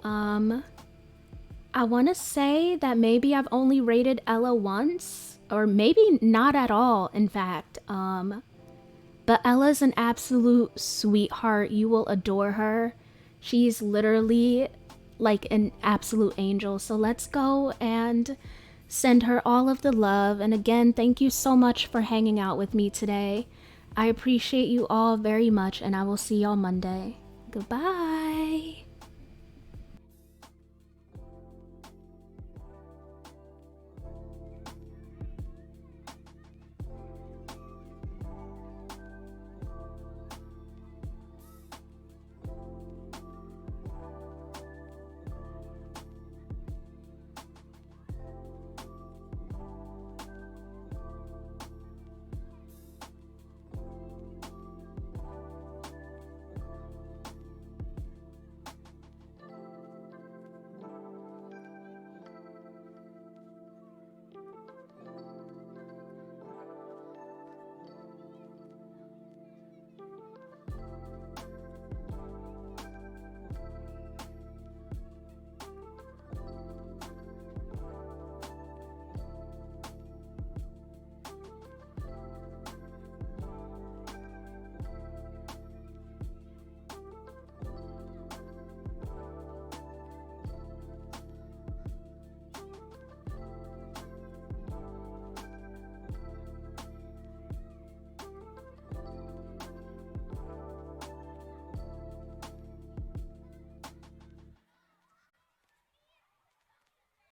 I want to say that maybe I've only rated Ella once, or maybe not at all, in fact. But Ella's an absolute sweetheart. You will adore her. She's literally like an absolute angel. So let's go and send her all of the love. And again, thank you so much for hanging out with me today. I appreciate you all very much, and I will see y'all Monday. Goodbye.